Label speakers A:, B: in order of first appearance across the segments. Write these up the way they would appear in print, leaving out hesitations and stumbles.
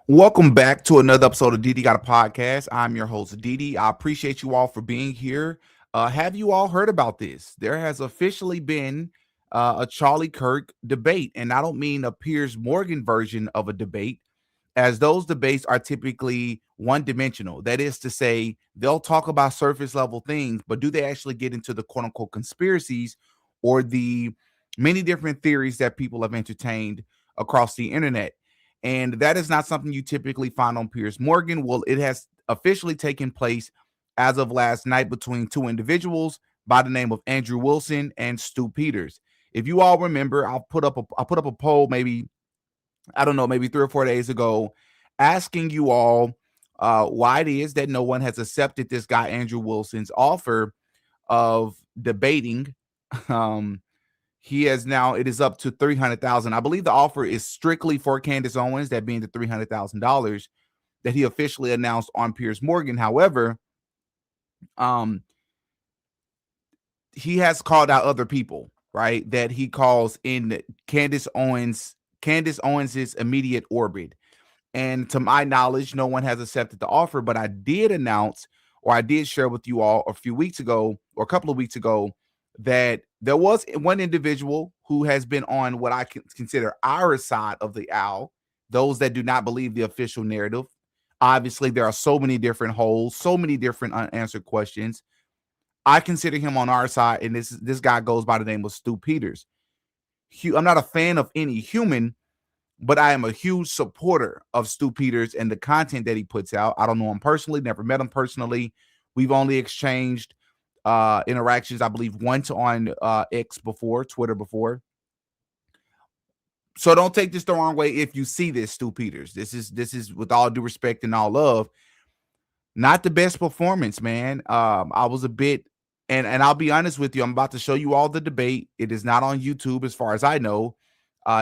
A: Welcome back to another episode of Didi Got a Podcast. I'm your host, Didi. I appreciate you all for being here. Have you all heard about this? There has officially been a Charlie Kirk debate, and I don't mean a Piers Morgan version of a debate, as those debates are typically one dimensional. That is to say, they'll talk about surface level things, but do they actually get into the quote unquote conspiracies or the many different theories that people have entertained across the internet? And that is not something you typically find on Piers Morgan. Well, it has officially taken place as of last night between two individuals by the name of Andrew Wilson and Stu Peters. If you all remember, I put up a poll maybe, I don't know, maybe 3 or 4 days ago, asking you all why it is that no one has accepted this guy Andrew Wilson's offer of debating. Um, he has now, it is up to 300,000. I believe the offer is strictly for Candace Owens, that being the $300,000 that he officially announced on Piers Morgan. However, um, he has called out other people, right? That he calls in Candace Owens's immediate orbit. And to my knowledge, no one has accepted the offer, but I did announce, or I did share with you all a few weeks ago or a couple of weeks ago, that there was one individual who has been on what I consider our side of the aisle, those that do not believe the official narrative. Obviously, there are so many different holes, so many different unanswered questions. I consider him on our side, and this guy goes by the name of Stu Peters. I'm not a fan of any human, but I am a huge supporter of Stu Peters and the content that he puts out. I don't know him personally, never met him personally. We've only exchanged interactions, I believe, once on X before, Twitter before. So don't take this the wrong way if you see this, Stu Peters. This is with all due respect and all love, not the best performance, man. I was a bit, and I'll be honest with you, I'm about to show you all the debate. It is not on YouTube, as far as I know.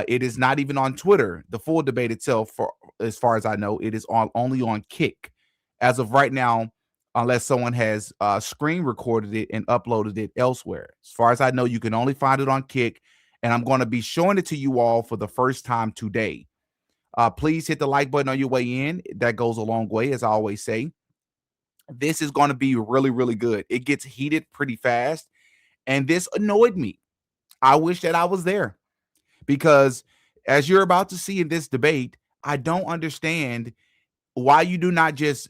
A: It is not even on Twitter. The full debate itself, for as far as I know, it is only on Kick as of right now, unless someone has screen recorded it and uploaded it elsewhere. As far as I know, you can only find it on Kick, and I'm going to be showing it to you all for the first time today. Please hit the like button on your way in. That goes a long way, as I always say. This is going to be really, really good. It gets heated pretty fast, and this annoyed me. I wish that I was there, because as you're about to see in this debate, I don't understand why you do not just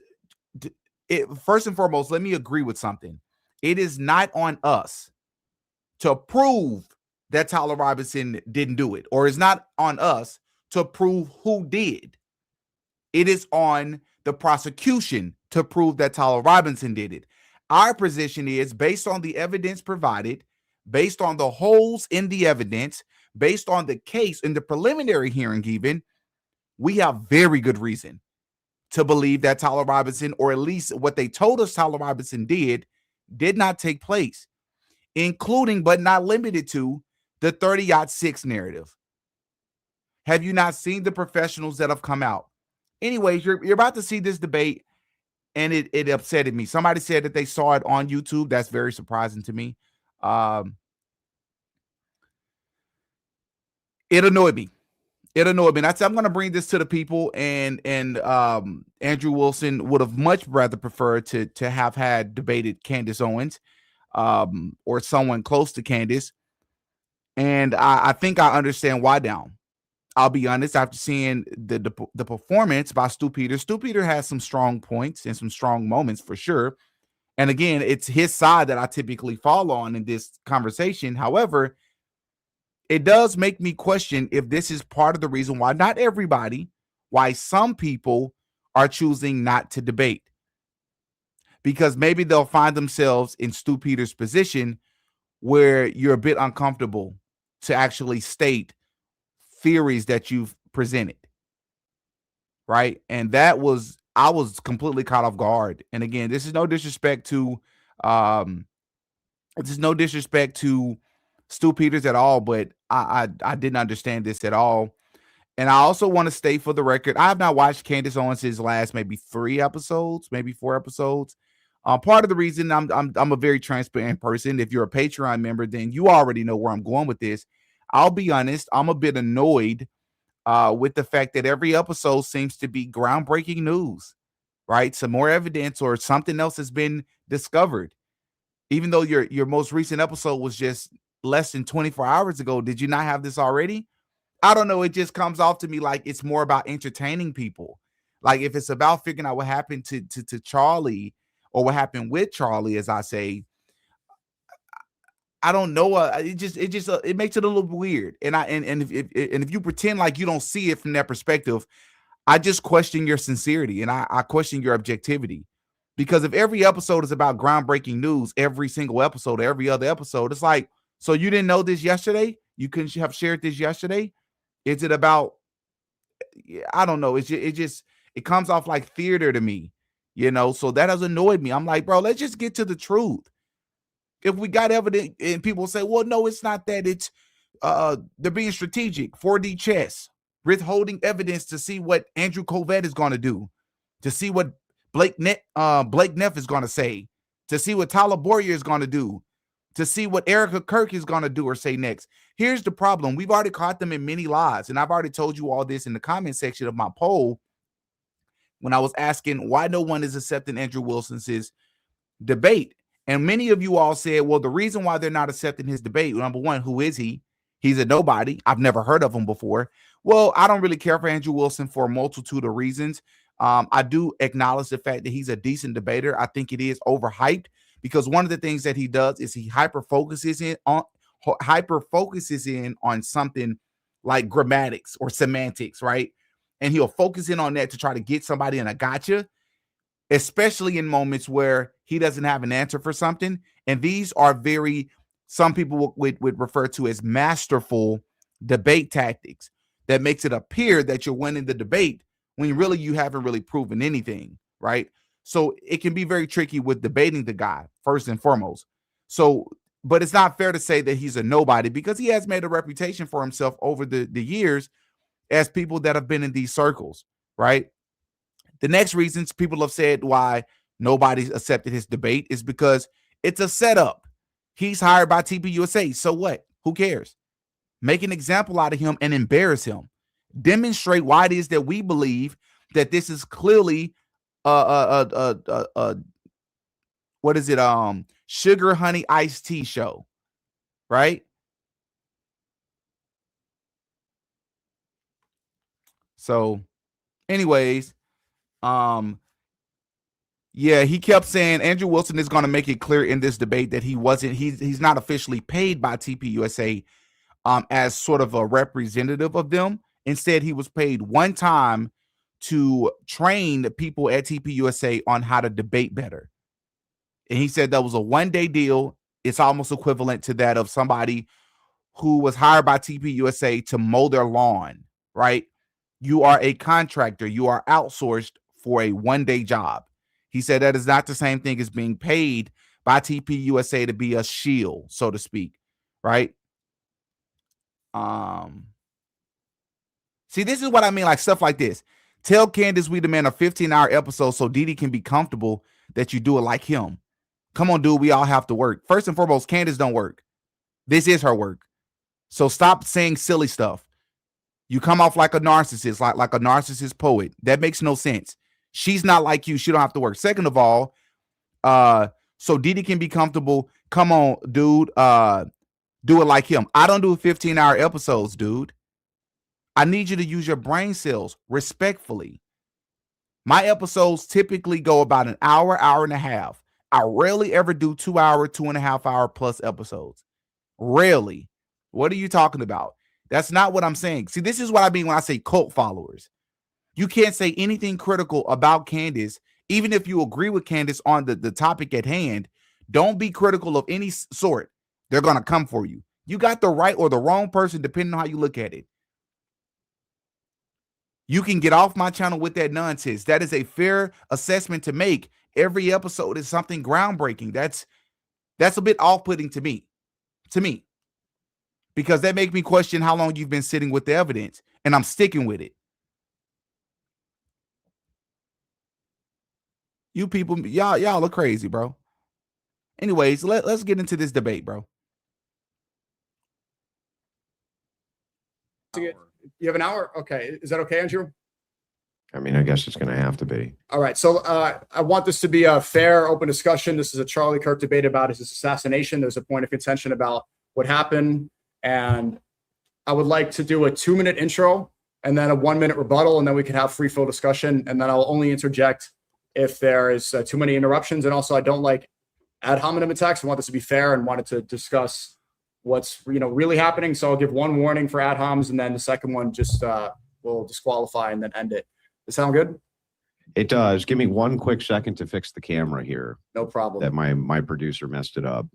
A: first and foremost, let me agree with something. It is not on us to prove that Tyler Robinson didn't do it, or it's not on us to prove who did. It is on the prosecution to prove that Tyler Robinson did it. Our position is, based on the evidence provided, based on the holes in the evidence, based on the case in the preliminary hearing, even, we have very good reason to believe that Tyler Robinson, or at least what they told us Tyler Robinson did not take place, including but not limited to the 30-6 narrative. Have you not seen the professionals that have come out? Anyways, you're about to see this debate, and it upsetted me. Somebody said that they saw it on YouTube. That's very surprising to me. It annoyed me. It annoyed me. And I said, I'm going to bring this to the people, and Andrew Wilson would have much rather preferred to have had debated Candace Owens, or someone close to Candace. And I think I understand why now. I'll be honest, after seeing the performance by Stu Peters has some strong points and some strong moments for sure. And again, it's his side that I typically fall on in this conversation. However, it does make me question if this is part of the reason why not everybody, why some people are choosing not to debate. Because maybe they'll find themselves in Stu Peters' position, where you're a bit uncomfortable to actually state theories that you've presented, right? And I was completely caught off guard. And again, this is no disrespect to Stu Peters at all, but I didn't understand this at all. And I also want to state for the record, I have not watched Candace Owens' last maybe 3 episodes, maybe 4 episodes. Part of the reason I'm a very transparent person. If you're a Patreon member, then you already know where I'm going with this. I'll be honest, I'm a bit annoyed with the fact that every episode seems to be groundbreaking news, right? Some more evidence or something else has been discovered. Even though your most recent episode was just less than 24 hours ago, did you not have this already? I don't know. It just comes off to me like it's more about entertaining people. Like if it's about figuring out what happened to Charlie or what happened with Charlie, as I say, I don't know. It makes it a little weird. And if you pretend like you don't see it from that perspective, I just question your sincerity and I question your objectivity. Because if every episode is about groundbreaking news, every single episode, every other episode, it's like, so you didn't know this yesterday? You couldn't have shared this yesterday? Is it about? I don't know. It comes off like theater to me, So that has annoyed me. I'm like, bro, let's just get to the truth. If we got evidence, and people say, well, no, it's not that. It's they're being strategic, 4D chess, withholding evidence to see what Andrew Covett is going to do, to see what Blake Neff is going to say, to see what Tyler Boyer is going to do, to see what Erica Kirk is going to do or say next. Here's the problem. We've already caught them in many lies, and I've already told you all this in the comment section of my poll when I was asking why no one is accepting Andrew Wilson's debate. And many of you all said, well, the reason why they're not accepting his debate, number one, who is he? He's a nobody. I've never heard of him before. Well, I don't really care for Andrew Wilson for a multitude of reasons. I do acknowledge the fact that he's a decent debater. I think it is overhyped because one of the things that he does is he hyper focuses in on something like grammatics or semantics, right? And he'll focus in on that to try to get somebody in a gotcha, especially in moments where he doesn't have an answer for something. And these are some people would refer to as masterful debate tactics that makes it appear that you're winning the debate when really you haven't really proven anything, right? So it can be very tricky with debating the guy, first and foremost. So, but it's not fair to say that he's a nobody because he has made a reputation for himself over the years as people that have been in these circles, right? The next reasons people have said why nobody's accepted his debate is because it's a setup. He's hired by TPUSA. So what? Who cares? Make an example out of him and embarrass him. Demonstrate why it is that we believe that this is clearly what is it? Sugar honey iced tea show, right? So, anyways, yeah, he kept saying Andrew Wilson is going to make it clear in this debate that he's not officially paid by TPUSA as sort of a representative of them. Instead, he was paid one time to train the people at TPUSA on how to debate better. And he said that was a one-day deal. It's almost equivalent to that of somebody who was hired by TPUSA to mow their lawn, right? You are a contractor. You are outsourced for a one-day job. He said that is not the same thing as being paid by TPUSA to be a shield, so to speak, right? See, this is what I mean, like stuff like this. Tell Candace we demand a 15-hour episode so Didi can be comfortable that you do it like him. Come on, dude, we all have to work. First and foremost, Candace don't work. This is her work. So stop saying silly stuff. You come off like a narcissist, like a narcissist poet. That makes no sense. She's not like you. She don't have to work. Second of all, so Didi can be comfortable. Come on, dude. Do it like him. I don't do 15-hour episodes, dude. I need you to use your brain cells respectfully. My episodes typically go about an hour, hour and a half. I rarely ever do 2 hour, 2.5 hour plus episodes. Rarely. What are you talking about? That's not what I'm saying. See, this is what I mean when I say cult followers. You can't say anything critical about Candace, even if you agree with Candace on the topic at hand. Don't be critical of any sort. They're going to come for you. You got the right or the wrong person, depending on how you look at it. You can get off my channel with that nonsense. That is a fair assessment to make. Every episode is something groundbreaking. That's a bit off-putting to me. Because that makes me question how long you've been sitting with the evidence, and I'm sticking with it. You people, y'all are crazy, bro. Anyways, let's get into this debate, bro.
B: You have an hour? Okay. Is that okay, Andrew?
C: I mean, I guess it's going to have to be.
B: All right. So I want this to be a fair, open discussion. This is a Charlie Kirk debate about his assassination. There's a point of contention about what happened. And I would like to do a 2-minute intro and then a 1-minute rebuttal, and then we can have free flow discussion. And then I'll only interject if there is too many interruptions. And also, I don't like ad hominem attacks. I want this to be fair and wanted to discuss what's really happening. So I'll give one warning for ad homs, and then the second one just will disqualify and then end it. Does that sound good?
C: It does. Give me one quick second to fix the camera here.
B: No problem.
C: That my producer messed it up.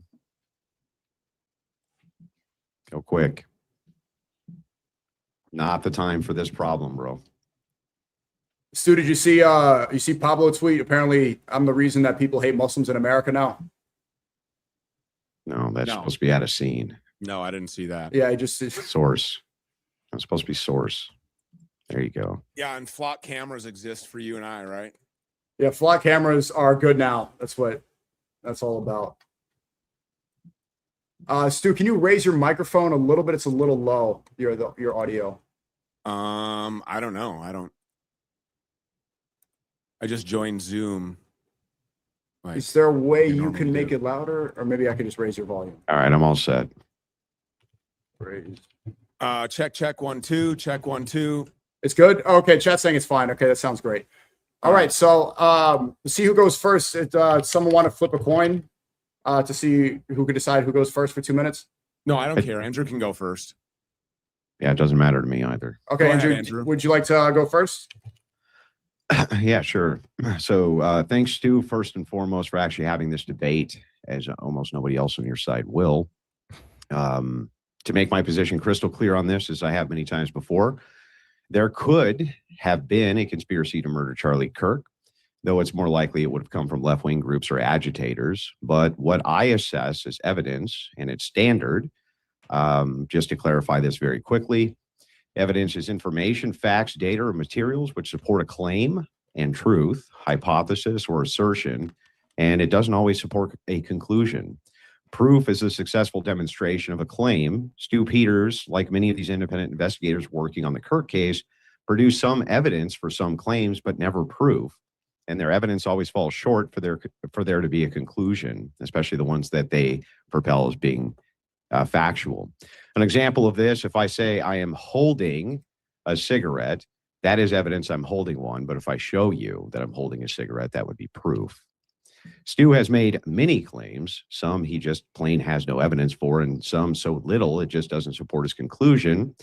C: Go quick. Not the time for this problem, bro.
B: Stu, did you see Pablo tweet? Apparently, I'm the reason that people hate Muslims in America now.
C: No, that's supposed to be out of scene.
D: No, I didn't see that.
B: Yeah, I just
C: source. That's supposed to be source. There you go.
D: Yeah, and flock cameras exist for you and I, right?
B: Yeah, flock cameras are good now. That's what that's all about. Stu, can you raise your microphone a little bit? It's a little low, your audio.
D: I don't know. I just joined Zoom.
B: Like, is there a way you can make it louder? Or maybe I could just raise your volume.
C: All right, I'm all set.
B: Raise.
D: Check 1 2, check 1 2.
B: It's good? Okay, chat's saying it's fine. Okay, that sounds great. All right, so let's see who goes first. Someone want to flip a coin to see who can decide who goes first for 2 minutes?
D: No, I don't care. Andrew can go first.
C: Yeah, it doesn't matter to me either.
B: Okay, Andrew, would you like to go first?
C: Yeah, sure. So thanks, Stu, first and foremost, for actually having this debate, as almost nobody else on your side will. To make my position crystal clear on this, as I have many times before, there could have been a conspiracy to murder Charlie Kirk, though it's more likely it would have come from left-wing groups or agitators. But what I assess as evidence, and it's standard, just to clarify this very quickly, evidence is information, facts, data, or materials which support a claim and truth, hypothesis, or assertion, and it doesn't always support a conclusion. Proof is a successful demonstration of a claim. Stu Peters, like many of these independent investigators working on the Kirk case, produced some evidence for some claims, but never proof. And their evidence always falls short for there to be a conclusion, especially the ones that they propel as being factual. An example of this, if I say I am holding a cigarette, that is evidence I'm holding one. But if I show you that I'm holding a cigarette, that would be proof. Stu has made many claims. Some he just plain has no evidence for, and some so little it just doesn't support his conclusion.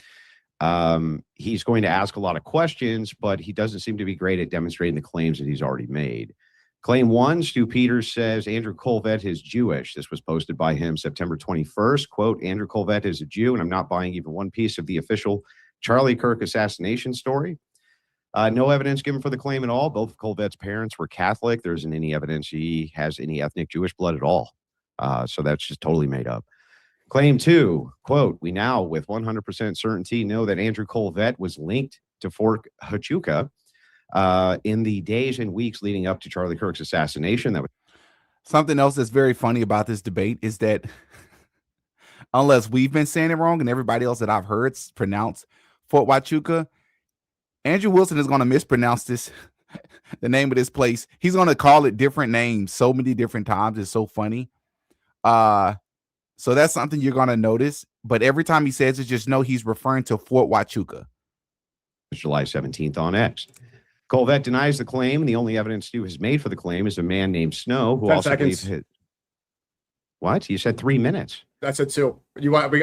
C: He's going to ask a lot of questions, but he doesn't seem to be great at demonstrating the claims that he's already made. Claim 1, Stu Peters says Andrew Colvett is Jewish. This was posted by him September 21st. Quote, Andrew Colvett is a Jew, and I'm not buying even one piece of the official Charlie Kirk assassination story. No evidence given for the claim at all. Both of Colvett's parents were Catholic. There isn't any evidence he has any ethnic Jewish blood at all. So that's just totally made up. Claim 2, quote, we now with 100% certainty know that Andrew Colvett was linked to Fort Huachuca in the days and weeks leading up to Charlie Kirk's assassination. That was
A: something else that's very funny about this debate is that unless we've been saying it wrong and everybody else that I've heard pronounce Fort Huachuca, Andrew Wilson is going to mispronounce this, the name of this place. He's going to call it different names so many different times. It's so funny. So that's something you're going to notice. But every time he says it, just know he's referring to Fort Huachuca.
C: July 17th on X. Colvett denies the claim, and the only evidence Stu has made for the claim is a man named Snow, who
B: 10
C: also
B: seconds.
C: believes What? You said 3 minutes.
B: That's it, 2.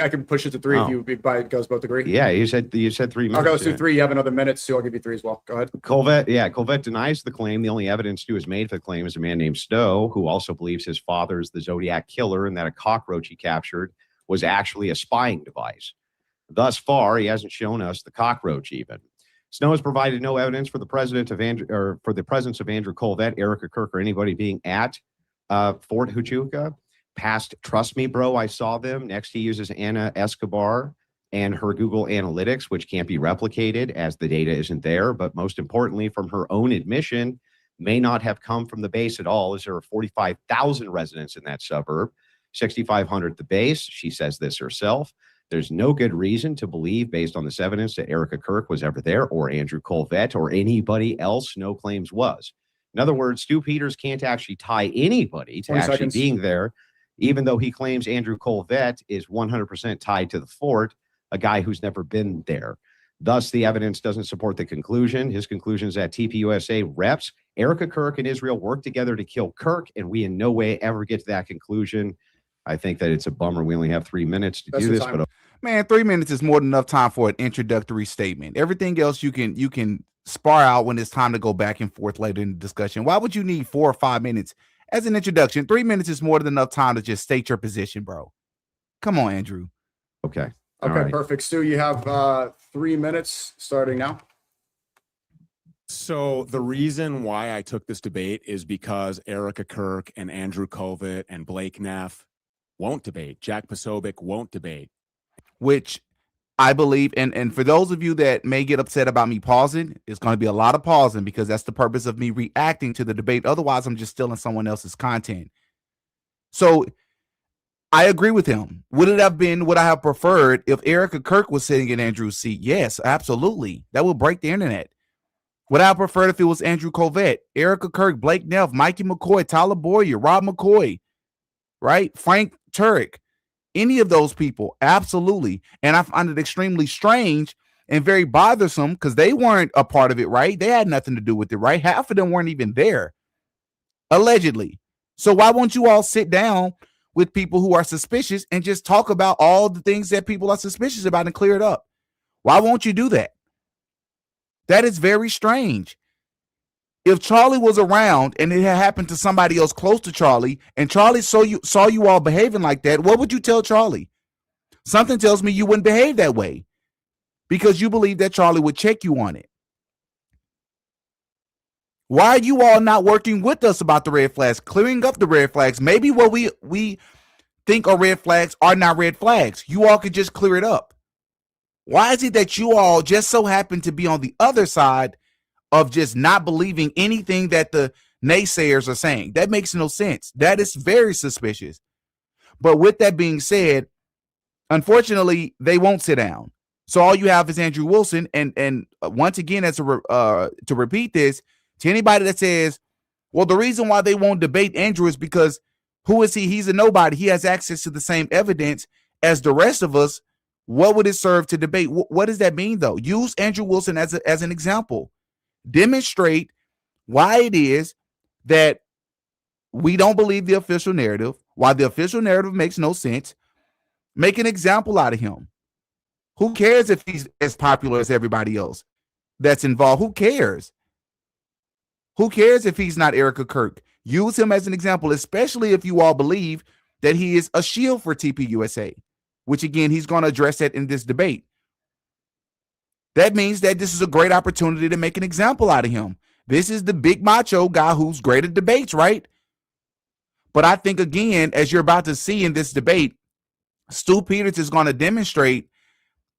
B: I can push it to 3 if you guys both agree.
C: Yeah, you said 3 minutes.
B: Okay, let's do 3. You have another minute, Stu. I'll give you 3 as well. Go ahead.
C: Colvett denies the claim. The only evidence Stu has made for the claim is a man named Stowe, who also believes his father is the Zodiac killer and that a cockroach he captured was actually a spying device. Thus far, he hasn't shown us the cockroach even. Snow has provided no evidence for the presence of Andrew Colvett, Erica Kirk, or anybody being at Fort Huachuca. Past, trust me, bro, I saw them. Next, he uses Anna Escobar and her Google Analytics, which can't be replicated as the data isn't there. But most importantly, from her own admission, may not have come from the base at all, as there are 45,000 residents in that suburb, 6,500 at the base. She says this herself. There's no good reason to believe, based on this evidence, that Erica Kirk was ever there, or Andrew Colvett, or anybody else No Claims was. In other words, Stu Peters can't actually tie anybody to
B: 20
C: actually
B: seconds.
C: being there, even though he claims Andrew Colvett is 100% tied to the fort, a guy who's never been there. Thus, the evidence doesn't support the conclusion. His conclusion is that TPUSA reps Erica Kirk and Israel worked together to kill Kirk, and we in no way ever get to that conclusion. I think that it's a bummer we only have 3 minutes to
B: That's
C: do
B: the
C: this,
B: time.
C: but
A: Man, 3 minutes is more than enough time for an introductory statement. Everything else you can spar out when it's time to go back and forth later in the discussion. Why would you need 4 or 5 minutes as an introduction? 3 minutes is more than enough time to just state your position, bro. Come on, Andrew.
C: okay. All
B: Okay,
C: right.
B: perfect. Stu, you have 3 minutes starting now.
D: So the reason why I took this debate is because Erica Kirk and Andrew Colvett and Blake Neff won't debate. Jack Posobiec won't debate.
A: Which I believe, and for those of you that may get upset about me pausing, it's going to be a lot of pausing because that's the purpose of me reacting to the debate. Otherwise, I'm just stealing someone else's content. So I agree with him. Would I have preferred if Erica Kirk was sitting in Andrew's seat? Yes, absolutely. That would break the internet. Would I have preferred if it was Andrew Colvett, Erica Kirk, Blake Neff, Mikey McCoy, Tyler Boyer, Rob McCoy, right? Frank Turek, any of those people? Absolutely. And I find it extremely strange and very bothersome because they weren't a part of it, right? They had nothing to do with it, right? Half of them weren't even there, allegedly. So why won't you all sit down with people who are suspicious and just talk about all the things that people are suspicious about and clear it up? Why won't you do that? That is very strange. If Charlie was around and it had happened to somebody else close to Charlie, and Charlie saw you all behaving like that, what would you tell Charlie? Something tells me you wouldn't behave that way because you believe that Charlie would check you on it. Why are you all not working with us about the red flags, clearing up the red flags? Maybe what we think are red flags are not red flags. You all could just clear it up. Why is it that you all just so happen to be on the other side of just not believing anything that the naysayers are saying? That makes no sense. That is very suspicious. But with that being said, unfortunately, they won't sit down. So all you have is Andrew Wilson. And once again, to repeat this, to anybody that says, well, the reason why they won't debate Andrew is because who is he? He's a nobody. He has access to the same evidence as the rest of us. What would it serve to debate? What does that mean, though? Use Andrew Wilson as an example. Demonstrate why it is that we don't believe the official narrative, why the official narrative makes no sense. Make an example out of him. Who cares if he's as popular as everybody else that's involved? Who cares? Who cares if he's not Erica Kirk? Use him as an example, especially if you all believe that he is a shield for TPUSA, which again, he's going to address that in this debate. That means that this is a great opportunity to make an example out of him. This is the big macho guy who's great at debates, right? But I think, again, as you're about to see in this debate, Stu Peters is going to demonstrate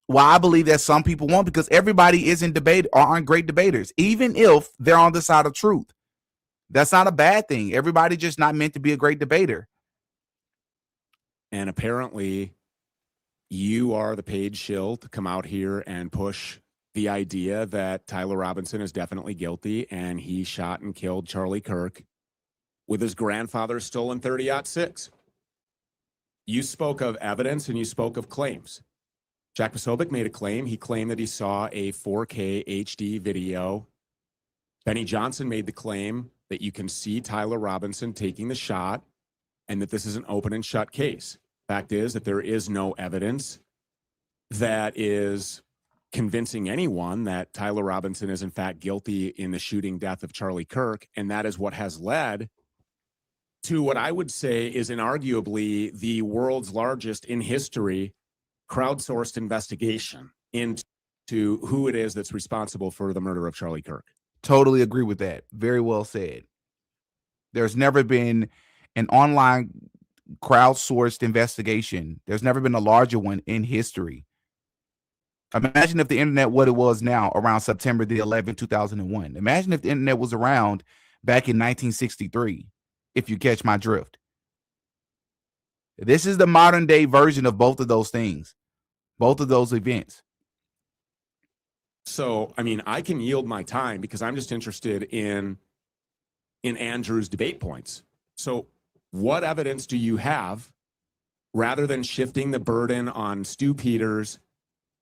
A: why I believe that some people won't, because everybody isn't debate or aren't great debaters, even if they're on the side of truth. That's not a bad thing. Everybody just not meant to be a great debater.
D: And apparently you are the paid shill to come out here and push the idea that Tyler Robinson is definitely guilty and he shot and killed Charlie Kirk with his grandfather's stolen 30-06. You spoke of evidence and you spoke of claims. Jack Posobiec made a claim. He claimed that he saw a 4K HD video. Benny Johnson made the claim that you can see Tyler Robinson taking the shot and that this is an open and shut case. Fact is that there is no evidence that is convincing anyone that Tyler Robinson is in fact guilty in the shooting death of Charlie Kirk. And that is what has led to what I would say is inarguably the world's largest in history crowdsourced investigation into who it is that's responsible for the murder of Charlie Kirk.
A: Totally agree with that. Very well said. There's never been an online crowdsourced investigation. There's never been a larger one in history. Imagine if the internet what it was now around September the 11th, 2001. Imagine if the internet was around back in 1963, if you catch my drift. This is the modern day version of both of those things. both of those events.
D: So, I mean, I can yield my time because I'm just interested in Andrew's debate points. So, what evidence do you have, rather than shifting the burden on Stu Peters,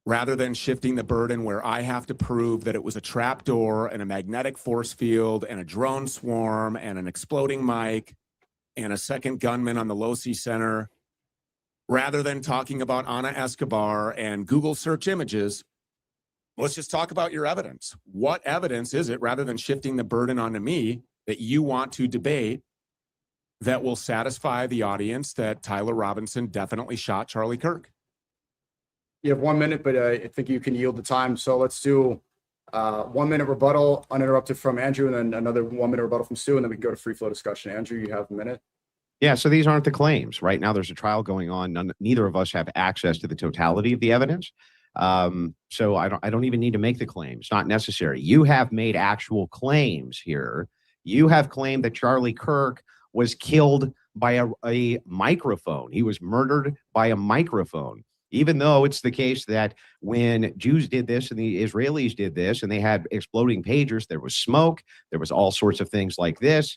D: rather than shifting the burden where I have to prove that it was a trapdoor and a magnetic force field and a drone swarm and an exploding mic and a second gunman on the Losi Center, rather than talking about Ana Escobar and Google search images? Let's just talk about your evidence. What evidence is it, rather than shifting the burden onto me, that you want to debate that will satisfy the audience that Tyler Robinson definitely shot Charlie Kirk?
B: You have 1 minute, but I think you can yield the time. So let's do 1 minute rebuttal uninterrupted from Andrew, and then another 1 minute rebuttal from Stu, and then we can go to free flow discussion. Andrew, you have a minute.
C: Yeah, so these aren't the claims. Right now, there's a trial going on. Neither of us have access to the totality of the evidence. So I don't even need to make the claims. Not necessary. You have made actual claims here. You have claimed that Charlie Kirk was killed by a microphone. He was murdered by a microphone. Even though it's the case that when Jews did this and the Israelis did this and they had exploding pagers, there was smoke, there was all sorts of things like this.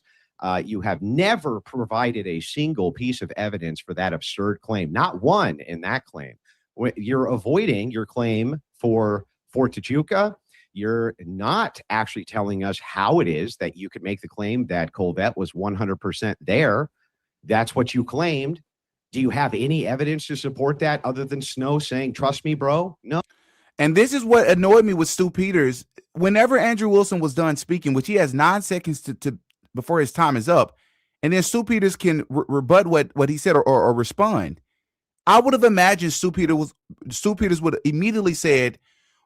C: You have never provided a single piece of evidence for that absurd claim. Not one in that claim. You're avoiding your claim for Fort Tachuca. You're not actually telling us how it is that you could make the claim that Colvette was 100% there. That's what you claimed. Do you have any evidence to support that other than Snow saying, trust me, bro? No.
A: And this is what annoyed me with Stu Peters. Whenever Andrew Wilson was done speaking, which he has 9 seconds to before his time is up, and then Stu Peters can rebut what he said or respond. I would have imagined Stu Peters would immediately said,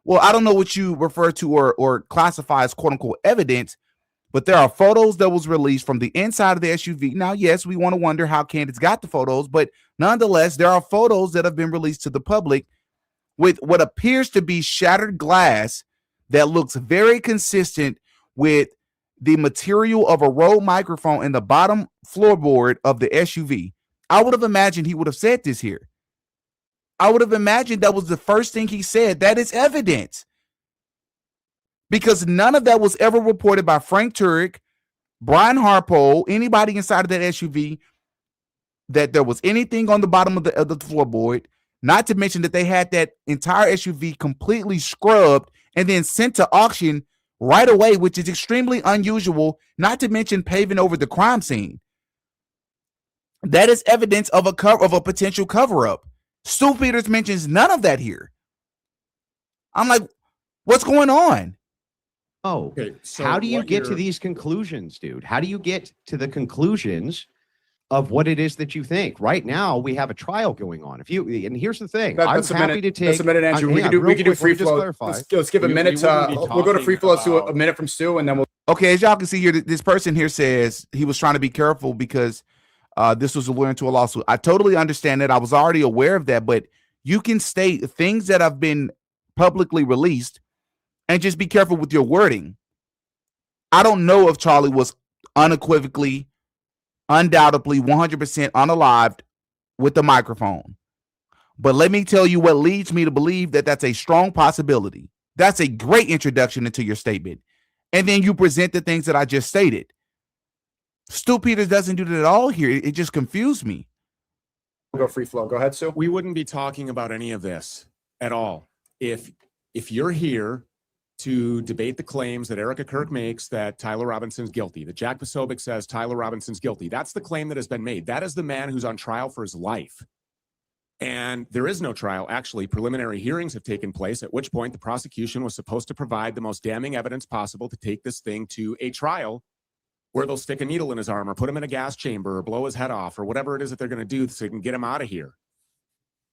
A: well, I don't know what you refer to or classify as quote unquote evidence, but there are photos that was released from the inside of the SUV. Now, yes, we want to wonder how Candace got the photos, but nonetheless, there are photos that have been released to the public with what appears to be shattered glass that looks very consistent with the material of a Rode microphone in the bottom floorboard of the SUV. I would have imagined he would have said this here. I would have imagined that was the first thing he said. That is evidence. Because none of that was ever reported by Frank Turek, Brian Harpo, anybody inside of that SUV, that there was anything on the bottom of the floorboard, not to mention that they had that entire SUV completely scrubbed and then sent to auction right away, which is extremely unusual, not to mention paving over the crime scene. That is evidence of a potential cover-up. Stu Peters mentions none of that here. I'm like, what's going on?
C: Oh, okay, so how do you get to these conclusions, dude? How do you get to the conclusions of what it is that you think? Right now, we have a trial going on. And here's the thing, I'm happy to take.
B: That's a minute, Andrew. We can do free flow. Let's give a minute. We'll go to free flow. Let's do a minute from Stu, and then we'll. Okay, as y'all can see here, this person here says he was trying to be careful because this was alluding to a lawsuit. I totally understand that. I was already aware of that, but you can state things that have been publicly released and just be careful with your wording. I don't know if Charlie was unequivocally, undoubtedly 100% unalived with the microphone. But let me tell you what leads me to believe that that's a strong possibility. That's a great introduction into your statement. And then you present the things that I just stated. Stu Peters doesn't do that at all here. It just confused me. We'll go free flow. Go ahead, Stu.
D: We wouldn't be talking about any of this at all if you're here to debate the claims that Erica Kirk makes that Tyler Robinson's guilty, that Jack Posobiec says Tyler Robinson's guilty. That's the claim that has been made. That is the man who's on trial for his life. And there is no trial. Actually, preliminary hearings have taken place, at which point the prosecution was supposed to provide the most damning evidence possible to take this thing to a trial where they'll stick a needle in his arm or put him in a gas chamber or blow his head off or whatever it is that they're going to do so they can get him out of here.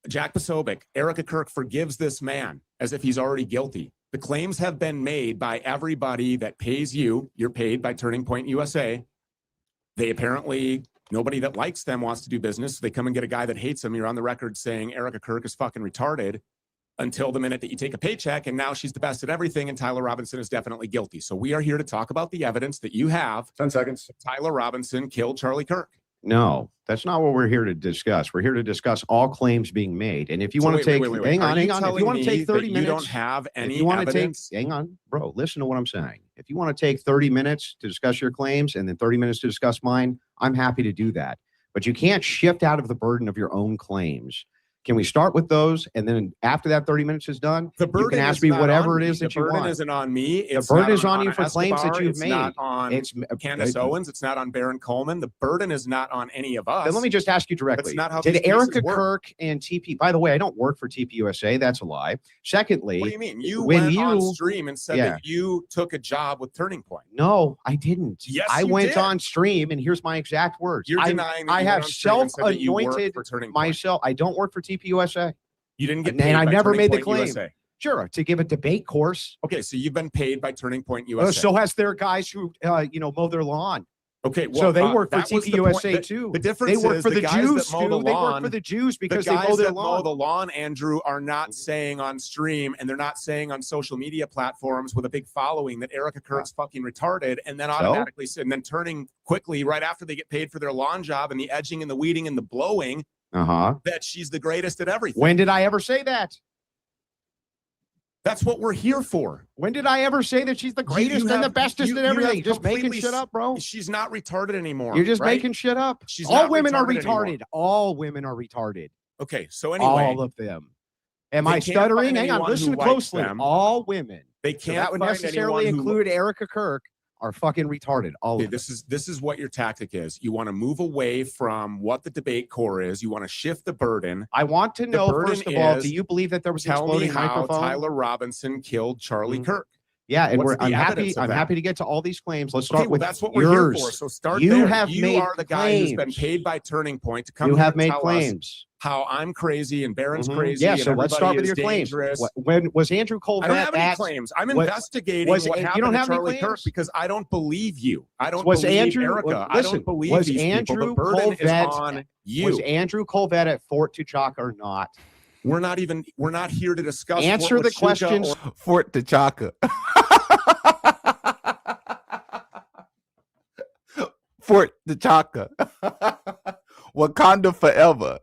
D: Jack Posobiec, Erica Kirk forgives this man as if he's already guilty. The claims have been made by everybody that pays you. You're paid by Turning Point USA. They apparently, nobody that likes them wants to do business. So they come and get a guy that hates them. You're on the record saying Erica Kirk is fucking retarded until the minute that you take a paycheck, and now she's the best at everything, and Tyler Robinson is definitely guilty. So we are here to talk about the evidence that you have.
B: 10 seconds.
D: Tyler Robinson killed Charlie Kirk.
C: No, that's not what we're here to discuss. We're here to discuss all claims being made. And if you
D: So
C: want
D: wait,
C: to take,
D: wait.
C: hang
D: Are
C: on,
D: you
C: hang on. If you
D: telling
C: want to
D: me
C: take 30
D: that
C: minutes,
D: you don't have
C: if
D: any
C: you want
D: evidence?
C: to take, hang on, bro, listen to what I'm saying. If you want to take 30 minutes to discuss your claims and then 30 minutes to discuss mine, I'm happy to do that. But you can't shift out of the burden of your own claims. Can we start with those? And then after that 30 minutes is done,
D: The
C: you
D: burden
C: can ask
D: is
C: me
D: not
C: whatever
D: on
C: it
D: me.
C: is that
D: The
C: you
D: burden
C: want.
D: isn't on me. It's
C: The burden
D: not
C: is on you
D: Anna
C: for claims that
D: Escobar.
C: you've
D: It's
C: made.
D: not on
C: It's
D: Candace Owens. It's not on Baron Coleman. The burden is not on any of us.
C: Then let me just ask you directly.
D: That's not how
C: Did
D: these cases
C: Erica
D: work.
C: Kirk and TP, by the way, I don't work for TP USA. That's a lie. Secondly,
D: What do you mean? You
C: when
D: went on
C: you-
D: stream and said
C: yeah.
D: that you took a job with Turning Point.
C: no, I didn't.
D: Yes,
C: I
D: you
C: went
D: did.
C: on stream, and here's my exact words.
D: You're denying that
C: I
D: you
C: have
D: went on stream and said that you worked
C: self-anointed
D: for Turning Point.
C: myself. I don't work for TP USA.
D: You didn't get
C: And
D: paid
C: I've
D: by
C: never
D: Turning
C: made the
D: Point
C: claim.
D: USA.
C: Sure, to give a debate course.
D: Okay, so you've been paid by Turning Point USA.
C: So has their guys who mow their lawn.
D: Okay, well,
C: So they work for
D: that was
C: TP
D: the point.
C: USA too.
D: The difference
C: They work
D: is
C: for the
D: guys
C: Jews,
D: that mow the
C: Stu. They work
D: lawn,
C: for the Jews because
D: the
C: they
D: guys
C: mow their
D: that mow
C: lawn.
D: the lawn, Andrew, are not saying on stream and they're not saying on social media platforms with a big following that Erica Kirk's fucking retarded, and then automatically and then turning quickly right after they get paid for their lawn job and the edging and the weeding and the blowing that she's the greatest at everything.
C: When did I ever say that?
D: That's what we're here for.
C: When did I ever say that she's the greatest and the bestest at everything? Just making shit up, bro.
D: She's not retarded anymore.
C: You're just
D: right?
C: making shit up.
D: She's
C: All
D: not
C: women are
D: retarded
C: retarded.
D: anymore.
C: All women are retarded.
D: Okay, so anyway,
C: All of them. Am
D: they
C: I
D: can't
C: stuttering?
D: find
C: Hang on,
D: anyone
C: listen
D: who likes
C: closely.
D: them.
C: All women.
D: they
C: So
D: can't
C: that would
D: find
C: necessarily
D: anyone who
C: include Erica Kirk are fucking retarded. All
D: Okay,
C: of them.
D: this is what your tactic is. You want to move away from what the debate core is. You want to shift the burden.
C: I want to know,
D: burden
C: first of all,
D: is,
C: do you believe that there was an
D: Tell me
C: exploding
D: how
C: microphone?
D: Tyler Robinson killed Charlie Kirk.
C: Yeah, and
D: What's the
C: I'm happy.
D: evidence of
C: I'm
D: that?
C: happy to get to all these claims. Let's
D: Okay,
C: start
D: well,
C: with
D: that's what we're
C: yours.
D: here for. So start
C: You
D: there.
C: have
D: you
C: made
D: are the guy who's been
C: claims.
D: paid by Turning Point to come
C: You
D: here
C: have
D: and
C: made
D: tell us
C: claims.
D: how I'm crazy and Baron's
C: Mhm.
D: crazy.
C: Yeah,
D: and
C: so let's
D: everybody
C: start with
D: is
C: your claims.
D: dangerous.
C: When was Andrew Colvett
D: I don't have any
C: at?
D: claims. I'm
C: was-
D: investigating
C: was-
D: what
C: you
D: happened
C: don't
D: to
C: have any
D: Charlie Kirk
C: claims?
D: because I don't believe you. I don't
C: Was
D: believe
C: Andrew?
D: Erica. I
C: Listen,
D: don't believe
C: was
D: these people.
C: Andrew
D: The burden is
C: Colvett?
D: on you.
C: Was Andrew Colvett at Fort Tuchaka or not?
D: We're not here to discuss.
C: Answer
D: Fort
C: the
D: Huachuca
C: questions.
D: or-
A: Fort T'Chaka. Fort T'Chaka. Wakanda forever.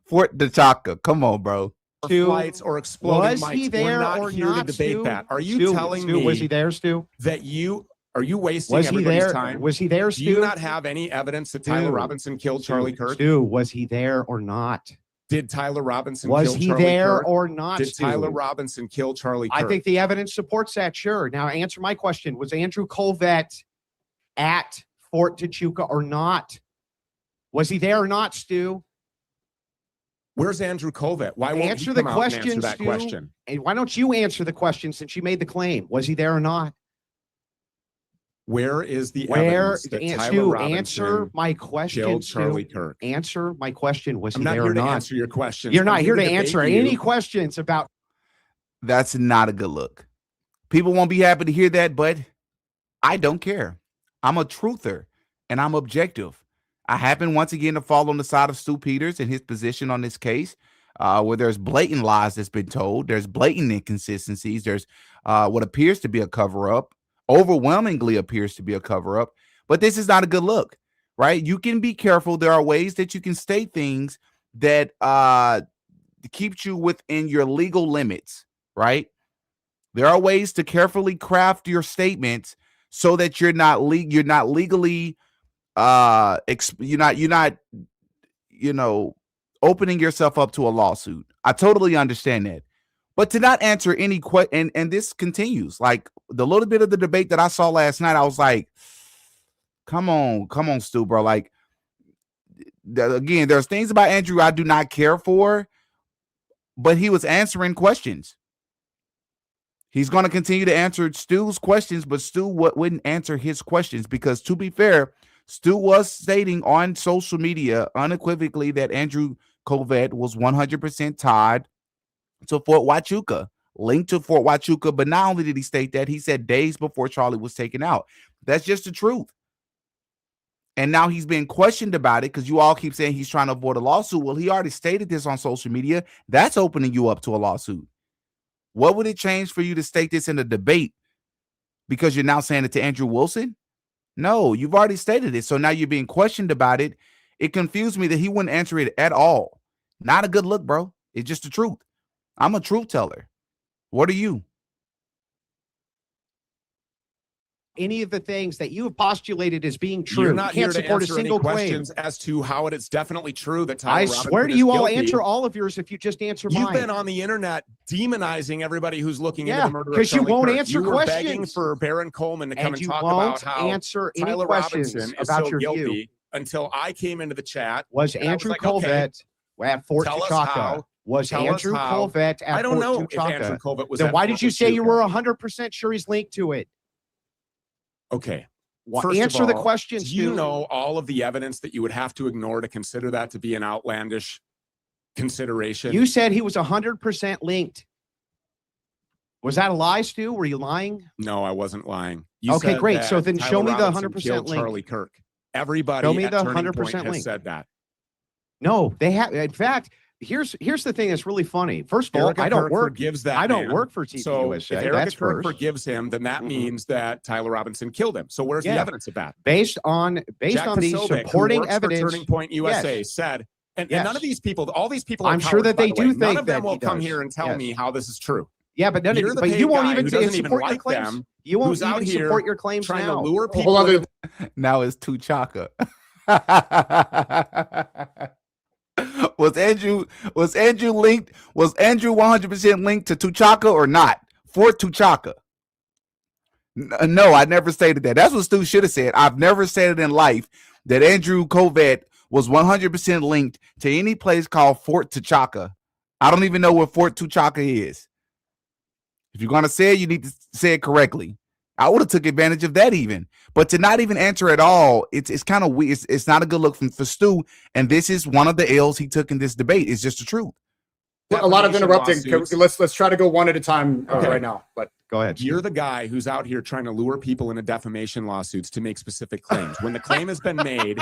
A: Fort T'Chaka. Come on, bro.
C: Stu,
D: flights or exploding
C: was
D: mics.
C: he there
D: We're not
C: or
D: here
C: not,
D: to debate
C: Stu?
D: that. Are you
C: Stu,
D: telling
C: Stu,
D: me
C: was he there, Stu?
D: that are you wasting
C: Was he
D: everybody's
C: there?
D: time?
C: Was he there,
D: Do you
C: Stu?
D: not have any evidence that Tyler
C: Stu,
D: Robinson killed Charlie Kirk?
C: Stu, was he there or not?
D: Did Tyler Robinson
C: Was
D: kill
C: he
D: Charlie
C: there
D: Kirk?
C: or not?
D: Did
C: Stu?
D: Tyler Robinson kill Charlie Kirk?
C: I think the evidence supports that. Sure. Now answer my question: was Andrew Colvett at Fort Tuchaka or not? Was he there or not, Stu?
D: Where's Andrew Colvett? Why won't
C: Answer
D: he
C: the
D: come out and answer
C: question,
D: that
C: Stu.
D: question?
C: And why don't you answer the question since you made the claim? Was he there or not?
D: Where is the
C: Where?
D: evidence that Tyler
C: Stu,
D: Robinson
C: answer my question.
D: killed
C: Stu.
D: Charlie Kirk?
C: Answer my question. Was
D: I'm
C: he
D: not
C: there
D: here
C: or
D: to
C: not?
D: answer your questions.
C: You're not
D: I'm
C: here to
D: debate
C: answer
D: you.
C: any questions about.
A: That's not a good look. People won't be happy to hear that, but I don't care. I'm a truther and I'm objective. I happen once again to fall on the side of Stu Peters and his position on this case, where there's blatant lies that's been told. There's blatant inconsistencies. There's what appears to be a cover-up, overwhelmingly appears to be a cover-up, but this is not a good look, right? You can be careful. There are ways that you can state things that keeps you within your legal limits, right? There are ways to carefully craft your statements so that you're not legally you're not opening yourself up to a lawsuit. I totally understand that. But to not answer any question, and this continues, like the little bit of the debate that I saw last night, I was like, come on, Stu, bro. Like, again, there's things about Andrew I do not care for, but he was answering questions. He's going to continue to answer Stu's questions, but Stu wouldn't answer his questions because, to be fair, Stu was stating on social media unequivocally that Andrew Colvett was 100% tied to Fort Huachuca, linked to Fort Huachuca. But not only did he state that, he said days before Charlie was taken out. That's just the truth. And now he's being questioned about it because you all keep saying he's trying to avoid a lawsuit. Well, he already stated this on social media. That's opening you up to a lawsuit. What would it change for you to state this in a debate because you're now saying it to Andrew Wilson? No, you've already stated it. So now you're being questioned about it. It confused me that he wouldn't answer it at all. Not a good look, bro. It's just the truth. I'm a truth teller. What are you?
C: Any of the things that you have postulated as being true.
D: You're not
C: you
D: here
C: can't
D: to
C: support a
D: answer any
C: single claim.
D: questions as to how it is definitely true that Tyler
C: I
D: Robinson
C: swear to
D: is
C: you, I'll
D: guilty.
C: answer all of yours if you just answer
D: You've
C: mine.
D: been on the internet demonizing everybody who's looking into
C: Yeah,
D: the murder of
C: 'cause you
D: Charlie
C: won't
D: Kirk.
C: answer
D: You were begging
C: questions.
D: for Baron Coleman to come
C: and
D: and
C: you
D: talk about
C: won't
D: how
C: answer any
D: Tyler
C: questions
D: Robinson is
C: about
D: so
C: your
D: guilty
C: view.
D: until I came into the chat.
C: Was
D: and I was
C: Andrew
D: like, okay,
C: Colvett at Fort
D: tell us
C: Tuchaka?
D: how.
C: Was
D: Tell us
C: Andrew
D: how.
C: Colvett at
D: I don't
C: Fort
D: know if Andrew
C: Tuchaka?
D: Colvett was
C: Then
D: at
C: why
D: Fort
C: did you say you were
D: Tuchaka.
C: 100% sure he's linked to it?
D: Okay.
C: Well,
D: First of
C: answer the
D: all,
C: questions.
D: Do you
C: dude.
D: know all of the evidence that you would have to ignore to consider that to be an outlandish consideration?
C: You said he was 100% linked. Was that a lie, Stu? Were you lying?
D: No, I wasn't lying. You
C: Okay,
D: said
C: great.
D: that
C: So then
D: Tyler
C: show me the
D: Robinson
C: 100%
D: killed
C: link.
D: Charlie Kirk. Everybody
C: Show me
D: at
C: the
D: Turning
C: 100%
D: Point has
C: link.
D: said that.
C: No, they have. In fact, here's the thing that's really funny. First of all,
D: Erica
C: I don't
D: Kirk
C: work.
D: forgives that
C: I don't
D: man.
C: work for
D: So
C: TPUSA.
D: if Erica
C: That's
D: Kirk
C: first.
D: forgives him, then that
C: Mhm.
D: means that Tyler Robinson killed him. So where's the
C: Yeah.
D: evidence of that?
C: Based on
D: Jack
C: the
D: Posobiec, who
C: supporting
D: works for
C: evidence.
D: Turning Point USA,
C: Yes.
D: said, and
C: Yes.
D: none of these people, all these people are
C: I'm sure
D: cowards,
C: that
D: by
C: they
D: the
C: do
D: way. None
C: think
D: of them
C: that
D: will
C: he
D: come
C: does.
D: here and tell
C: Yes.
D: me how this is true.
C: Yeah, but none
D: You're
C: of,
D: the
C: but
D: paid
C: you won't
D: guy
C: even
D: who doesn't even
C: support your
D: like
C: claims.
D: them,
C: You won't
D: who's out
C: even
D: here
C: support your claims
D: trying
C: now.
D: to lure
B: Hold
D: people
B: on,
D: into
A: Now it's Tuchaka. Was Andrew linked? Was Andrew 100% linked to Tuchaka or not? Fort Tuchaka. No, I never stated that. That's what Stu should have said. I've never said it in life that Andrew Colvett was 100% linked to any place called Fort Tuchaka. I don't even know what Fort Tuchaka is. If you're going to say it, you need to say it correctly. I would have took advantage of that even. But to not even answer at all, it's kind of weird. It's not a good look for Stu. And this is one of the L's he took in this debate. It's just the truth.
B: a lot of
D: defamation
B: interrupting.
D: lawsuits.
B: Let's try to go one at a time
D: Okay.
B: right now. But
C: Go ahead.
D: You're the guy who's out here trying to lure people into defamation lawsuits to make specific claims. When the claim has been made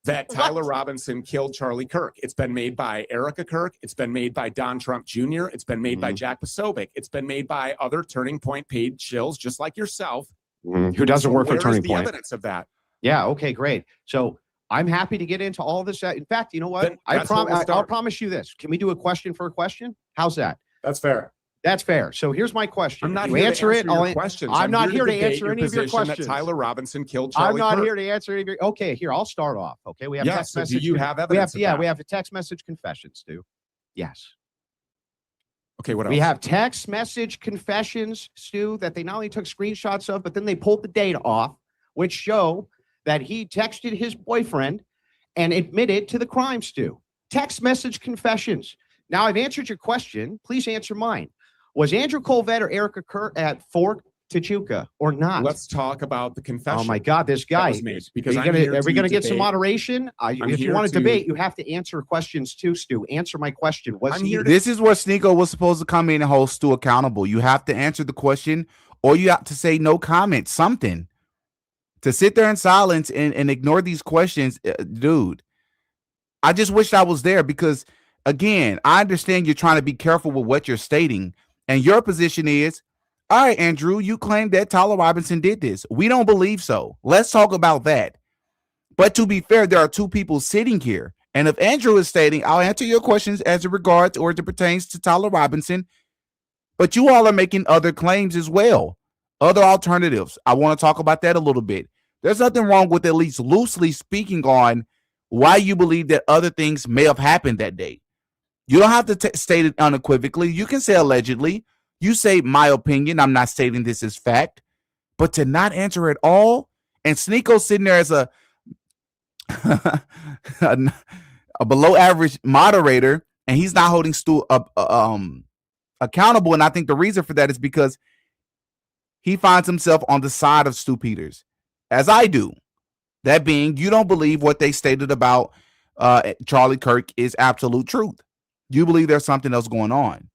D: that Tyler Robinson killed Charlie Kirk, it's been made by Erica Kirk, it's been made by Don Trump Jr., it's been made by Jack Posobiec, it's been made by other Turning Point paid shills just like yourself.
C: Who doesn't work for
D: Where is
C: Turning
D: the
C: Point?
D: evidence of that?
C: Yeah. Okay. Great. So I'm happy to get into all this. In fact, you know what?
D: Then that's where we'll
C: I'll
D: start.
C: promise you this. Can we do a question for a question? How's that?
B: that's fair.
C: That's fair. So here's my question.
D: I'm not
C: you
D: here
C: answer
D: to
C: it.
D: answer your
C: I'll,
D: questions.
C: I'm not here to
D: debate
C: answer any of your
D: position
C: questions.
D: That Tyler Robinson killed Charlie
C: I'm not
D: Kirk.
C: here to answer any of your. Okay, here I'll start off. Okay, we have
D: Yeah,
C: text
D: so do
C: message.
D: you have
C: We have
D: evidence of that?
C: we have a text message confessions, Stu. Yes.
D: Okay, what else?
C: We have text message confessions, Stu, that they not only took screenshots of, but then they pulled the data off, which show that he texted his boyfriend and admitted to the crime, Stu. Text message confessions. Now, I've answered your question. Please answer mine. Was Andrew Colvett or Erica Kirk at Fort Tuchaka or not?
D: Let's talk about the confession.
C: Oh my God, this
D: that
C: guy.
D: was made, because
C: Are
D: I'm here
C: we
D: to
C: going to get some
D: debate.
C: moderation? If you
D: here
C: want to
D: to-
C: debate, you have to answer questions too, Stu. Answer my question. Was
D: I'm
C: he?
D: here to-
A: This is where Sneeko was supposed to come in and hold Stu accountable. You have to answer the question, or you have to say no comment, something. To sit there in silence and ignore these questions, dude. I just wished I was there because, again, I understand you're trying to be careful with what you're stating. And your position is, all right, Andrew, you claim that Tyler Robinson did this. We don't believe so. Let's talk about that. But to be fair, there are two people sitting here. And if Andrew is stating, I'll answer your questions as it regards or as it pertains to Tyler Robinson, but you all are making other claims as well, other alternatives. I want to talk about that a little bit. There's nothing wrong with at least loosely speaking on why you believe that other things may have happened that day. You don't have to state it unequivocally. You can say allegedly. You say my opinion. I'm not stating this as fact. But to not answer at all, and Sneeko sitting there as a below average moderator, and he's not holding Stu accountable. And I think the reason for that is because he finds himself on the side of Stu Peters, as I do. That being, you don't believe what they stated about Charlie Kirk is absolute truth. You believe there's something else going on.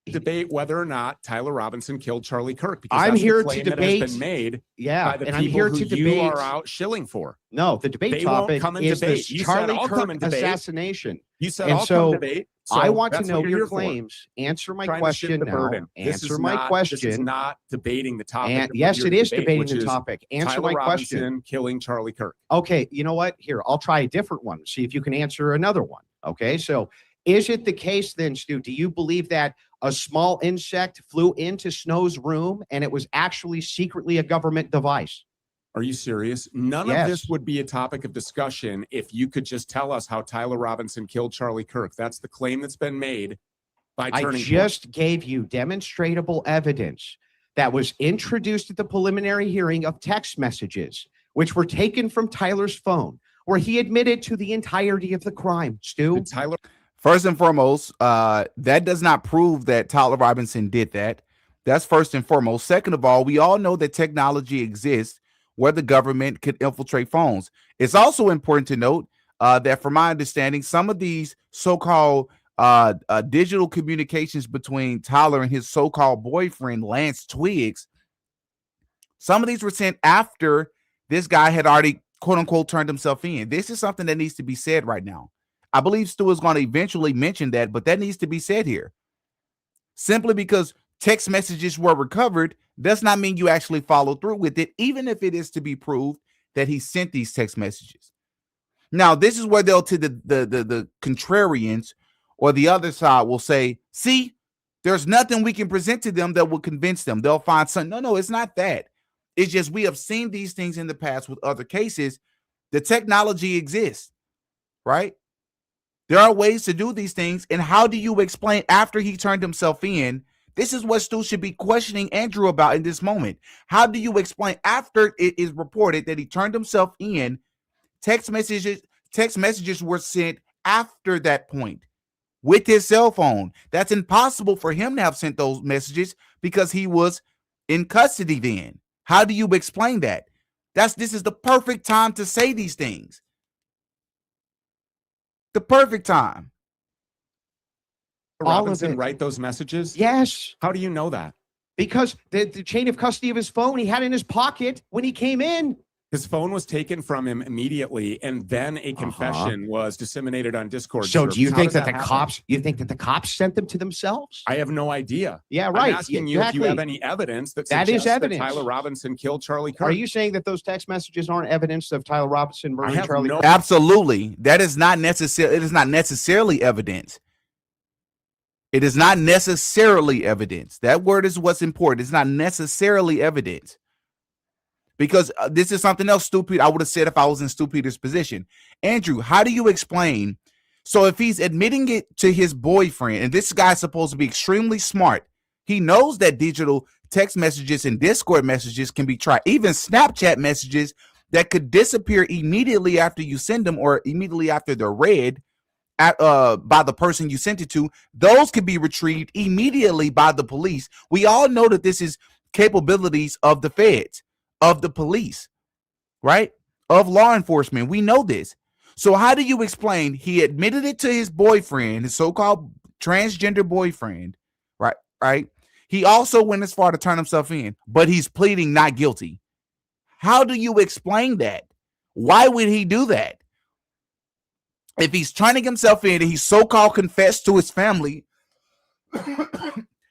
D: Debate whether or not Tyler Robinson killed Charlie Kirk. Because
C: I'm
D: that's the
C: here to
D: claim that
C: debate.
D: has been made
C: Yeah,
D: by the
C: and
D: people
C: I'm here
D: who
C: to
D: you
C: debate.
D: are out shilling for.
C: No, the debate
D: They won't
C: topic
D: come and
C: is
D: debate.
C: this
D: You said,
C: Charlie
D: "I'll
C: Kirk
D: come and debate."
C: assassination.
D: You said,
C: And
D: I'll
C: so-
D: come debate.
C: I want to
D: that's
C: know
D: what you're
C: your
D: here for.
C: claims. Answer my
D: Trying to shift
C: question
D: the
C: now.
D: burden. This
C: Answer
D: is
C: my
D: not-
C: question.
D: This is not debating the topic.
C: And
D: of what
C: yes,
D: you're
C: it is
D: debate,
C: debating
D: which
C: the
D: is
C: topic. Answer
D: Tyler
C: my question.
D: Robinson killing Charlie Kirk.
C: Okay, you know what? Here, I'll try a different one. See if you can answer another one. Okay, so is it the case then, Stu? Do you believe that a small insect flew into Snow's room and it was actually secretly a government device?
D: Are you serious? None of this would be a topic of discussion if you could just tell us how Tyler Robinson killed Charlie Kirk. That's the claim that's been made by
C: I
D: Turning
C: just gave you demonstrable evidence that was introduced at the preliminary hearing of text messages, which were taken from Tyler's phone, where he admitted to the entirety of the crime. Stu?
D: Point. Tyler,
A: First and foremost, that does not prove that Tyler Robinson did that. That's first and foremost. Second of all, we all know that technology exists where the government could infiltrate phones. It's also important to note that, from my understanding, some of these so-called digital communications between Tyler and his so-called boyfriend, Lance Twiggs, some of these were sent after this guy had already, quote unquote, turned himself in. This is something that needs to be said right now. I believe Stu is going to eventually mention that, but that needs to be said here. Simply because text messages were recovered does not mean you actually follow through with it, even if it is to be proved that he sent these text messages. Now, this is where they'll to the contrarians or the other side will say, see, there's nothing we can present to them that will convince them. They'll find something. No, it's not that. It's just we have seen these things in the past with other cases. The technology exists, right? There are ways to do these things. And how do you explain after he turned himself in? This is what Stu should be questioning Andrew about in this moment. How do you explain after it is reported that he turned himself in? Text messages were sent after that point with his cell phone. That's impossible for him to have sent those messages because he was in custody then. How do you explain that? This is the perfect time to say these things. The perfect time.
D: Robinson write those messages?
C: Yes.
D: How do you know that?
C: Because the chain of custody of his phone he had in his pocket when he came in.
D: His phone was taken from him immediately, and then a confession was disseminated on Discord.
C: So do you
D: How
C: think
D: does
C: that the
D: happen?
C: cops, sent them to themselves?
D: I have no idea.
C: Yeah, right.
D: I'm asking you if you have any evidence that
C: That is
D: suggests
C: evidence.
D: that Tyler Robinson killed Charlie Kirk.
C: Are you saying that those text messages aren't evidence of Tyler Robinson murdering
D: have
C: Charlie
D: no-
C: Kirk?
A: Absolutely. That is not necessary. It is not necessarily evidence. It is not necessarily evidence. That word is what's important. It's not necessarily evidence. Because this is something else stupid I would have said if I was in Stu Peters' position. Andrew, how do you explain? So if he's admitting it to his boyfriend, and this guy's supposed to be extremely smart, he knows that digital text messages and Discord messages can be tried, even Snapchat messages that could disappear immediately after you send them or immediately after they're read by the person you sent it to. Those can be retrieved immediately by the police. We all know that this is capabilities of the feds, of the police, right? Of law enforcement. We know this. So how do you explain he admitted it to his boyfriend, his so-called transgender boyfriend, right? Right. He also went as far to turn himself in, but he's pleading not guilty. How do you explain that? Why would he do that? If he's turning himself in and he so-called confessed to his family,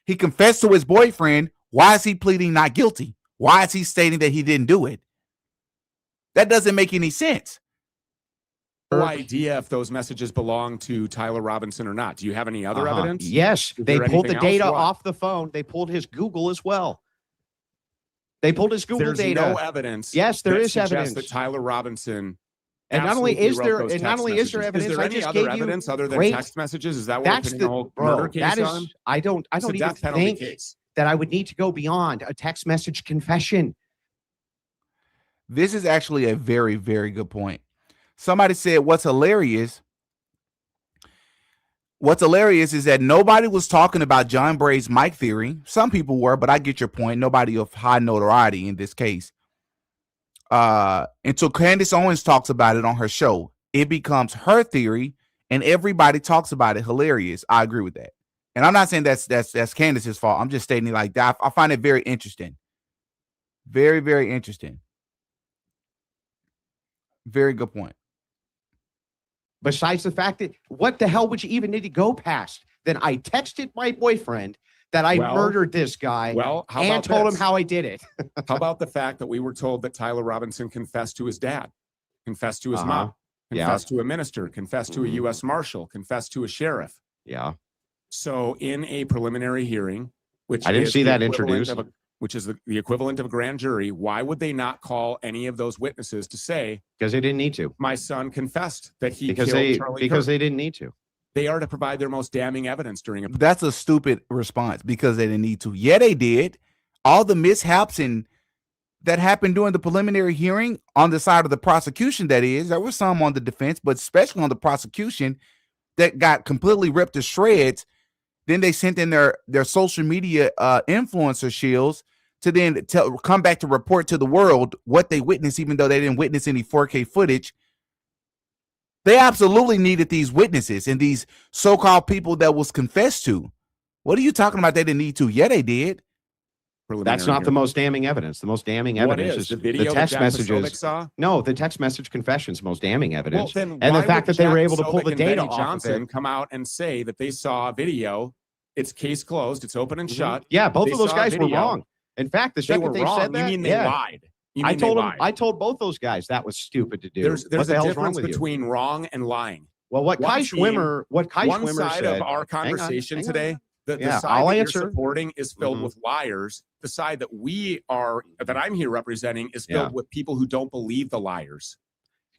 A: he confessed to his boyfriend, why is he pleading not guilty? Why is he stating that he didn't do it? That doesn't make any sense.
D: No idea if those messages belong to Tyler Robinson or not. Do you have any other evidence?
C: Yes,
D: Is
C: they
D: there
C: pulled the
D: anything else?
C: data
D: What?
C: off the phone. They pulled his Google as well. They pulled his Google
D: There's
C: data.
D: no evidence.
C: Yes, there
D: that
C: is
D: suggests
C: evidence.
D: that Tyler Robinson.
C: And not only
D: absolutely
C: is
D: wrote
C: there,
D: those
C: and not
D: text
C: only is there
D: messages.
C: evidence,
D: Is there
C: I
D: any
C: just
D: other
C: gave you
D: evidence other than
C: great-
D: text messages? Is that what
C: That's
D: we're putting the whole murder case
C: that is.
D: on?
C: I don't
D: It's a
C: even
D: death penalty
C: think
D: case.
C: that I would need to go beyond a text message confession.
A: This is actually a very, very good point. Somebody said what's hilarious is that nobody was talking about John Bray's mic theory. Some people were, but I get your point. Nobody of high notoriety in this case. Until Candace Owens talks about it on her show, it becomes her theory, and everybody talks about it. Hilarious. I agree with that. And I'm not saying that's Candace's fault. I'm just stating it like that. I find it very interesting. Very, very interesting. Very good point.
C: Besides the fact that what the hell would you even need to go past? Then I texted my boyfriend that I murdered this guy and told him how I did it.
D: How about the fact that we were told that Tyler Robinson confessed to his dad, confessed to his mom, confessed to a minister, confessed to a U.S. Marshal, confessed to a sheriff.
C: Yeah.
D: So in a preliminary hearing, which
C: I didn't see that introduced,
D: which is the equivalent of a grand jury, why would they not call any of those witnesses to say?
C: Because they didn't need to.
D: My son confessed that he killed Charlie Kirk.
C: Because they didn't need to.
D: They are to provide their most damning evidence during a.
A: That's a stupid response because they didn't need to. Yeah, they did. All the mishaps and that happened during the preliminary hearing on the side of the prosecution, that is, there were some on the defense, but especially on the prosecution that got completely ripped to shreds. Then they sent in their social media influencer shields to then come back to report to the world what they witnessed, even though they didn't witness any 4K footage. They absolutely needed these witnesses and these so-called people that was confessed to. What are you talking about? They didn't need to. Yeah, they did.
C: That's not the most damning evidence. The most damning evidence is
D: the video,
C: the text messages. No, the text message confessions, most damning evidence.
D: Well,
C: and the fact that they were able to pull the data
D: off Johnson
C: of it.
D: Come out and say that they saw a video. It's case closed. It's open and shut.
C: Yeah, both of those guys were wrong. In fact, the second they said that,
D: you mean they lied?
C: I told both those guys that was stupid to do.
D: There's a difference between wrong and lying.
C: Well, what Kai Schwimmer
D: one side
C: said,
D: of our conversation today, the side
C: I'll
D: that
C: answer.
D: You're supporting is filled with liars. The side that I'm here representing is filled with people who don't believe the liars.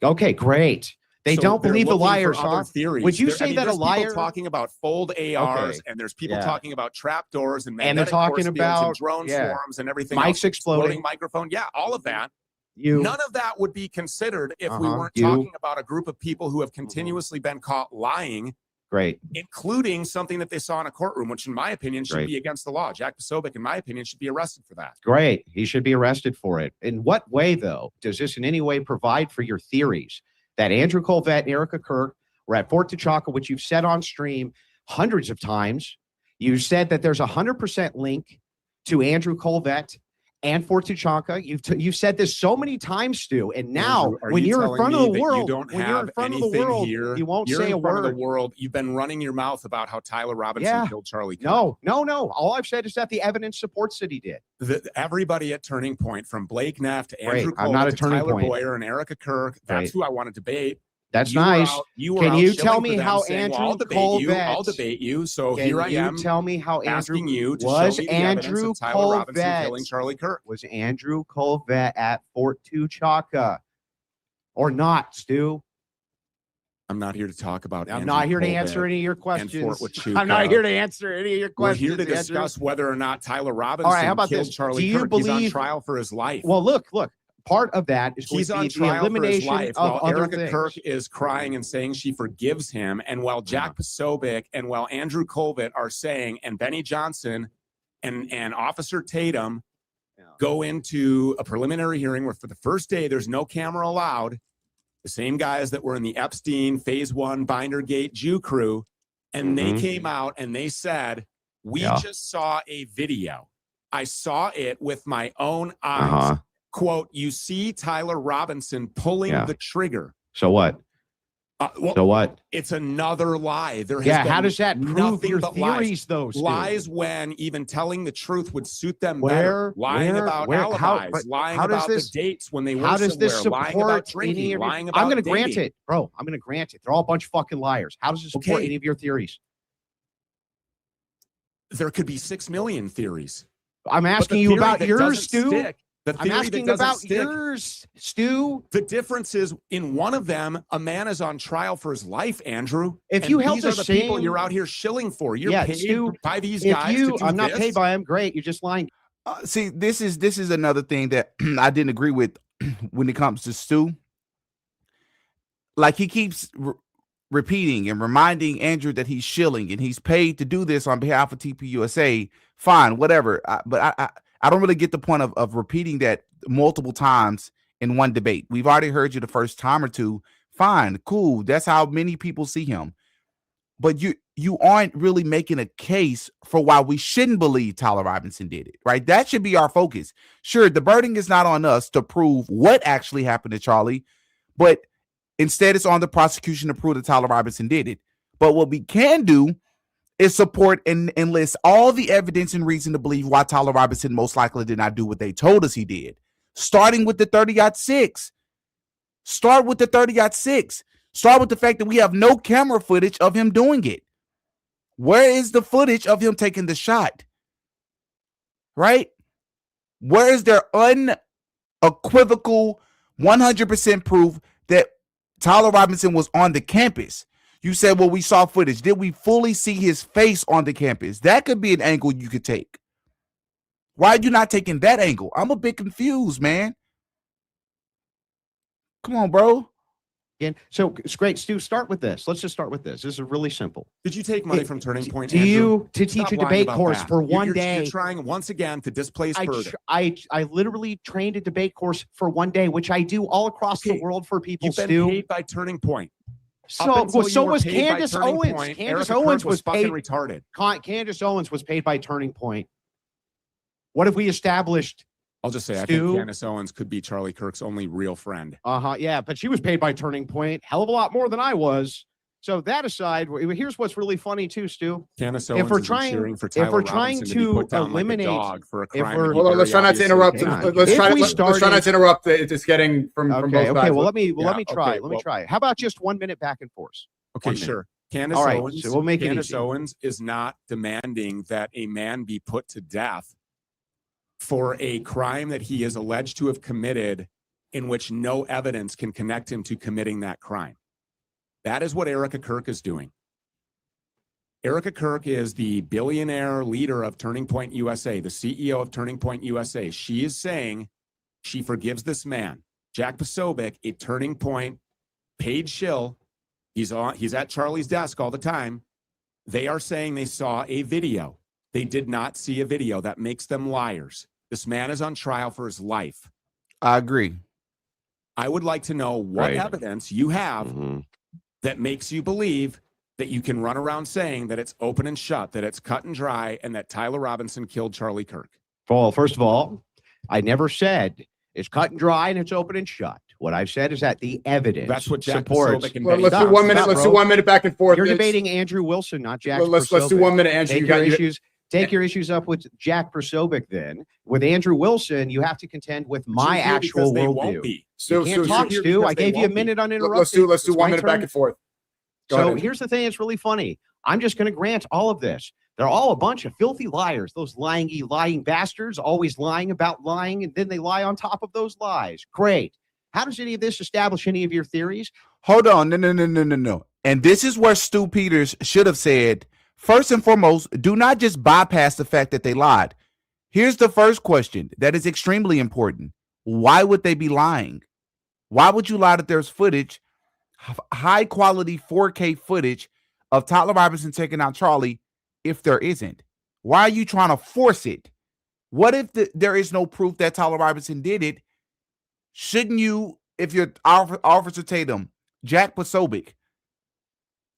C: Okay, great. They don't believe the liars, huh?
D: Theories.
C: Would you say that a liar
D: talking about fold ARs and there's people talking about trap doors and
C: they're talking about
D: drone swarms and everything
C: mics
D: else,
C: exploding
D: microphone. Yeah, all of that. None of that would be considered if we weren't talking about a group of people who have continuously been caught lying.
C: Great.
D: Including something that they saw in a courtroom, which in my opinion should be against the law. Jack Posobiec, in my opinion, should be arrested for that.
C: Great. He should be arrested for it. In what way, though, does this in any way provide for your theories that Andrew Colvett and Erica Kirk were at Fort T'Chaka, which you've said on stream hundreds of times? You said that there's 100% link to Andrew Colvett and Fort T'Chaka. You've said this so many times, Stu. And now,
D: Andrew,
C: when you're in front of the world,
D: you
C: won't say a word.
D: Of the world, you've been running your mouth about how Tyler Robinson killed Charlie Kirk.
C: No. All I've said is that the evidence supports that he did.
D: Everybody at Turning Point, from Blake Neff to Andrew Cole to Tyler Boyer and Erica Kirk, that's who I want to debate.
C: That's nice. Can you tell me how Andrew Colvett?
D: I'll debate you. So
C: here
D: I am.
C: Tell me how
D: asking you to
C: was
D: show me the
C: Andrew
D: of Tyler Robinson
C: Colvett
D: killing Charlie Kirk.
C: Was Andrew Colvett at Fort T'Chaka or not, Stu?
D: I'm not here to talk about.
C: I'm not here to answer any of your questions.
D: I'm
C: not here to answer any of your questions.
D: We're here to discuss whether or not Tyler Robinson killed Charlie Kirk. He's on trial for his life.
C: Well, look. Part of that is
D: he's on trial for his life while Erica Kirk is crying and saying she forgives him, and while Jack Posobiec and while Andrew Colvett are saying, and Benny Johnson and Officer Tatum go into a preliminary hearing where for the first day there's no camera allowed. The same guys that were in the Epstein Phase 1 Bindergate Jew crew, and they came out and they said, "We just saw a video. I saw it with my own eyes." Quote, "You see Tyler Robinson pulling the trigger."
C: So what? So what?
D: It's another lie. There has been
C: how does that prove your theories, though?
D: Lies when even telling the truth would suit them better. Lying about alibis, lying about the dates when they were
C: how does this
D: somewhere, lying
C: support
D: about drinking, lying about
C: I'm going to grant it, bro. I'm going to grant it. They're all a bunch of fucking liars. How does this support any of your theories?
D: There could be 6 million theories.
C: I'm asking you about yours, Stu.
D: I'm
C: asking about yours, Stu.
D: The difference is in one of them, a man is on trial for his life, Andrew.
C: If you held
D: the same people you're out here shilling for, you're paid
C: Stu,
D: by these guys.
C: I'm not paid by them. Great, you're just lying.
A: See, this is another thing that I didn't agree with when it comes to Stu. Like he keeps repeating and reminding Andrew that he's shilling and he's paid to do this on behalf of TPUSA. Fine, whatever. But I don't really get the point of repeating that multiple times in one debate. We've already heard you the first time or two. Fine, cool. That's how many people see him. But you aren't really making a case for why we shouldn't believe Tyler Robinson did it, right? That should be our focus. Sure, the burden is not on us to prove what actually happened to Charlie, but Instead, it's on the prosecution to prove that Tyler Robinson did it. But what we can do is support and list all the evidence and reason to believe why Tyler Robinson most likely did not do what they told us he did. Starting with the 30-6. Start with the 30-6. Start with the fact that we have no camera footage of him doing it. Where is the footage of him taking the shot? Right? Where is their unequivocal 100% proof that Tyler Robinson was on the campus? You said, well, we saw footage. Did we fully see his face on the campus? That could be an angle you could take. Why are you not taking that angle? I'm a bit confused, man. Come on, bro.
C: And so it's great, Stu. Start with this. Let's just start with this. This is really simple.
D: Did you take money from Turning Point?
C: Do
D: Andrew?
C: you to teach
D: Stop
C: a
D: lying
C: debate
D: about
C: course
D: that.
C: for one
D: You're
C: day?
D: trying once again to displace further.
C: I literally trained a debate course for one day, which I do all across the world for people.
D: You've been
C: Stu,
D: paid by Turning Point.
C: so was
D: paid by
C: Candace
D: Turning
C: Owens.
D: Point,
C: Candace
D: Erica
C: Owens
D: Kirk
C: was
D: fucking
C: paid.
D: retarded.
C: Candace Owens was paid by Turning Point. What have we established?
D: I'll just say, I
C: Stu?
D: think Candace Owens could be Charlie Kirk's only real friend.
C: Yeah, but she was paid by Turning Point, hell of a lot more than I was. So that aside, here's what's really funny too, Stu.
D: Candace Owens
C: we're
D: is
C: trying-
D: cheering for
C: if
D: Tyler
C: we're trying
D: Robinson to be put
C: to
D: down
C: eliminate-
D: like a dog for a
C: if
D: crime.
C: we're-
D: that he
B: Hold on, let's
D: very
B: try not to
D: obviously
B: interrupt.
C: hang on.
B: Let's
C: If
B: try
C: we
B: let's try not
C: started-
B: to interrupt. It's getting from both
C: Okay,
B: sides.
C: well let me try.
D: okay,
C: Let me try. How about just 1 minute back and forth?
D: Okay,
C: 1 minute.
D: sure. Candace
C: All right,
D: Owens,
C: so we'll make it
D: Candace
C: easy.
D: Owens is not demanding that a man be put to death for a crime that he is alleged to have committed in which no evidence can connect him to committing that crime. That is what Erica Kirk is doing. Erica Kirk is the billionaire leader of Turning Point USA, the CEO of Turning Point USA. She is saying she forgives this man, Jack Posobiec, a Turning Point paid shill. He's at Charlie's desk all the time. They are saying they saw a video. They did not see a video. That makes them liars. This man is on trial for his life.
A: I agree.
D: I would like to know what
C: Right.
D: evidence you have that makes you believe that you can run around saying that it's open and shut, that it's cut and dry, and that Tyler Robinson killed Charlie Kirk.
C: Well, first of all, I never said it's cut and dry and it's open and shut. What I've said is that the evidence
D: That's what Jack
C: supports.
D: Posobiec and
B: Well,
D: Benny
B: let's do
D: Dobbs
B: 1 minute.
C: Stop,
B: Let's
C: bro.
B: do 1 minute back and forth.
C: You're
B: It's-
C: debating Andrew Wilson, not Jack.
B: Let's do
C: Posobiec.
B: 1 minute, Andrew.
C: Take
B: You
C: your
B: got
C: issues. Take your issues up with Jack Posobiec. Then with Andrew Wilson, you have to contend with my actual
D: they won't
C: worldview.
D: be.
C: You can't talk,
D: here
C: Stu.
D: because
C: I
D: they
C: gave you a
D: won't be.
C: minute uninterrupted.
B: Let's do
C: It's
B: 1
C: my
B: minute back
C: turn.
B: and forth. Go
C: So
B: ahead.
C: here's the thing that's really funny. I'm just going to grant all of this. They're all a bunch of filthy liars. Those lying bastards, always lying about lying, and then they lie on top of those lies. Great. How does any of this establish any of your theories?
A: Hold on. No. And this is where Stu Peters should have said, first and foremost, do not just bypass the fact that they lied. Here's the first question that is extremely important. Why would they be lying? Why would you lie that there's footage, high quality 4K footage of Tyler Robinson taking out Charlie if there isn't? Why are you trying to force it? What if there is no proof that Tyler Robinson did it? Shouldn't you, if you're Officer Tatum, Jack Posobiec,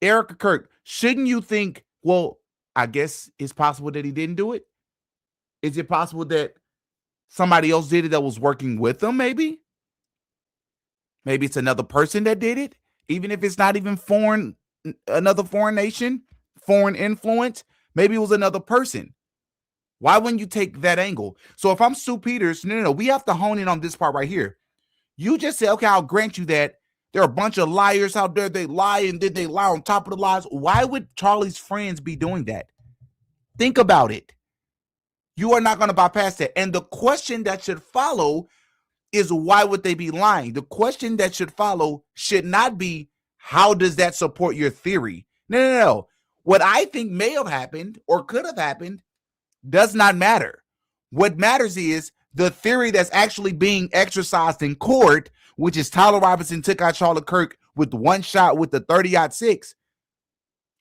A: Erica Kirk, shouldn't you think, well, I guess it's possible that he didn't do it? Is it possible that somebody else did it that was working with them, maybe? Maybe it's another person that did it, even if it's not even foreign, another foreign nation, foreign influence. Maybe it was another person. Why wouldn't you take that angle? So if I'm Stu Peters, no, we have to hone in on this part right here. You just say, okay, I'll grant you that there are a bunch of liars out there. They lie and then they lie on top of the lies. Why would Charlie's friends be doing that? Think about it. You are not going to bypass that. And the question that should follow is, why would they be lying? The question that should follow should not be, how does that support your theory? No. What I think may have happened or could have happened does not matter. What matters is the theory that's actually being exercised in court, which is Tyler Robinson took out Charlie Kirk with one shot with the 30-6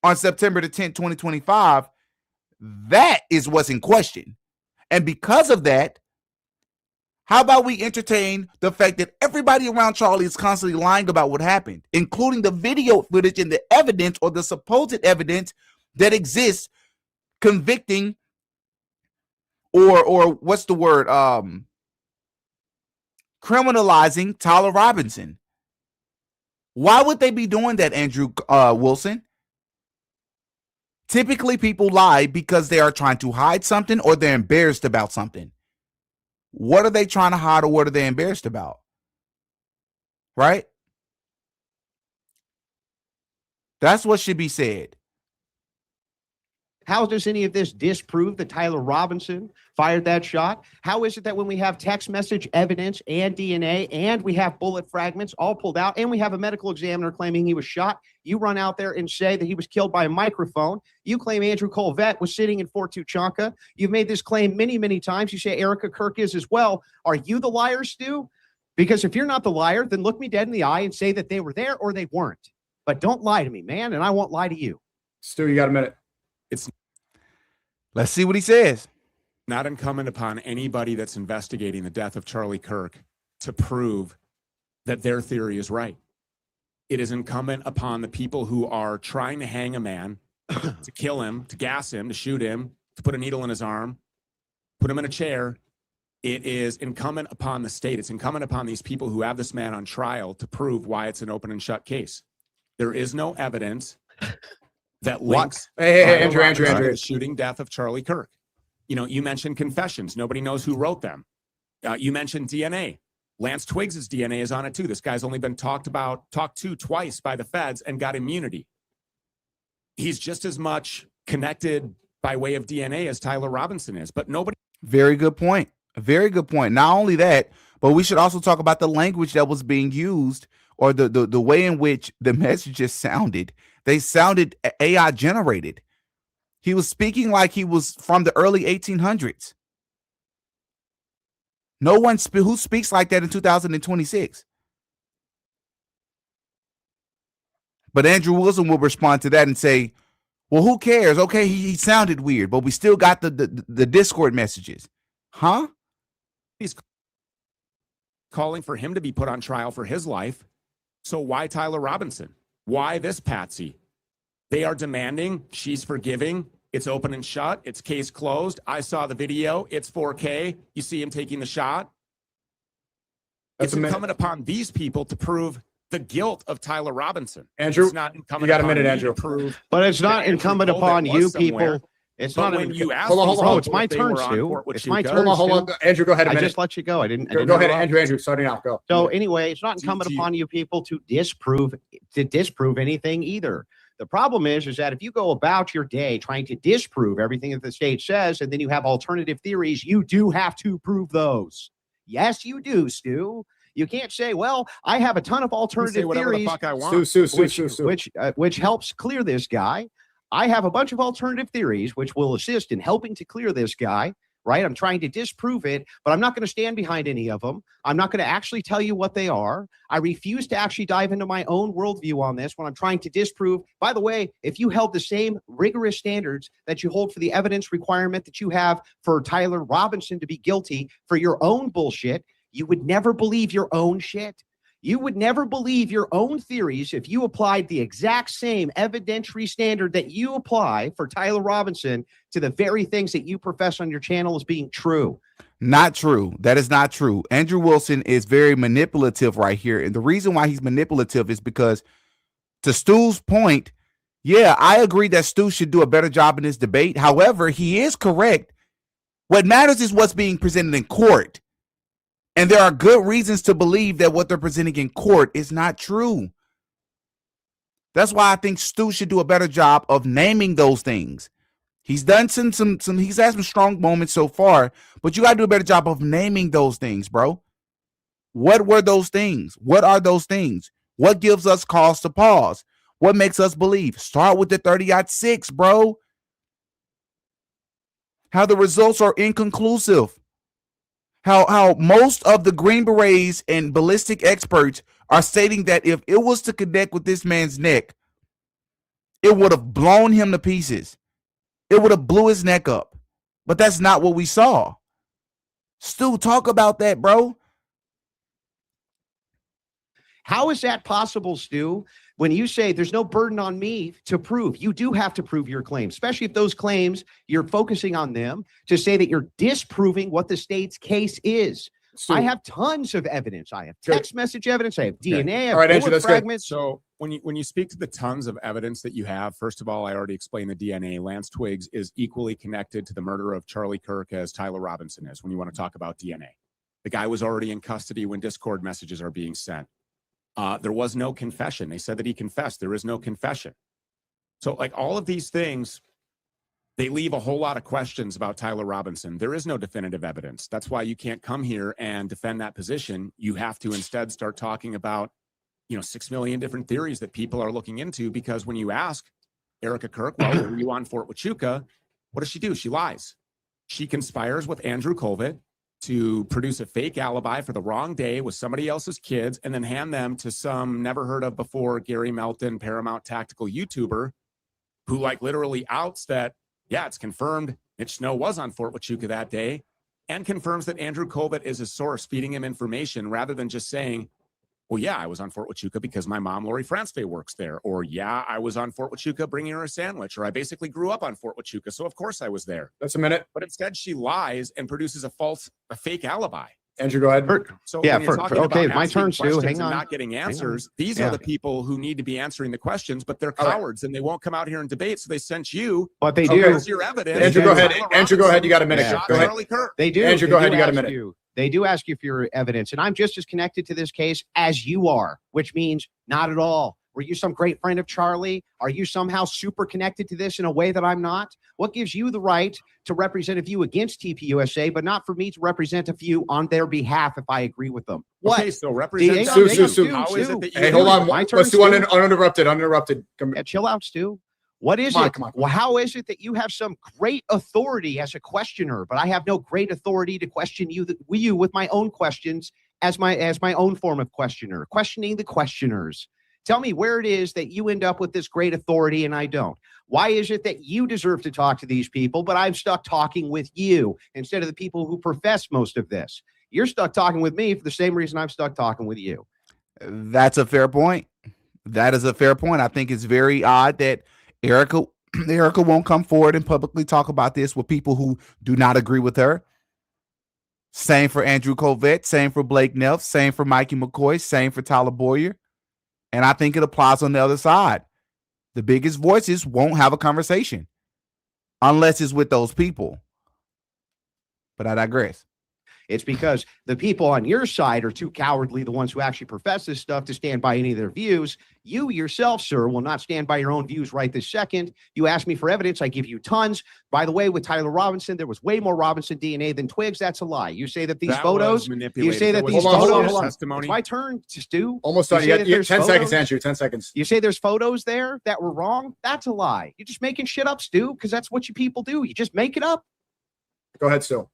A: on September the 10th, 2025. That is what's in question. And because of that, how about we entertain the fact that everybody around Charlie is constantly lying about what happened, including the video footage and the evidence or the supposed evidence that exists convicting or what's the word? Criminalizing Tyler Robinson. Why would they be doing that, Andrew Wilson? Typically, people lie because they are trying to hide something or they're embarrassed about something. What are they trying to hide or what are they embarrassed about? Right? That's what should be said.
C: How does any of this disprove that Tyler Robinson fired that shot? How is it that when we have text message evidence and DNA and we have bullet fragments all pulled out and we have a medical examiner claiming he was shot, you run out there and say that he was killed by a microphone? You claim Andrew Colvette was sitting in Fort Tuchanka. You've made this claim many, many times. You say Erica Kirk is as well. Are you the liar, Stu? Because if you're not the liar, then look me dead in the eye and say that they were there or they weren't. But don't lie to me, man, and I won't lie to you.
B: Stu, you got a minute.
A: Let's see what he says.
D: Not incumbent upon anybody that's investigating the death of Charlie Kirk to prove that their theory is right. It is incumbent upon the people who are trying to hang a man, to kill him, to gas him, to shoot him, to put a needle in his arm, put him in a chair. It is incumbent upon the state. It's incumbent upon these people who have this man on trial to prove why it's an open and shut case. There is no evidence that links
B: Andrew,
D: the shooting death of Charlie Kirk. You know, you mentioned confessions. Nobody knows who wrote them. You mentioned DNA. Lance Twiggs's DNA is on it too. This guy's only been talked to twice by the feds and got immunity. He's just as much connected by way of DNA as Tyler Robinson is, but nobody.
A: Very good point. A very good point. Not only that, but we should also talk about the language that was being used or the way in which the messages sounded. They sounded AI generated. He was speaking like he was from the early 1800s. No one who speaks like that in 2026. But Andrew Wilson will respond to that and say, well, who cares? Okay, he sounded weird, but we still got the Discord messages. Huh?
D: He's calling for him to be put on trial for his life. So why Tyler Robinson? Why this Patsy? They are demanding, she's forgiving, it's open and shut, it's case closed. I saw the video, it's 4K. You see him taking the shot. It's incumbent upon these people to prove the guilt of Tyler Robinson.
B: Andrew,
D: it's not incumbent
B: you got a
D: upon
B: minute,
D: me
B: Andrew.
D: to prove
C: But it's not incumbent upon you people. It's
D: but
C: not
D: when you ask
B: hold on,
D: these
B: hold on.
C: Oh, it's my
D: people if they
C: turn,
D: were on
C: Stu.
D: Fort
C: It's my
D: Huachuca,
C: turn.
B: Hold on. Andrew, go ahead a
C: I
B: minute.
C: just let you go. I didn't
B: Go ahead,
C: interrupt.
B: Andrew, starting out. Go.
C: So anyway, it's not incumbent
D: Do you-
C: upon you people to disprove anything either. The problem is that if you go about your day trying to disprove everything that the state says, and then you have alternative theories, you do have to prove those. Yes, you do, Stu. You can't say, "Well, I have a ton of
D: I can say
C: alternative
D: whatever the
C: theories,"
D: fuck I want.
C: which helps clear this guy. I have a bunch of alternative theories which will assist in helping to clear this guy. Right? I'm trying to disprove it, but I'm not going to stand behind any of them. I'm not going to actually tell you what they are. I refuse to actually dive into my own worldview on this when I'm trying to disprove. By the way, if you held the same rigorous standards that you hold for the evidence requirement that you have for Tyler Robinson to be guilty for your own bullshit, you would never believe your own shit. You would never believe your own theories if you applied the exact same evidentiary standard that you apply for Tyler Robinson to the very things that you profess on your channel as being true.
A: Not true. That is not true. Andrew Wilson is very manipulative right here. And the reason why he's manipulative is because, to Stu's point, yeah, I agree that Stu should do a better job in this debate. However, he is correct. What matters is what's being presented in court. And there are good reasons to believe that what they're presenting in court is not true. That's why I think Stu should do a better job of naming those things. He's done some he's had some strong moments so far, but you got to do a better job of naming those things, bro. What were those things? What are those things? What gives us cause to pause? What makes us believe? Start with the 30-06, bro. How the results are inconclusive. How most of the Green Berets and ballistic experts are stating that if it was to connect with this man's neck, it would have blown him to pieces. It would have blew his neck up. But that's not what we saw. Stu, talk about that, bro.
C: How is that possible, Stu? When you say there's no burden on me to prove, you do have to prove your claims, especially if those claims, you're focusing on them to say that you're disproving what the state's case is.
B: Stu,
C: I have tons of evidence. I have
B: Good.
C: text message evidence. I have DNA. I have
B: All right, Andrew,
C: bullet
B: that's good.
C: fragments.
D: So when you speak to the tons of evidence that you have, first of all, I already explained the DNA. Lance Twiggs is equally connected to the murder of Charlie Kirk as Tyler Robinson is when you want to talk about DNA. The guy was already in custody when Discord messages are being sent. There was no confession. They said that he confessed. There is no confession. So like all of these things, they leave a whole lot of questions about Tyler Robinson. There is no definitive evidence. That's why you can't come here and defend that position. You have to instead start talking about, 6 million different theories that people are looking into, because when you ask Erica Kirk, well, were you on Fort Huachuca? What does she do? She lies. She conspires with Andrew Colvett to produce a fake alibi for the wrong day with somebody else's kids and then hand them to some never heard of before Gary Melton, Paramount Tactical YouTuber, who like literally outs that, yeah, it's confirmed Mitch Snow was on Fort Huachuca that day, and confirms that Andrew Colvett is his source feeding him information, rather than just saying, well, yeah, I was on Fort Huachuca because my mom, Lori Franzfey, works there. Or, yeah, I was on Fort Huachuca bringing her a sandwich. Or I basically grew up on Fort Huachuca, so of course I was there.
B: That's a minute.
D: But instead she lies and produces a fake alibi.
B: Andrew, go ahead.
D: So
C: Yeah,
D: when you're talking
C: okay,
D: about
C: my
D: asking
C: turn, Stu.
D: questions
C: Hang
D: and
C: on.
D: not getting answers, these
C: Yeah.
D: are the people who need to be answering the questions, but they're
B: All right.
D: cowards and they won't come out here and debate. So they sent you.
C: But they
B: Okay.
C: do.
D: Here's your evidence.
B: Andrew, go ahead.
D: Tyler
B: Andrew, go ahead. You got a minute.
C: Yeah.
D: Shot
B: Go ahead.
D: Charlie Kirk.
C: They do.
B: Andrew,
C: They
B: go ahead.
C: do
B: You got a
C: ask
B: minute.
C: you. They do ask you for your evidence, and I'm just as connected to this case as you are, which means not at all. Were you some great friend of Charlie? Are you somehow super connected to this in a way that I'm not? What gives you the right to represent a view against TPUSA, but not for me to represent a view on their behalf if I agree with them? What?
D: Okay, so represent.
B: Stu,
D: How is it that you
B: Hey,
D: do
B: hold
D: it?
B: on.
C: My turn,
B: Let's do
C: Stu.
B: uninterrupted. Come-
C: Yeah, chill out, Stu. What is
B: Come on,
C: it?
B: come on.
C: Well, how is it that you have some great authority as a questioner, but I have no great authority to question you with my own questions as my own form of questioner, questioning the questioners? Tell me where it is that you end up with this great authority and I don't. Why is it that you deserve to talk to these people, but I'm stuck talking with you instead of the people who profess most of this? You're stuck talking with me for the same reason I'm stuck talking with you.
A: That's a fair point. That is a fair point. I think it's very odd that Erica won't come forward and publicly talk about this with people who do not agree with her. Same for Andrew Colvett, same for Blake Neff, same for Mikey McCoy, same for Tyler Boyer. And I think it applies on the other side. The biggest voices won't have a conversation unless it's with those people. But I digress.
C: It's because the people on your side are too cowardly, the ones who actually profess this stuff, to stand by any of their views. You yourself, sir, will not stand by your own views right this second. You ask me for evidence. I give you tons. By the way, with Tyler Robinson, there was way more Robinson DNA than Twiggs. That's a lie. You say that these photos, you say that these photos,
D: testimony.
C: it's my turn to Stu.
B: Almost done.
C: You
B: You
C: say
B: got
C: that there's
B: 10 seconds,
C: photos?
B: Andrew. 10 seconds.
C: You say there's photos there that were wrong. That's a lie. You're just making shit up, Stu, because that's what you people do. You just make it up.
B: Go ahead, Stu.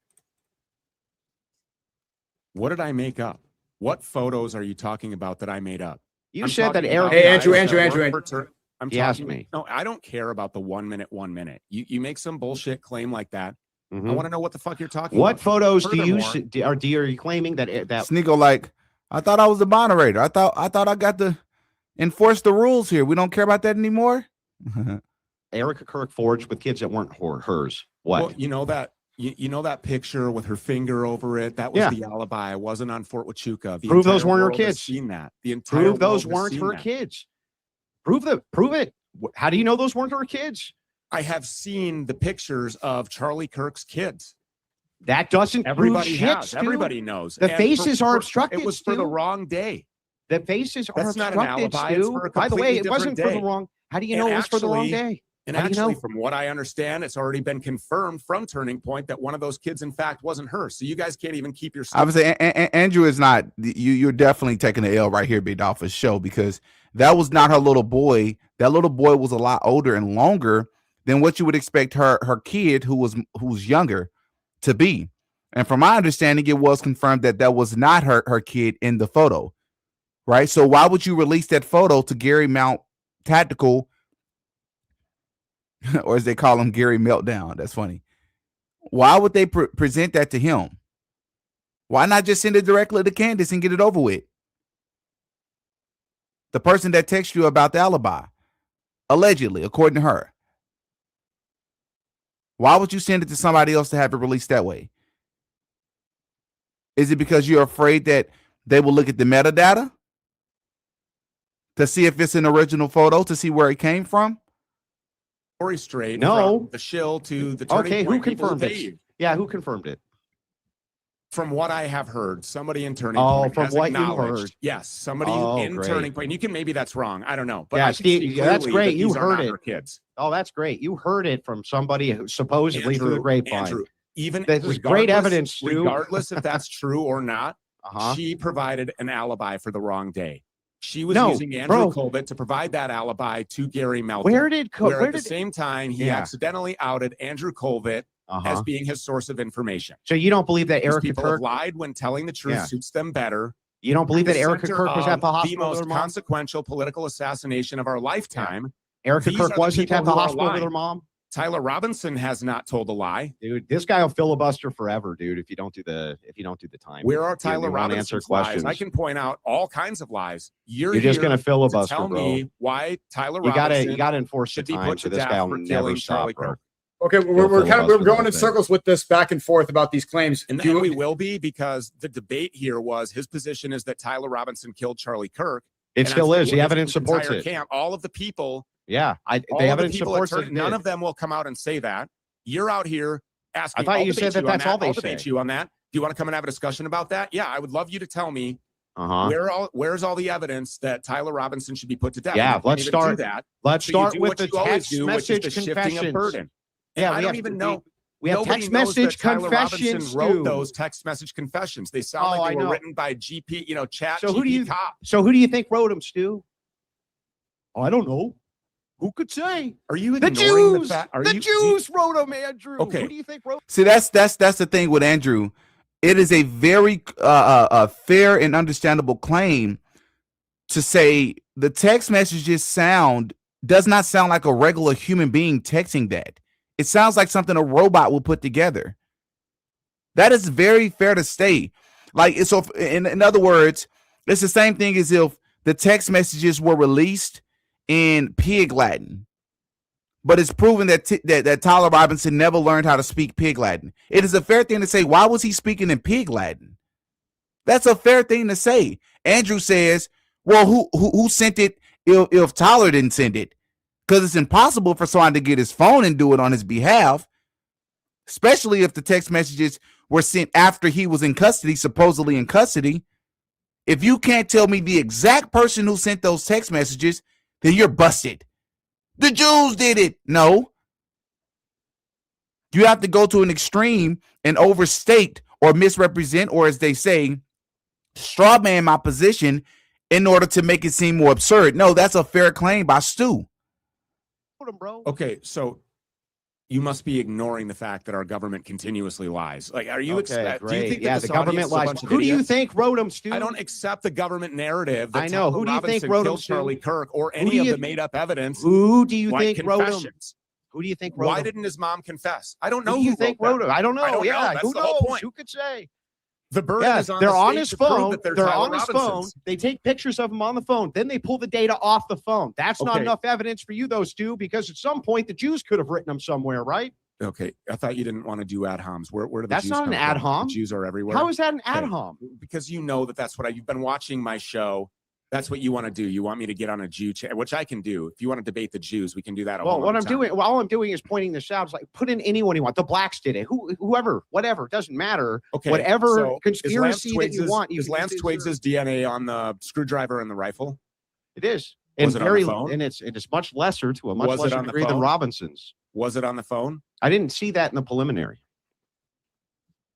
D: What did I make up? What photos are you talking about that I made up?
C: You
D: I'm
C: said that
D: talking
C: Eric.
D: about
B: Hey,
D: guys
B: Andrew,
D: that
B: Andrew,
D: work
B: Andrew.
D: for Tur- I'm
C: He asked
D: talking-
C: me.
D: No, I don't care about the 1 minute, 1 minute. You make some bullshit claim like that. I want to know what the fuck you're talking
C: What
D: about.
C: photos do you
D: Furthermore-
C: are you claiming that
A: Sneeko, like, I thought I was the moderator. I thought I got to enforce the rules here. We don't care about that anymore.
C: Erica Kirk forged with kids that weren't hers? What?
D: Well, you know that you know that picture with her finger over it. That was
C: Yeah.
D: the alibi. I wasn't on Fort Huachuca. The
C: Prove those
D: entire
C: weren't her
D: world has
C: kids.
D: Seen that. The entire
C: Prove those
D: world has
C: weren't
D: seen
C: her
D: that.
C: kids. Prove it. How do you know those weren't her kids?
D: I have seen the pictures of Charlie Kirk's kids.
C: That doesn't
D: Everybody
C: prove shit,
D: has.
C: Stu.
D: Everybody knows.
C: The
D: And
C: faces are obstructed,
D: It was for the
C: Stu.
D: wrong day.
C: The faces are
D: That's not an
C: obstructed,
D: alibi, it's
C: Stu.
D: for a
C: By the way,
D: completely
C: it wasn't
D: different
C: for the
D: day.
C: wrong. How do you
D: And
C: know it was for the wrong
D: actually-
C: day?
D: And
C: How do you
D: actually,
C: know?
D: from what I understand, it's already been confirmed from Turning Point that one of those kids, in fact, wasn't her. So you guys can't even keep your.
A: I would say Andrew is not. You're definitely taking the L right here, Big Dog, for show, because that was not her little boy. That little boy was a lot older and longer than what you would expect her kid, who was younger, to be. And from my understanding, it was confirmed that was not her kid in the photo, right? So why would you release that photo to Gary Mount Tactical, or as they call him, Gary Meltdown? That's funny. Why would they present that to him? Why not just send it directly to Candace and get it over with? The person that texted you about the alibi, allegedly, according to her. Why would you send it to somebody else to have it released that way? Is it because you're afraid that they will look at the metadata to see if it's an original photo, to see where it came from?
D: Story straight.
C: No.
D: From the shill to the turning
C: Okay, who
D: point people
C: confirmed
D: pay
C: it?
D: you.
C: Yeah, who confirmed it?
D: From what I have heard, somebody in Turning
C: Oh,
D: Point
C: from
D: has
C: what you
D: acknowledged.
C: heard.
D: Yes, somebody
C: Oh,
D: in
C: great.
D: Turning Point. You can, maybe that's wrong. I don't know. But
C: Yeah,
D: I can
C: Steve,
D: see
C: yeah, that's
D: clearly
C: great.
D: that
C: You
D: these are
C: heard
D: not
C: it.
D: her kids.
C: Oh, that's great. You heard it from somebody who supposedly through the grapevine.
D: Andrew, even
C: This is great evidence, Stu.
D: regardless if that's true or not,
C: Uh-huh.
D: she provided an alibi for the wrong day. She was
C: No,
D: using Andrew
C: bro.
D: Colbert to provide that alibi to Gary Melton.
C: Where did
D: where
C: where
D: at the
C: did
D: same time he
C: Yeah.
D: accidentally outed Andrew Colbert
C: uh-huh.
D: as being his source of information.
C: So you don't believe that
D: These
C: Erica
D: people
C: Kirk?
D: have lied when telling the truth
C: Yeah.
D: suits them better.
C: You don't believe that
D: The
C: Erica
D: center
C: Kirk was at the
D: of
C: hospital
D: the
C: with her
D: most
C: mom?
D: consequential political assassination of our lifetime.
C: Erica
D: These
C: Kirk
D: are the
C: wasn't
D: people
C: at the
D: who are
C: hospital with her
D: lying.
C: mom?
D: Tyler Robinson has not told a lie.
C: Dude, this guy will filibuster forever, dude, if you don't do the time.
D: Where are
C: You
D: Tyler
C: won't answer
D: Robinson's lies?
C: questions.
D: I can point out all kinds of lies. You're
C: just
D: here
C: gonna
D: to
C: filibuster,
D: tell
C: bro.
D: me why Tyler
C: You
D: Robinson
C: gotta enforce the
D: should be
C: time,
D: put
C: so
D: to
C: this
D: death
C: guy
D: for
C: will never
D: killing
C: stop,
D: Charlie
C: bro.
D: Kirk.
B: Okay, we're kind of
C: filibuster
B: we're
C: the
B: going
C: whole
B: in
C: thing.
B: circles with this back and forth about these claims.
D: And we will be, because the debate here was his position is that Tyler Robinson killed Charlie Kirk.
C: It
D: And
C: still
D: that's
C: is. The
D: his
C: evidence supports
D: entire
C: it.
D: Camp, all of the people,
C: Yeah,
D: all
C: the
D: of
C: evidence
D: people
C: supports
D: at
C: it.
D: Turning, none of them will come out and say that. You're out here asking.
C: I thought
D: I'll
C: you
D: debate
C: said that
D: on
C: that's all they
D: I'll
C: say.
D: debate you on that. Do you want to come and have a discussion about that? Yeah, I would love you to tell me
C: Uh-huh.
D: where's all the evidence that Tyler Robinson should be put to death.
C: Yeah,
D: You can't
C: let's
D: even
C: start-
D: do that.
C: Let's
D: So you
C: start
D: do
C: with
D: what
C: the
D: you always
C: text
D: do, which is the
C: message
D: shifting of
C: confessions.
D: burden. And
C: Yeah,
D: I don't even know.
C: We have
D: Nobody
C: text
D: knows
C: message
D: that Tyler
C: confessions,
D: Robinson wrote
C: Stu.
D: those text message confessions. They sound
C: Oh,
D: like they
C: I
D: were
C: know.
D: written by GP, chat
C: So who do
D: GP
C: you-
D: cop.
C: So who do you think wrote them, Stu? I don't know. Who could say?
D: Are you
C: The
D: ignoring
C: Jews.
D: the fact?
C: The Jews wrote them, Andrew.
D: Okay.
C: Who do you think wrote?
A: See, that's the thing with Andrew. It is a very fair and understandable claim to say the text messages does not sound like a regular human being texting that. It sounds like something a robot will put together. That is very fair to say. Like, so in other words, it's the same thing as if the text messages were released in Pig Latin, but it's proven that that Tyler Robinson never learned how to speak Pig Latin. It is a fair thing to say, why was he speaking in Pig Latin? That's a fair thing to say. Andrew says, well, who sent it if Tyler didn't send it? Because it's impossible for someone to get his phone and do it on his behalf, especially if the text messages were sent after he was in custody, supposedly in custody. If you can't tell me the exact person who sent those text messages, then you're busted. The Jews did it. No. You have to go to an extreme and overstate or misrepresent, or as they say, straw man my position in order to make it seem more absurd. No, that's a fair claim by Stu.
C: Bro.
D: Okay, so you must be ignoring the fact that our government continuously lies. Like, are you?
C: Okay,
D: Do you think
C: yeah,
D: that
C: the
D: this audience
C: government
D: is a
C: lies.
D: bunch of
C: Who do you
D: idiots?
C: think wrote them, Stu?
D: I don't accept the government narrative that
C: I know.
D: Tyler
C: Who do you think
D: Robinson
C: wrote 'em,
D: killed
C: Stu?
D: Charlie Kirk or
C: Who
D: any
C: do
D: of
C: you-
D: the made-up evidence.
C: Who do you
D: like
C: think wrote them?
D: confessions.
C: Who do you think wrote
D: Why
C: them?
D: didn't his mom confess? I don't know.
C: Who do you
D: who
C: think
D: wrote
C: wrote
D: them.
C: them? I don't know.
D: I don't know.
C: Yeah,
D: That's
C: who
D: the whole
C: knows?
D: point.
C: Who could say?
D: The burden
C: Yeah,
D: is on
C: they're
D: the
C: on
D: state
C: his
D: to prove
C: phone.
D: that
C: They're
D: Tyler
C: on his phone.
D: Robinsons.
C: They take pictures of him on the phone. Then they pull the data off the phone. That's not
D: Okay.
C: enough evidence for you, though, Stu, because at some point the Jews could have written them somewhere, right?
D: Okay, I thought you didn't want to do ad homs. Where do the
C: That's
D: Jews
C: not an
D: come
C: ad
D: from?
C: hom.
D: The Jews are everywhere.
C: How is that an ad
D: Okay.
C: hom?
D: Because you know that's what you've been watching my show. That's what you want to do. You want me to get on a Jew chat, which I can do. If you want to debate the Jews, we can do that.
C: Well, what I'm doing, all I'm doing is pointing this out. It's like, put in anyone you want. The blacks did it. Whoever, whatever, doesn't matter.
D: Okay,
C: Whatever
D: so
C: conspiracy that you want.
D: Is Lance Twiggs's DNA on the screwdriver and the rifle?
C: It is.
D: Was
C: And
D: it on the
C: very,
D: phone?
C: and it is much lesser to a much
D: Was it
C: lesser
D: on the
C: degree than
D: phone?
C: Robinson's.
D: Was it on the phone?
C: I didn't see that in the preliminary.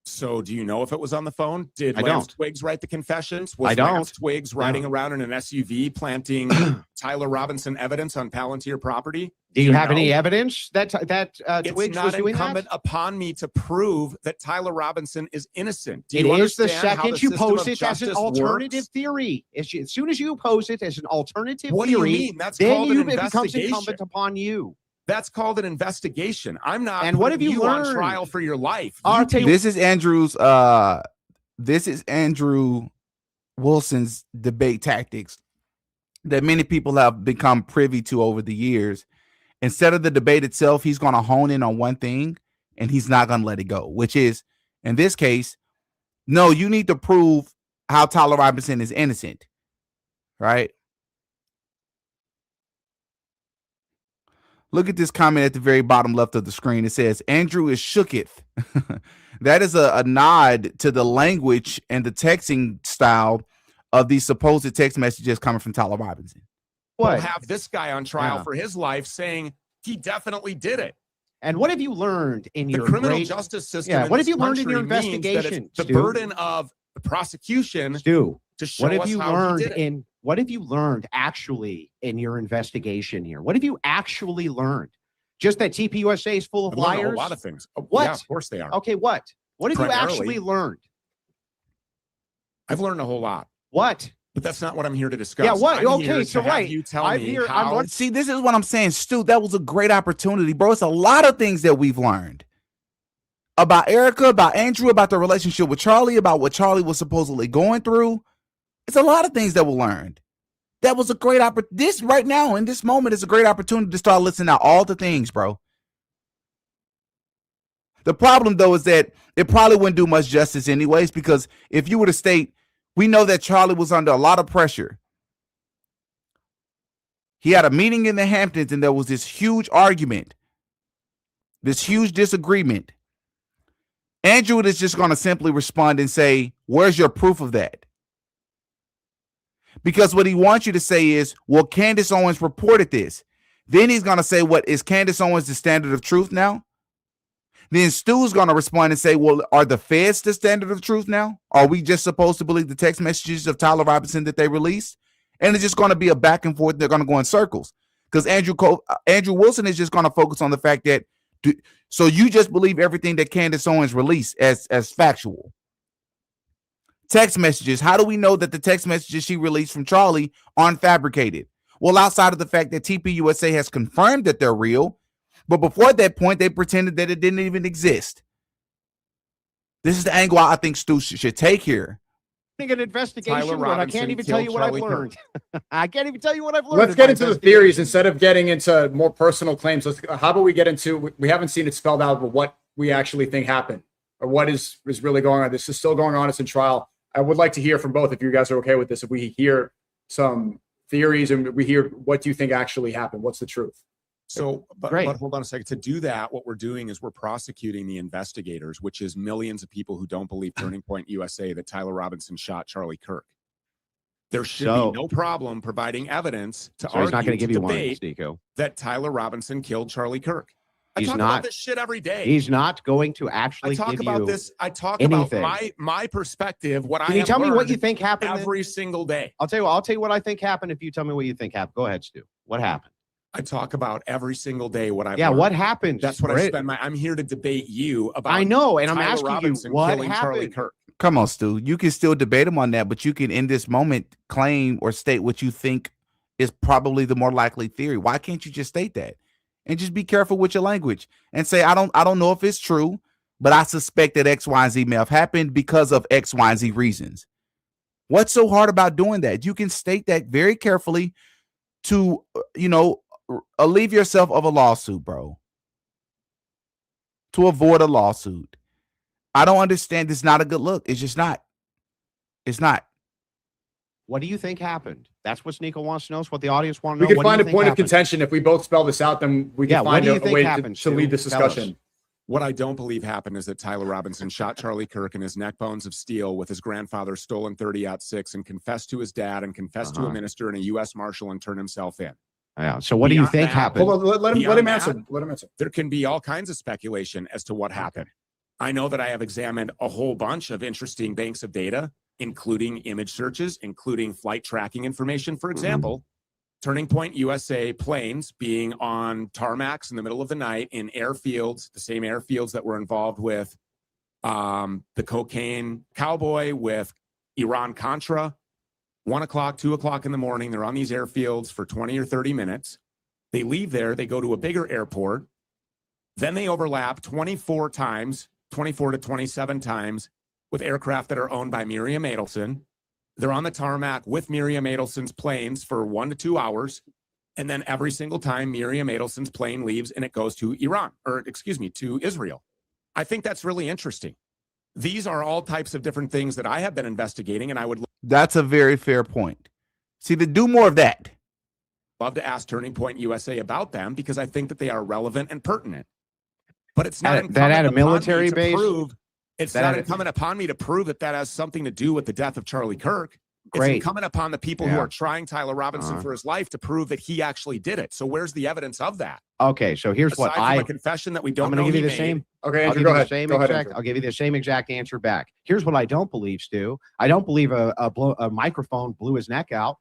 D: So do you know if it was on the phone? Did
C: I
D: Lance
C: don't.
D: Twiggs write the confessions? Was
C: I don't.
D: Lance Twiggs riding around in an SUV planting Tyler Robinson evidence on Palantir property?
C: Do you have any
D: know?
C: evidence that
D: It's
C: Twiggs
D: not
C: was doing
D: incumbent
C: that?
D: upon me to prove that Tyler Robinson is innocent. Do
C: It
D: you
C: is the
D: understand how
C: second you
D: system
C: pose
D: of
C: it as an
D: justice
C: alternative
D: works?
C: theory. As soon as you pose it as an alternative
D: What do you
C: theory,
D: mean? That's
C: then
D: called an
C: it becomes
D: investigation.
C: incumbent upon you.
D: That's called an investigation. I'm not.
C: And what have
D: putting
C: you
D: on
C: learned?
D: trial for your life?
C: I'll tell you
A: This is Andrew Wilson's debate tactics that many people have become privy to over the years. Instead of the debate itself, he's going to hone in on one thing and he's not going to let it go, which is, in this case, No, you need to prove how Tyler Robinson is innocent, right? Look at this comment at the very bottom left of the screen. It says, Andrew is shooketh. That is a nod to the language and the texting style of these supposed text messages coming from Tyler Robinson.
D: We'll
C: What?
D: have this guy on trial
C: Yeah.
D: for his life saying he definitely did it.
C: And what have you learned in
D: The
C: your
D: criminal
C: great,
D: justice system.
C: Yeah,
D: in
C: what
D: this
C: have you learned in your
D: country means that it's
C: investigation,
D: the
C: Stu?
D: burden of the prosecution
C: Stu?
D: to show
C: What have
D: us
C: you
D: how he
C: learned
D: did it.
C: in what have you learned actually in your investigation here? What have you actually learned? Just that TPUSA is full of
D: I've learned
C: liars?
D: a lot of things. Oh,
C: What?
D: Yeah, of course they are.
C: Okay, what? What have you
D: Primarily-
C: actually learned?
D: I've learned a whole lot,
C: What?
D: but that's not what I'm here to discuss.
C: Yeah, what?
D: I'm
C: Okay,
D: here
C: so
D: to have
C: right.
D: You tell
C: I'm
D: me
C: here- I'm
D: how.
C: what-
A: See, this is what I'm saying, Stu. That was a great opportunity, bro. It's a lot of things that we've learned about Erica, about Andrew, about the relationship with Charlie, about what Charlie was supposedly going through. It's a lot of things that were learned. That was a great opportunity. This right now, in this moment, is a great opportunity to start listening to all the things, bro. The problem, though, is that it probably wouldn't do much justice anyways, because if you were to state, we know that Charlie was under a lot of pressure. He had a meeting in the Hamptons and there was this huge argument, this huge disagreement. Andrew is just going to simply respond and say, where's your proof of that? Because what he wants you to say is, well, Candace Owens reported this. Then he's going to say, what, is Candace Owens the standard of truth now? Then Stu's going to respond and say, well, are the feds the standard of truth now? Are we just supposed to believe the text messages of Tyler Robinson that they released? And it's just going to be a back and forth. They're going to go in circles because Andrew Wilson is just going to focus on the fact that, so you just believe everything that Candace Owens released as factual. Text messages. How do we know that the text messages she released from Charlie aren't fabricated? Well, outside of the fact that TPUSA has confirmed that they're real, but before that point, they pretended that it didn't even exist. This is the angle I think Stu should take here.
C: I think an investigation,
D: Tyler
C: but I
D: Robinson
C: can't even tell you
D: killed
C: what I've
D: Charlie
C: learned. I can't even tell you what I've learned.
B: Let's
C: in
B: get
C: my
B: into the
C: investigation.
B: theories instead of getting into more personal claims. How about we get into, we haven't seen it spelled out, but what we actually think happened or what is really going on. This is still going on. It's in trial. I would like to hear from both if you guys are okay with this. If we hear some theories and we hear what do you think actually happened? What's the truth?
D: So, but
C: Great.
D: hold on a second. To do that, what we're doing is we're prosecuting the investigators, which is millions of people who don't believe Turning Point USA that Tyler Robinson shot Charlie Kirk. There should
C: So-
D: be no problem providing evidence to
C: So he's not
D: argue,
C: going to give
D: to
C: you one,
D: debate
C: Nico.
D: that Tyler Robinson killed Charlie Kirk. I
C: He's
D: talk
C: not.
D: about this shit every day.
C: He's not going to
D: I
C: actually
D: talk
C: give
D: about
C: you
D: this. I talk
C: anything.
D: about my perspective. What
C: Can
D: I
C: you
D: have
C: tell me what
D: learned
C: you think happened? then?
D: every single day.
C: I'll tell you what I think happened if you tell me what you think happened. Go ahead, Stu. What happened?
D: I talk about every single day what I've
C: Yeah,
D: learned.
C: what happened?
D: That's what I
C: Brett?
D: spend my. I'm here to debate you about.
C: I know, and I'm
D: Tyler
C: asking
D: Robinson
C: you what
D: killing Charlie
C: happened.
D: Kirk.
A: Come on, Stu. You can still debate him on that, but you can, in this moment, claim or state what you think is probably the more likely theory. Why can't you just state that and just be careful with your language and say, I don't know if it's true, but I suspect that X, Y, and Z may have happened because of X, Y, and Z reasons. What's so hard about doing that? You can state that very carefully to, alleviate yourself of a lawsuit, bro. To avoid a lawsuit. I don't understand. It's not a good look. It's just not. It's not.
C: What do you think happened? That's what Nico wants to know. It's what the audience wants to
B: We
C: know.
B: could
C: What do
B: find
C: you
B: a
C: think
B: point of
C: happened?
B: contention. If we both spell this out, then we
C: Yeah,
B: can
C: what
B: find
C: do you
B: a
C: think
B: way
C: happened,
B: to lead
C: Stu?
B: this
C: Tell us.
B: discussion.
D: What I don't believe happened is that Tyler Robinson shot Charlie Kirk in his neck bones of steel with his grandfather's stolen 30-06 and confessed to his dad and confessed to a minister and a U.S. Marshal and turned himself in.
C: Yeah. So what do you
D: Beyond
C: think
D: that-
C: happened?
B: Hold on, let him
D: Beyond
B: answer.
D: that-
B: Let him answer.
D: There can be all kinds of speculation as to what happened. I know that I have examined a whole bunch of interesting banks of data, including image searches, including flight tracking information. For example, Turning Point USA planes being on tarmacs in the middle of the night in airfields, the same airfields that were involved with the cocaine cowboy, with Iran Contra. 1 o'clock, 2 o'clock in the morning, they're on these airfields for 20 or 30 minutes. They leave there, they go to a bigger airport. Then they overlap 24 times, 24 to 27 times with aircraft that are owned by Miriam Adelson. They're on the tarmac with Miriam Adelson's planes for 1 to 2 hours. And then every single time Miriam Adelson's plane leaves and it goes to to Israel. I think that's really interesting These are all types of different things that I have been investigating, and I would
A: That's a very fair point. See, to do more of that.
D: love to ask Turning Point USA about them because I think that they are relevant and pertinent. But it's not
C: That at a
D: incumbent upon
C: military
D: me to
C: base?
D: prove- It's
C: That
D: not
C: at a-
D: incumbent upon me to prove that that has something to do with the death of Charlie Kirk. It's
C: Great.
D: incumbent upon the people who
C: Yeah.
D: are trying Tyler Robinson
C: Uh-huh.
D: for his life to prove that he actually did it. So where's the evidence of that?
C: Okay, so here's
D: Aside
C: what
D: from a confession that we don't
C: I'm
D: know
C: going to give
D: he
C: you the
D: made.
C: same.
B: Okay,
C: I'll
B: Andrew,
C: give
B: go
C: you the
B: ahead.
C: same
B: Go ahead,
C: exact.
B: Andrew.
C: I'll give you the same exact answer back. Here's what I don't believe, Stu. I don't believe a microphone blew his neck out.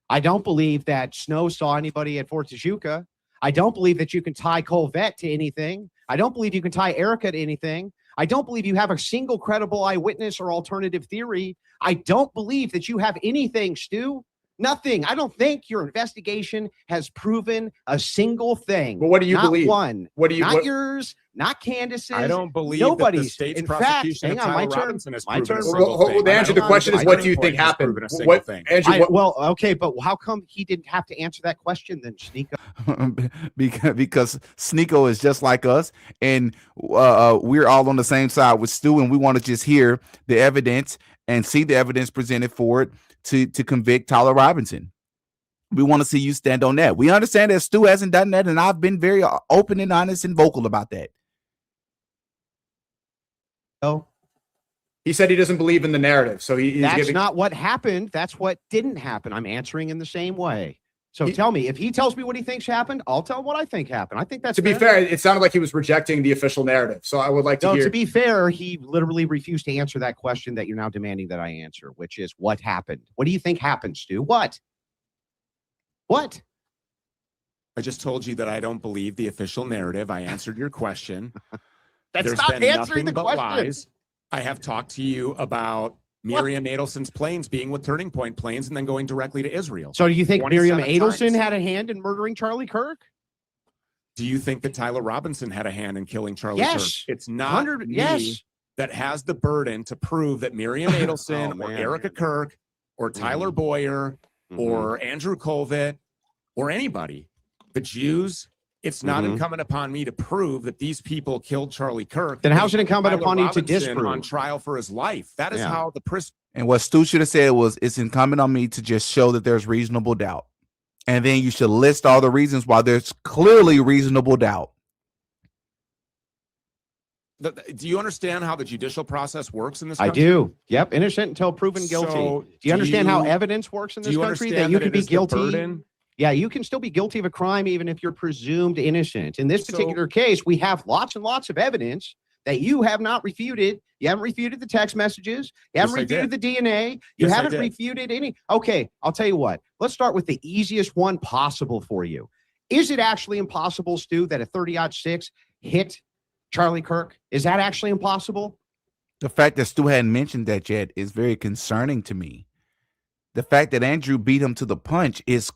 C: I don't believe that Snow saw anybody at Fort Tejuka. I don't believe that you can tie Colvette to anything. I don't believe you can tie Erica to anything. I don't believe you have a single credible eyewitness or alternative theory. I don't believe that you have anything, Stu. Nothing. I don't think your investigation has proven a single thing.
B: Well, what do you
C: Not
B: believe?
C: one.
B: What do you?
C: Not
B: what-
C: yours. Not Candace's.
D: I don't believe that the
C: Nobody's.
D: state's
C: In fact,
D: prosecution
C: hang
D: of
C: on, my
D: Tyler
C: turn.
D: Robinson has
C: My
D: proven
C: turn.
D: a
B: Well,
D: single
B: hold-
D: thing.
B: the answer to the
D: I
B: question
D: don't
B: is,
D: think
B: what do you
D: Turning
B: think
D: Point has
B: happened?
D: proven a single
B: What,
D: thing.
B: Andrew? What,
C: Well, okay, but how come he didn't have to answer that question then, Sneeko?
A: because Sneeko is just like us, and we're all on the same side with Stu, and we want to just hear the evidence and see the evidence presented for it to convict Tyler Robinson. We want to see you stand on that. We understand that Stu hasn't done that, and I've been very open and honest and vocal about that.
C: Oh,
B: he said he doesn't believe in the narrative, so he's
C: that's
B: giving.
C: not what happened. That's what didn't happen. I'm answering in the same way. So
B: He-
C: tell me, if he tells me what he thinks happened, I'll tell him what I think happened. I think that's
B: To be fair, it sounded like he was rejecting the official narrative. So I would like to
C: No,
B: hear.
C: to be fair, he literally refused to answer that question that you're now demanding that I answer, which is what happened. What do you think happened, Stu? What? What?
D: I just told you that I don't believe the official narrative. I answered your question.
C: That's
D: There's
C: not
D: been
C: answering
D: nothing
C: the
D: but
C: question.
D: lies. I have talked to you about Miriam Adelson's planes being with Turning Point planes and then going directly to Israel.
C: So do you think Miriam
D: 27
C: Adelson
D: times.
C: had a hand in murdering Charlie Kirk?
D: Do you think that Tyler Robinson had a hand in killing Charlie
C: Yes.
D: Kirk? It's not
C: 100.
D: me
C: Yes.
D: that has the burden to prove that Miriam Adelson
C: Oh,
D: or
C: man.
D: Erica Kirk or Tyler Boyer or Andrew Colvett or anybody, the Jews. It's not
C: Mhm.
D: incumbent upon me to prove that these people killed Charlie Kirk.
C: Then how's it incumbent
D: Tyler
C: upon you to
D: Robinson
C: disprove?
D: on trial for his life? That is
C: Yeah.
D: how the
A: And what Stu should have said was, it's incumbent on me to just show that there's reasonable doubt. And then you should list all the reasons why there's clearly reasonable doubt.
D: Do you understand how the judicial process works in this
C: I
D: country?
C: do. Yep. Innocent until proven guilty.
D: So,
C: do you understand how
D: you-
C: evidence works in
D: Do
C: this
D: you
C: country?
D: understand
C: That you
D: that
C: can
D: it
C: be
D: is the
C: guilty.
D: burden?
C: Yeah, you can still be guilty of a crime even if you're presumed innocent. In this
D: So-
C: particular case, we have lots and lots of evidence that you have not refuted. You haven't refuted the text messages. You haven't
D: Yes, I
C: refuted the DNA. You
D: Yes, I
C: haven't
D: did.
C: refuted any. Okay, I'll tell you what. Let's start with the easiest one possible for you. Is it actually impossible, Stu, that a 30-06 hit Charlie Kirk? Is that actually impossible?
A: The fact that Stu hadn't mentioned that yet is very concerning to me. The fact that Andrew beat him to the punch is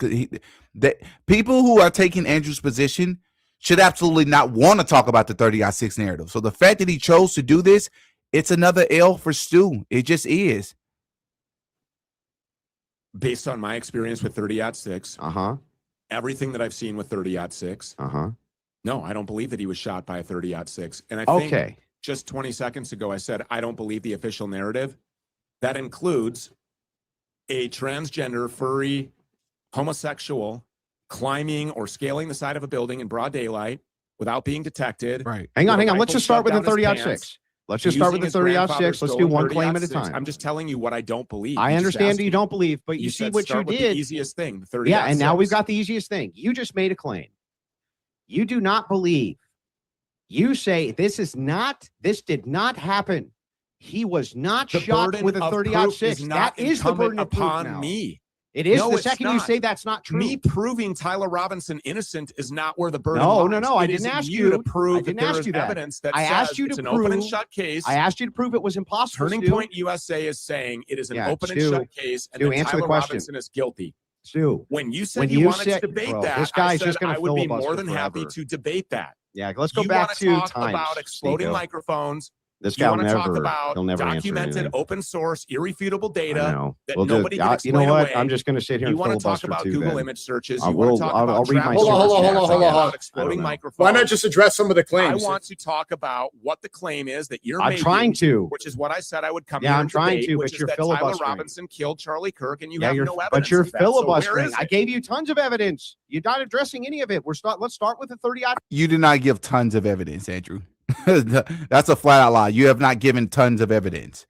A: that people who are taking Andrew's position should absolutely not want to talk about the 30-06 narrative. So the fact that he chose to do this, it's another L for Stu. It just is.
D: Based on my experience with 30-06,
C: Uh-huh.
D: everything that I've seen with 30-06,
C: Uh-huh.
D: no, I don't believe that he was shot by a 30-06. And I think
C: Okay.
D: just 20 seconds ago, I said, I don't believe the official narrative. That includes a transgender, furry, homosexual climbing or scaling the side of a building in broad daylight without being detected.
A: Right.
C: Hang on,
D: with a
C: hang on. Let's
D: rifle
C: just start with the
D: shoved down his
C: 30-06.
D: pants,
C: Let's just start with
D: using
C: the
D: his
C: 30-06.
D: grandfather's
C: Let's do
D: stolen
C: one claim at a
D: 30-06.
C: time.
D: I'm just telling you what I don't believe.
C: I
D: You just
C: understand
D: asked
C: you
D: me.
C: don't believe, but you see
D: said
C: what you
D: start with
C: did.
D: The easiest thing, the 30.
C: Yeah, and now we've got the easiest thing. You just made a claim. You do not believe. You say this did not happen. He was not
D: the
C: shot
D: burden
C: with a
D: of
C: 30-06.
D: proof is not
C: That is the burden of proof
D: upon
C: now.
D: me.
C: It is.
D: No,
C: The
D: it's
C: second you
D: not.
C: say that's not true.
D: Me proving Tyler Robinson innocent is not where the burden
C: No,
D: lies.
C: no, no, I
D: It is
C: didn't
D: in
C: ask
D: you
C: you.
D: to
C: I
D: prove that
C: didn't
D: there
C: ask
D: is
C: you that.
D: evidence that
C: I
D: says
C: asked you to
D: it's an open and
C: prove-
D: shut case.
C: I asked you to prove it was impossible.
D: Turning
C: Stu.
D: Point USA is saying it is an
C: Yeah,
D: open and
C: Stu,
D: shut case, and
C: Stu,
D: that
C: answer the
D: Tyler
C: question.
D: Robinson is guilty.
C: Stu.
D: When you said
C: When
D: you
C: you
D: wanted
C: said-
D: to debate
C: bro,
D: that,
C: this guy's
D: I said
C: just gonna
D: I would be more
C: filibuster
D: than happy
C: forever.
D: to debate that.
C: Yeah, let's go
D: You
C: back
D: wanna
C: to
D: talk
C: times.
D: about exploding
C: Sneeko.
D: microphones,
C: This
D: You
C: guy
D: want
C: will
D: to talk
C: never,
D: about
C: he'll never answer
D: documented,
C: anything.
D: open source, irrefutable
C: I
D: data
C: know.
D: that
C: We'll
D: nobody can
C: you
D: explain
C: know what?
D: away.
C: I'm just going to sit here
D: You
C: and
D: want to talk
C: filibuster
D: about
C: too.
D: Google
C: then
D: image searches.
C: I
D: You want
C: will.
D: to talk
C: I'll
D: about
C: read my
D: travel
B: Hold on,
C: sources.
B: hold on, hold on,
C: Yes, I
B: hold
C: guess.
B: on.
D: about exploding
C: I don't know.
D: microphones.
B: Why not just address some of the
D: I
B: claims?
D: want to talk about what the claim is that you're
C: I'm
D: making,
C: trying to.
D: which is what I said I would come
C: Yeah,
D: here
C: I'm
D: and
C: trying
D: debate,
C: to,
D: which
C: but
D: is
C: you're
D: that Tyler
C: filibustering.
D: Robinson killed Charlie Kirk, and you
C: Yeah,
D: have
C: you're,
D: no evidence.
C: but you're
D: of that. So where
C: filibustering.
D: is
C: I
D: it?
C: gave you tons of evidence. You're not addressing any of it. Let's start with the 30 odd.
A: You did not give tons of evidence, Andrew. That's a flat out lie. You have not given tons of evidence.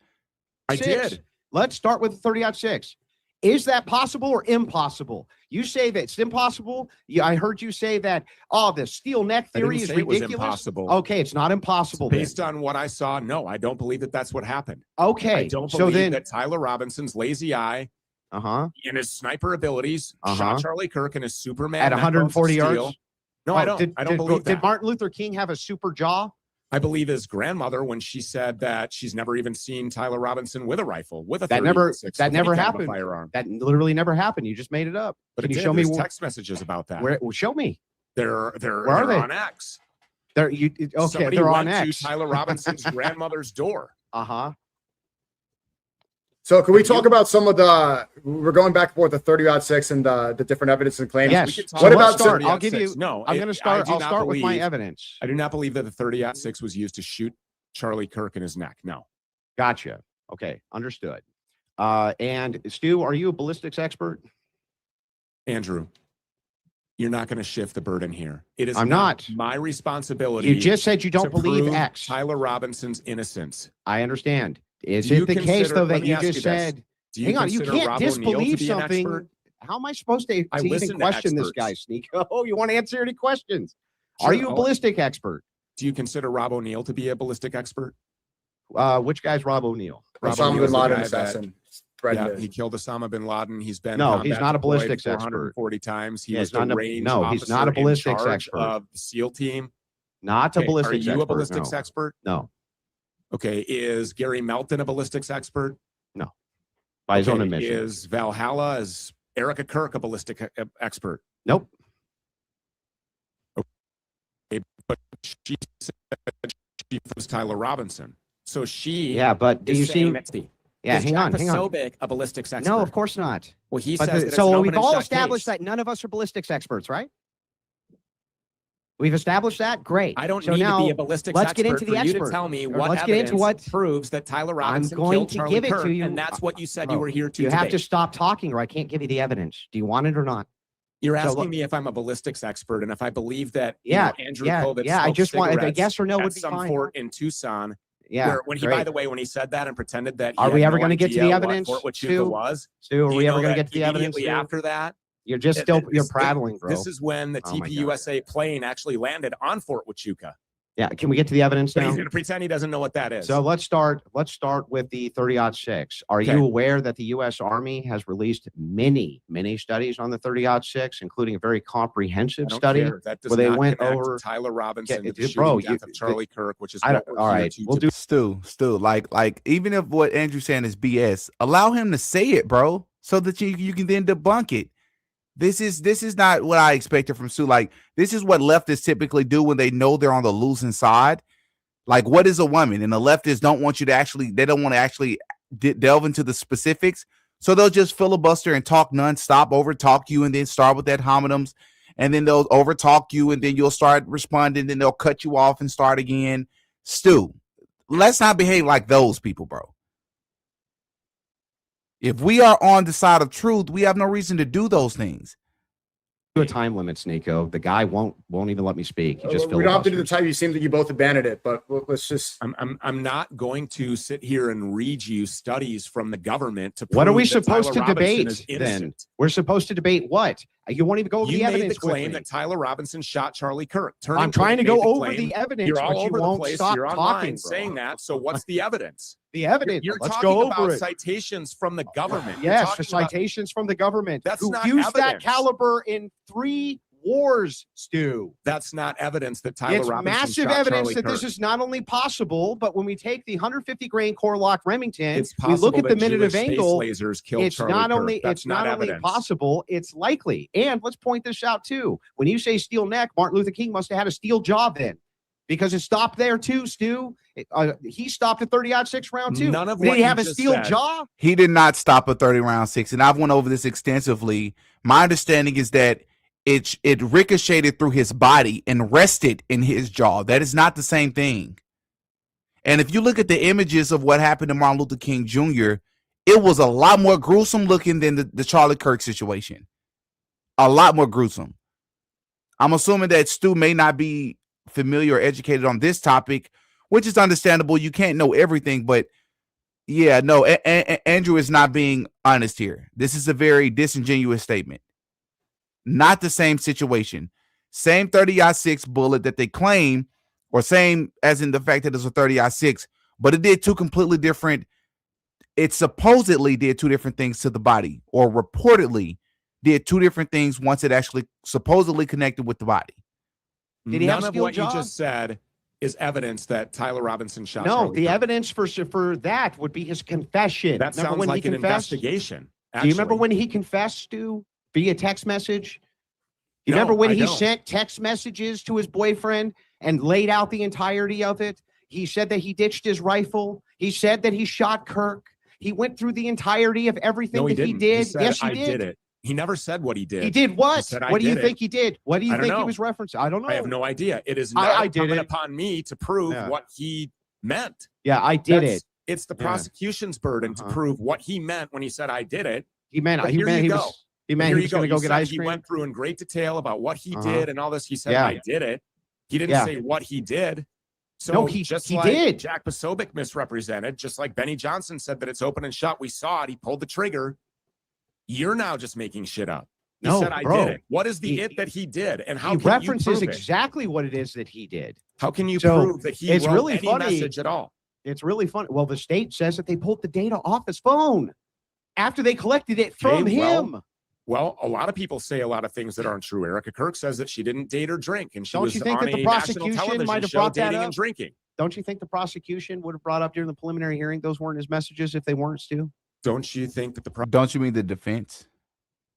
D: I
C: Six.
D: did.
C: Let's start with the 30 odd 6. Is that possible or impossible? You say that it's impossible. Yeah, I heard you say that. Oh, the steel neck
D: I didn't
C: theory is
D: say it was
C: ridiculous.
D: impossible.
C: Okay, it's not impossible.
D: Based on what I saw, no, I don't believe that that's what happened.
C: Okay,
D: I don't
C: so
D: believe
C: then,
D: that Tyler Robinson's lazy eye and his sniper abilities shot Charlie Kirk and his Superman
C: at 140
D: steel.
C: yards.
D: No, I don't. I don't believe that.
C: Did Martin Luther King have a super jaw?
D: I believe his grandmother when she said that she's never even seen Tyler Robinson with a rifle, with a
C: That never
D: 30-06,
C: that
D: with
C: never
D: any kind of a
C: happened.
D: firearm.
C: That literally never happened. You just made it up.
D: But
C: Can
D: it
C: you
D: did.
C: show me
D: There's text messages about that?
C: where? Well, show me.
D: They're
C: Where are they?
D: on X.
C: Okay,
D: Somebody
C: they're
D: went
C: on X.
D: to Tyler Robinson's grandmother's door.
B: So can we talk about some of the, we're going back and forth, the 30 odd 6 and the different evidence and claims.
C: Yes.
D: We could talk
B: What
D: about
B: about
C: start?
D: 30
C: I'll
D: at
C: give
D: 6.
C: you.
D: No,
C: I'm going to start.
D: I do
C: I'll
D: not
C: start with my
D: believe-
C: evidence.
D: I do not believe that the 30 at 6 was used to shoot Charlie Kirk in his neck. No.
C: Gotcha. Okay, understood. And Stu, are you a ballistics expert?
D: Andrew, you're not going to shift the burden here. It is
C: I'm not.
D: my responsibility.
C: You just said you don't
D: to
C: believe
D: prove
C: X.
D: Tyler Robinson's innocence.
C: I understand. Is
D: Do you
C: it the case
D: consider-
C: though
D: let
C: that
D: me
C: you
D: ask
C: just
D: you this.
C: said?
D: Do you
C: Hang on, you
D: consider
C: can't
D: Rob O'Neill to
C: disbelieve
D: be an
C: something.
D: expert?
C: How am I supposed to
D: I
C: even
D: listen to
C: question this guy,
D: experts.
C: Sneak? Oh, you want to answer any questions? Are
D: Sure,
C: you a
D: I'll-
C: ballistic expert?
D: Do you consider Rob O'Neill to be a ballistic expert?
C: Which guy's Rob O'Neill?
D: Rob
B: Osama
D: O'Neill's
B: bin
D: the
B: Laden
D: guy that-
B: assassin. Fred
D: Yeah,
B: did.
D: he killed Osama bin Laden. He's been
C: No, he's
D: combat
C: not a
D: deployed
C: ballistics expert.
D: 440 times. He
C: Yeah,
D: was
C: he's not
D: the
C: a-
D: range
C: no, he's not a
D: officer in
C: ballistics
D: charge
C: expert.
D: of the SEAL team.
C: Not a
D: Okay,
C: ballistics
D: Are you
C: expert.
D: a ballistics
C: no.
D: expert?
C: No,
D: Okay. Is Gary Melton a ballistics expert?
C: by his own
D: Okay,
C: admission.
D: Is Valhalla, is Erica Kirk a ballistic expert?
C: Nope.
D: But she said she was Tyler Robinson. So she
C: Yeah, but do
D: is
C: you
D: saying
C: see?
D: that
C: Yeah,
E: Is
C: hang on,
E: Jack
C: hang on.
E: Posobiec a ballistics expert?
C: No, of course not.
E: Well, he
C: But
E: says that it's an
C: so
E: open
C: we've
E: and
C: all
E: shut
C: established
E: case.
C: that none of us are ballistics experts, right? We've established that. Great.
E: I don't
C: So
E: need
C: now,
E: to be a ballistics
C: let's
E: expert
C: get into the
E: for you to
C: expert.
E: tell me
C: Or
E: what
C: let's get into
E: evidence
C: what-
E: proves that Tyler Robinson
C: going
E: killed
C: to
E: Charlie
C: give it to
E: Kirk,
C: you.
E: and that's what you said
C: Bro,
E: you were here to
C: You have
E: debate.
C: to stop talking, or I can't give you the evidence. Do you want it or not?
E: You're
C: so
E: asking
C: look-
E: me if I'm a ballistics expert and if I believe that
C: Yeah,
E: Andrew
C: yeah,
E: Kovitz
C: yeah. I
E: smoked
C: just want a
E: cigarettes
C: yes or no
D: at
C: would be
D: some
C: fine.
D: fort in Tucson.
C: Yeah.
D: Where, when he,
C: great.
D: by the way, when he said that and pretended that he
C: Are
D: had
C: we ever
D: no
C: gonna get to the
D: idea what
C: evidence,
D: Fort Huachuca
C: Stu?
D: was.
C: Stu, are
D: Do
C: we
D: you
C: ever
D: know
C: going to
D: that
C: get to the evidence?
D: immediately
C: Stu?
D: after that?
C: You're just
D: Th-
C: still
D: th-
C: you're
D: this-
C: prattling, bro.
D: This is when the
C: Oh my God.
D: TPUSA plane actually landed on Fort Huachuca.
C: Yeah. Can we get to the evidence
D: But
C: now?
D: he's going to pretend he doesn't know what that is.
C: So let's start with the 30-06. Are
D: Okay.
C: you aware that the U.S. Army has released many studies on the 30-06, including a very comprehensive
D: I don't
C: study?
D: care. That does
C: where they
D: not
C: went
D: connect
C: over-
D: Tyler Robinson to the
C: dude,
D: shooting
C: bro,
D: death
C: you-
D: of Charlie Kirk, which is
C: I
D: what
C: don't-
D: we're
C: all
D: here
C: right,
D: to
C: we'll do-
A: Stu, like even if what Andrew's saying is BS, allow him to say it, bro, so that you can then debunk it. This is not what I expected from Stu. Like, this is what leftists typically do when they know they're on the losing side. Like, what is a woman? And the leftists don't want you to actually, they don't want to actually delve into the specifics. So they'll just filibuster and talk nonstop, over talk you, and then start with ad hominems. And then they'll over talk you, and then you'll start responding. Then they'll cut you off and start again. Stu, let's not behave like those people, bro. If we are on the side of truth, we have no reason to do those things.
C: a time limit, Sneeko. The guy won't even let me speak. He just
B: We don't have to do the
C: filibusters.
B: type. You seem that you both abandoned it, but let's just.
D: I'm not going to sit here and read you studies from the government to
C: What are
D: prove
C: we
D: that
C: supposed
D: Tyler
C: to
D: Robinson
C: debate
D: is
C: then?
D: innocent.
C: We're supposed to debate what? You won't even go over
D: You
C: the
D: made
C: evidence
D: the claim
C: with me.
D: that Tyler Robinson shot Charlie Kirk.
C: I'm trying to
D: Point
C: go
D: made the
C: over
D: claim.
C: the evidence,
D: You're
C: but
D: all
C: you
D: over the
C: won't
D: place.
C: stop
D: You're
C: talking,
D: online
C: bro.
D: saying that. So what's the evidence?
C: The evidence.
D: You're
C: Let's
D: talking
C: go
D: about
C: over it.
D: citations from the government. You're
C: Yes,
D: talking
C: the
D: about-
C: citations from the government
D: That's
C: who
D: not
C: used that
D: evidence.
C: caliber in 3 wars, Stu.
D: That's not evidence that Tyler
C: It's
D: Robinson
C: massive
D: shot
C: evidence
D: Charlie
C: that this
D: Kirk.
C: is not only possible, but when we take the 150 grain core lock Remington,
D: It's
C: we
D: possible
C: look at the
D: that
C: minute of
D: Jewish space
C: angle.
D: lasers killed
C: It's
D: Charlie
C: not
D: Kirk.
C: only
D: That's
C: it's not only
D: evidence.
C: possible, it's likely. And let's point this out too. When you say steel neck, Martin Luther King must have had a steel jaw then, Because it stopped there too, Stu. He stopped at 30-6 round two.
D: None of
C: Did
D: what
C: he
D: you
C: have a
D: just
C: steel
D: said.
C: jaw?
A: He did not stop a 30-round 6, and I've went over this extensively. My understanding is that it ricocheted through his body and rested in his jaw. That is not the same thing. And if you look at the images of what happened to Martin Luther King Jr., it was a lot more gruesome looking than the Charlie Kirk situation. A lot more gruesome. I'm assuming that Stu may not be familiar or educated on this topic, which is understandable. You can't know everything, but yeah, no, Andrew is not being honest here. This is a very disingenuous statement. Not the same situation. Same 30-6 bullet that they claim, or same as in the fact that it's a 30-6, but it did two completely different. It supposedly did two different things to the body, or reportedly did two different things once it actually supposedly connected with the body.
C: Did he have
D: None
C: a
D: of
C: steel
D: what
C: jaw?
D: you just said is evidence that Tyler Robinson shot.
C: No,
D: Charlie
C: the
D: Kirk.
C: evidence for that would be his confession.
D: That
C: Remember
D: sounds
C: when
D: like
C: he
D: an
C: confessed?
D: investigation.
C: Do you remember
D: actually.
C: when he confessed, Stu, via text message? You
D: No,
C: remember when
D: I
C: he
D: don't.
C: sent text messages to his boyfriend and laid out the entirety of it? He said that he ditched his rifle. He said that he shot Kirk. He went through the entirety of everything
D: No, he
C: that he
D: didn't.
C: did.
D: said,
C: Yes, he
D: I
C: did.
D: it. He never said what he did.
C: He did what?
D: said, "I
C: What do you
D: did
C: think he did? What do you
D: I don't
C: think he
D: know.
C: was referencing? I don't know.
D: I have no idea. It is
C: I
D: not
C: did
D: incumbent
C: it.
D: upon me to prove
C: Yeah.
D: what he meant.
C: Yeah, I did
D: That's-
C: it.
D: It's the
C: Yeah.
D: prosecution's burden
C: Uh-huh.
D: to prove what he meant when he said, I did it.
C: He meant
D: But
C: he
D: here
C: meant
D: you
C: he
D: go.
C: was he
D: But
C: meant
D: here
C: he
D: you
C: was going to
D: You
C: go get
D: said
C: ice
D: he
C: cream.
D: went through in great detail about what he
C: Uh-huh.
D: did and all this. He said,
C: Yeah.
D: I did it. He didn't
C: Yeah.
D: say what he did. So
C: No, he
D: just
C: he
D: like
C: did.
D: Jack Posobiec misrepresented, just like Benny Johnson said that it's open and shut. We saw it. He pulled the trigger. You're now just making shit up. He
C: No,
D: said, I
C: bro.
D: did it. What is the
C: He-
D: it that he did? And how
C: He
D: can you
C: references
D: prove it?
C: exactly what it is that he did.
D: How can you
C: So,
D: prove that he
C: it's
D: wrote
C: really
D: any
C: funny.
D: message at all?
C: It's really funny. Well, the state says that they pulled the data off his phone after they collected it from
D: Okay, well,
C: him.
D: Well, a lot of people say a lot of things that aren't true. Erica Kirk says that she didn't date or drink, and she
C: Don't
D: was
C: you think
D: on
C: that the
D: a national
C: prosecution
D: television
C: might have
D: show
C: brought that
D: dating
C: up?
D: and drinking.
C: Don't you think the prosecution would have brought up during the preliminary hearing those weren't his messages if they weren't, Stu?
D: Don't you think that the
A: Don't you mean the defense?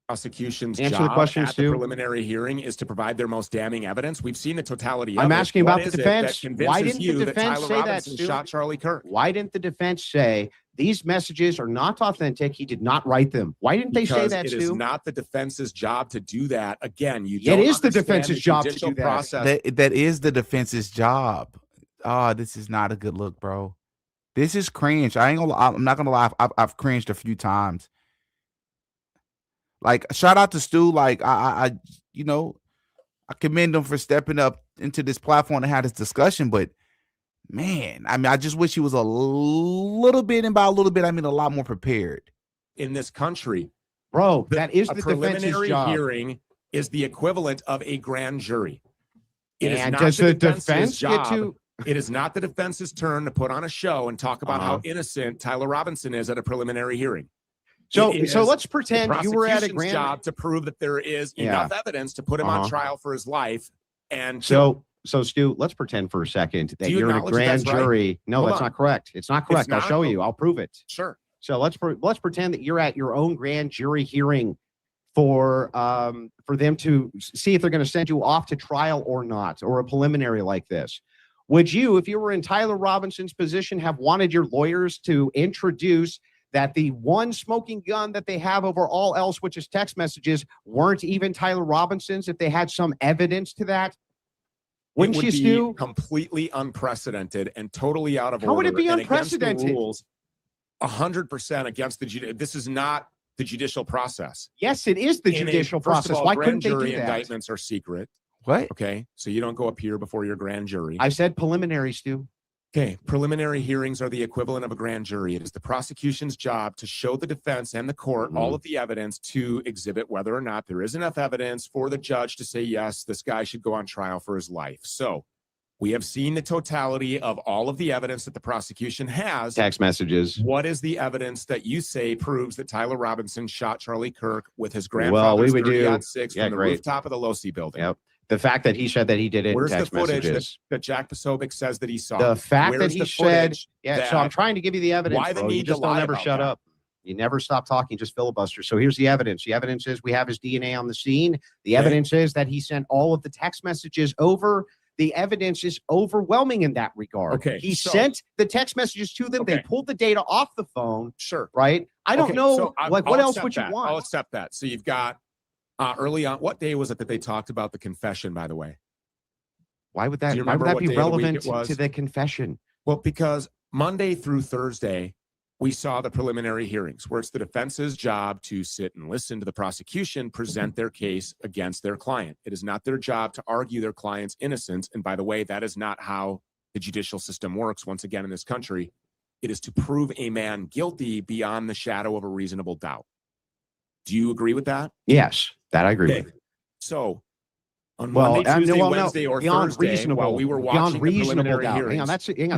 D: prosecution's
C: Answer the
D: job
C: question,
D: at
C: Stu.
D: the preliminary hearing is to provide their most damning evidence? We've seen the totality.
C: I'm
D: of it.
C: asking
D: What
C: about the
D: is it
C: defense.
D: that
C: Why
D: convinces
C: didn't the
D: you
C: defense
D: Tyler
C: say that,
D: Robinson
C: Stu?
D: shot Charlie Kirk?
C: Why didn't the defense say these messages are not authentic? He did not write them. Why didn't they say
D: Because
C: that,
D: it is
C: Stu?
D: not the defense's job to do that. Again, you
C: Yeah, it
D: don't
C: is the
D: understand
C: defense's
D: the
C: job to
D: judicial
C: do that.
D: process.
A: That is the defense's job. Oh, this is not a good look, bro. This is cringe. I'm not gonna lie. I've cringed a few times. Like, shout out to Stu. Like, I commend him for stepping up into this platform to have this discussion. But man, I mean, I just wish he was a little bit, and by a little bit, I mean a lot more prepared.
D: In this country,
C: Bro, that is
D: a
C: the defense's
D: preliminary
C: job.
D: hearing is the equivalent of a grand jury. It is
C: And
D: not
C: does the
D: defense's
C: defense get
D: job.
C: to?
D: It is not the defense's turn to put on a show and talk about how innocent Tyler Robinson is at a preliminary hearing.
C: So
D: It is
C: let's
D: the
C: pretend you were at a
D: prosecution's
C: grand.
D: job to prove that there is
C: Yeah.
D: enough evidence to put him
C: Uh-huh.
D: on trial for his life. And
C: So Stu, let's pretend for a second that
D: Do you
C: you're in a
D: acknowledge that
C: grand
D: that's right?
C: jury. No,
D: Hold
C: that's
D: on.
C: not correct. It's not correct. I'll
D: not?
C: show you. I'll prove it.
D: sure.
C: So let's pretend that you're at your own grand jury hearing for them to see if they're going to send you off to trial or not, or a preliminary like this. Would you, if you were in Tyler Robinson's position, have wanted your lawyers to introduce that the one smoking gun that they have over all else, which is text messages, weren't even Tyler Robinson's if they had some evidence to that? Wouldn't
D: It
C: you,
D: would be
C: Stu?
D: completely unprecedented and totally out of order.
C: How would it be
D: and against the
C: unprecedented?
D: rules, 100% against the this is not the judicial process.
C: Yes, it is the
D: In a-
C: judicial
D: first of
C: process.
D: all,
C: Why
D: grand
C: couldn't they
D: jury
C: do that?
D: indictments are secret.
A: What?
D: Okay, so you don't go appear before your grand jury.
C: I said preliminary, Stu.
D: Okay, preliminary hearings are the equivalent of a grand jury. It is the prosecution's job to show the defense and the court
C: Mm-hmm.
D: all of the evidence to exhibit whether or not there is enough evidence for the judge to say, yes, this guy should go on trial for his life. So we have seen the totality of all of the evidence that the prosecution has.
C: Text messages.
D: What is the evidence that you say proves that Tyler Robinson shot Charlie Kirk with his
C: Well,
D: grandfather's
C: we would do-
D: 30-06
C: yeah,
D: from the
C: great.
D: rooftop of the Losi building?
C: Yep. The fact that he said that he did it
D: Where's
C: in
D: the
C: text
D: footage
C: messages.
D: that Jack Posobiec says that he saw?
C: The fact that
D: Where's
C: he
D: the
C: said,
D: footage
C: yeah, so
D: that-
C: I'm trying to give you the evidence.
D: Why the
C: bro. You
D: need to
C: just don't
D: lie
C: ever
D: about
C: shut
D: that?
C: up. You never stop talking, just filibuster. So here's the evidence. The evidence is we have his DNA on the scene. The
D: Okay.
C: evidence is that he sent all of the text messages over the evidence is overwhelming in that regard.
D: Okay,
C: He
D: so-
C: sent the text messages to them. They
D: Okay.
C: pulled the data off the phone,
D: Sure.
C: right? I don't
D: Okay,
C: know,
D: so
C: what
D: I'll
C: else
D: accept
C: would you
D: that.
C: want?
D: I'll accept that. So you've got early on. What day was it that they talked about the confession? By the way,
C: Why would
D: Do
C: that?
D: you
C: Why would
D: remember
C: that
D: what
C: be
D: day of the week
C: relevant
D: it was?
C: to the confession?
D: well, because Monday through Thursday, we saw the preliminary hearings where it's the defense's job to sit and listen to the prosecution present their case against their client. It is not their job to argue their client's innocence. And by the way, that is not how the judicial system works. Once again, in this country, it is to prove a man guilty beyond the shadow of a reasonable doubt. Do you agree with that?
C: Yes, that I agree
D: Okay.
C: with.
D: So on
C: Well,
D: Monday, Tuesday,
C: no,
D: Wednesday, or
C: beyond
D: Thursday,
C: reasonable,
D: while we were
C: beyond
D: watching the
C: reasonable
D: preliminary
C: doubt.
D: hearings,
C: Hang on,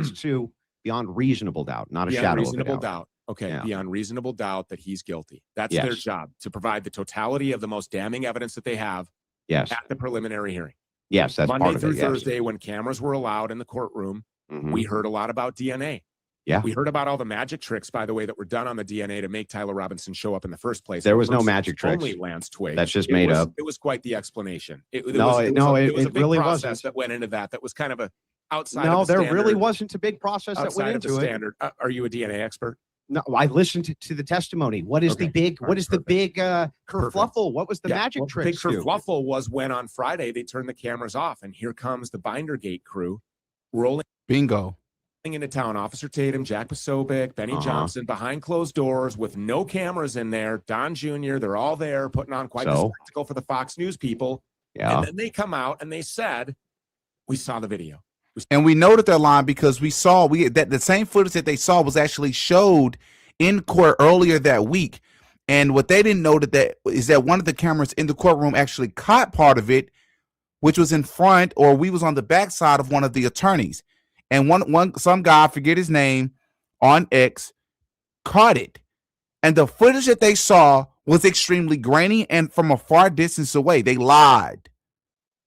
C: that's two. Beyond reasonable doubt, not a
D: beyond
C: shadow
D: reasonable
C: of a doubt.
D: doubt. Okay,
C: Yeah.
D: beyond reasonable doubt that he's guilty. That's their
C: Yes.
D: job, to provide the totality of the most damning evidence that they have
C: Yes,
D: at the preliminary hearing.
C: yes, that's
D: Monday
C: part of
D: through
C: it. Yes.
D: Thursday, when cameras were allowed in the courtroom,
C: Mhm.
D: we heard a lot about DNA.
C: Yeah.
D: We heard about all the magic tricks, by the way, that were done on the DNA to make Tyler Robinson show up in the first place.
C: There was no
D: Versus
C: magic tricks.
D: Only Lance Twigg.
C: That's just
D: It
C: made
D: was-
C: up.
D: It was quite the explanation. It was
C: No,
D: a
C: it
D: big
C: really
D: process
C: wasn't.
D: that went into that. That was kind of a outside.
C: No,
D: of the
C: there really
D: standard-
C: wasn't a big process that
D: outside
C: went
D: of the
C: into it.
D: standard. Are you a DNA expert?
C: No, I listened to the testimony. What is the
D: Okay.
C: big?
D: All
C: What
D: right,
C: is the
D: perfect.
C: big
D: Perfect.
C: kerfluffle? What was the
D: Yeah,
C: magic
D: well,
C: trick?
D: Big
C: Stu?
D: kerfluffle was when on Friday they turned the cameras off, and here comes the Bindergate crew rolling
A: Bingo.
D: into town. Officer Tatum, Jack Posobiec, Benny
C: Uh-huh.
D: Johnson, behind closed doors with no cameras in there. Don Jr., they're all there putting on quite the
C: So?
D: spectacle for the Fox News people.
C: Yeah.
D: And then they come out and they said, "We saw the video."
A: And we noted that line because we saw that the same footage that they saw was actually showed in court earlier that week. And what they didn't know that is that one of the cameras in the courtroom actually caught part of it, which was in front, or we was on the backside of one of the attorneys. And some guy, I forget his name, on X caught it. And the footage that they saw was extremely grainy and from a far distance away. They lied.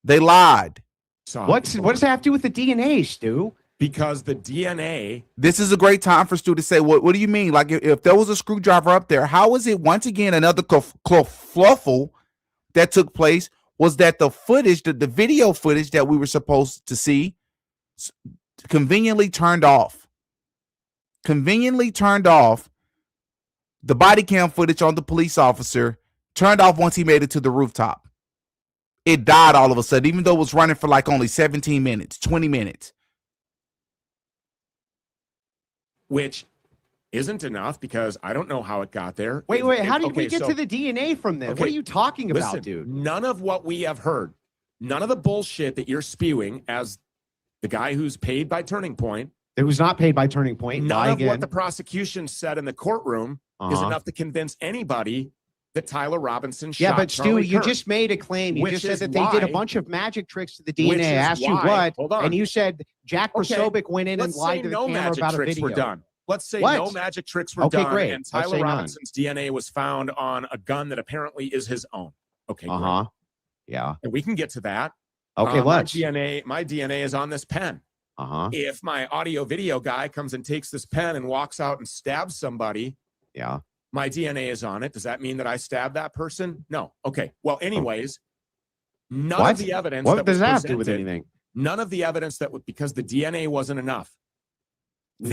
A: They lied.
D: Saw it
C: What does that have to do with the DNA, Stu?
D: because the DNA.
A: This is a great time for Stu to say, what do you mean? Like, if there was a screwdriver up there, how is it, once again, another kerfluffle that took place was that the footage, the video footage that we were supposed to see conveniently turned off. Conveniently turned off. The body cam footage on the police officer turned off once he made it to the rooftop. It died all of a sudden, even though it was running for like only 17 minutes, 20 minutes.
D: Which isn't enough because I don't know how it got there.
C: Wait. How did we
D: okay,
C: get
D: so-
C: to the DNA from this? What
D: Okay,
C: are you talking about,
D: Listen,
C: dude?
D: none of what we have heard, none of the bullshit that you're spewing as the guy who's paid by Turning Point,
C: It was not paid by Turning Point.
D: none
C: Lie
D: of
C: again.
D: what the prosecution said in the courtroom is
C: Uh-huh.
D: enough to convince anybody that Tyler Robinson shot
C: Yeah, but Stu,
D: Charlie
C: you
D: Kirk.
C: just made a claim. You
D: Which
C: just said
D: is
C: that they did a
D: why-
C: bunch of magic tricks to the
D: Which
C: DNA. I
D: is
C: asked you
D: why-
C: what,
D: hold on.
C: and you said Jack
D: Okay,
C: Posobiec went in and
D: Let's say
C: lied to the
D: no
C: camera
D: magic
C: about a
D: tricks
C: video.
D: were done. Let's say
C: What?
D: no magic tricks were
C: Okay,
D: done,
C: great.
D: and
C: Let's
D: Tyler
C: say none.
D: Robinson's DNA was found on a gun that apparently is his own. Okay, great.
C: Uh-huh. Yeah.
D: And we can get to that.
C: Okay, let's.
D: My DNA is on this pen.
C: Uh-huh.
D: If my audio video guy comes and takes this pen and walks out and stabs somebody,
C: Yeah.
D: my DNA is on it. Does that mean that I stabbed that person? No. Okay. Well, anyways, none
C: What?
D: of the evidence.
C: What
D: that
C: does
D: was
C: that have to do with
D: presented-
C: anything?
D: None of the evidence because the DNA wasn't enough.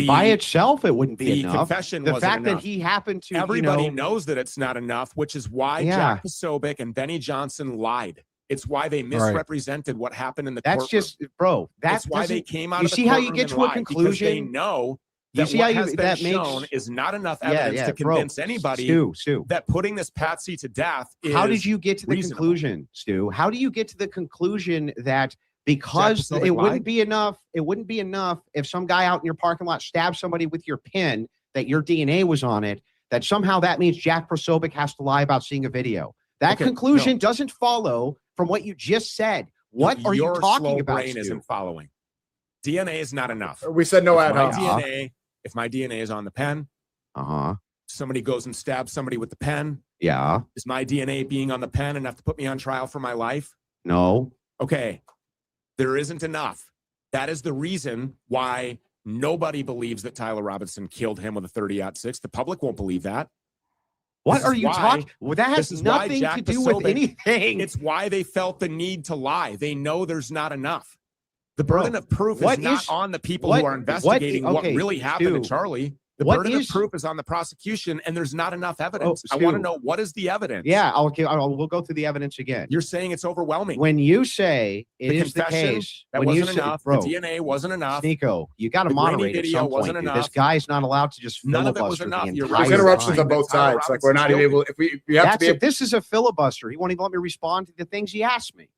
C: By itself, it wouldn't be
D: the
C: enough.
D: confession
C: The
D: wasn't
C: fact
D: enough.
C: that he happened to,
D: Everybody knows that it's not enough, which is why
C: Yeah.
D: Jack Posobiec and Benny Johnson lied. It's why they misrepresented what happened in the
C: that's
D: courtroom.
C: just, bro.
D: That's
C: That
D: why they
C: doesn't.
D: came out
C: You
D: of the
C: see how you
D: courtroom
C: get
D: and
C: to a
D: lied, because they
C: conclusion?
D: know
C: You
D: that
C: see
D: what
C: how you
D: has been
C: that makes
D: shown is not enough evidence to
C: bro.
D: convince anybody
C: Stu.
D: that putting this patsy to death is
C: How did you get to the
D: reasonable.
C: conclusion, Stu? How do you get to the conclusion that because
D: Posobiec
C: it
D: lied?
C: wouldn't be enough, if some guy out in your parking lot stabs somebody with your pen that your DNA was on it, that somehow that means Jack Posobiec has to lie about seeing a video? That
D: Okay,
C: conclusion doesn't follow from what you just said. What are you
D: Your
C: talking
D: slow
C: about,
D: brain
C: Stu?
D: isn't following. DNA is not enough.
B: We said no ad
D: my
B: hoc.
D: if my DNA is on the pen,
C: Uh-huh.
D: somebody goes and stabs somebody with the pen,
C: Yeah.
D: is my DNA being on the pen enough to put me on trial for my life?
C: No.
D: Okay, there isn't enough. That is the reason why nobody believes that Tyler Robinson killed him with a 30-06. The public won't believe that.
C: What
D: This
C: are
D: is
C: you
D: why-
C: talking? Well, that
D: this
C: has
D: is why
C: nothing
D: Jack
C: to do with
D: Posobiec-
C: anything.
D: It's why they felt the need to lie. They know there's not enough. The burden of proof
C: what
D: is not
C: is-
D: on the people
C: what-
D: who are
C: what-
D: investigating what
C: okay,
D: really happened to
C: Stu,
D: Charlie. The
C: what
D: burden
C: is-
D: of proof is on the prosecution, and there's not enough evidence. I
C: Stu.
D: want to know, what is the evidence?
C: Yeah, we'll go through the evidence again.
D: You're saying it's overwhelming.
C: When you say it
D: The
C: is the
D: confession,
C: case,
D: that
C: when you
D: wasn't
C: say,
D: enough.
C: bro,
D: The DNA wasn't enough.
C: Nico, you got to
D: The grainy
C: moderate at
D: video
C: some point.
D: wasn't
C: Dude. This
D: enough.
C: guy's not allowed to just
D: None of it was
C: filibuster
D: enough.
C: the
D: You're
C: entire
B: There's
D: There's
B: interruptions
C: time.
B: on both
D: Tyler
B: sides. Like we're not
D: Robinson's
B: able. If we have to be.
C: This is a filibuster. He won't even let me respond to the things he asked me.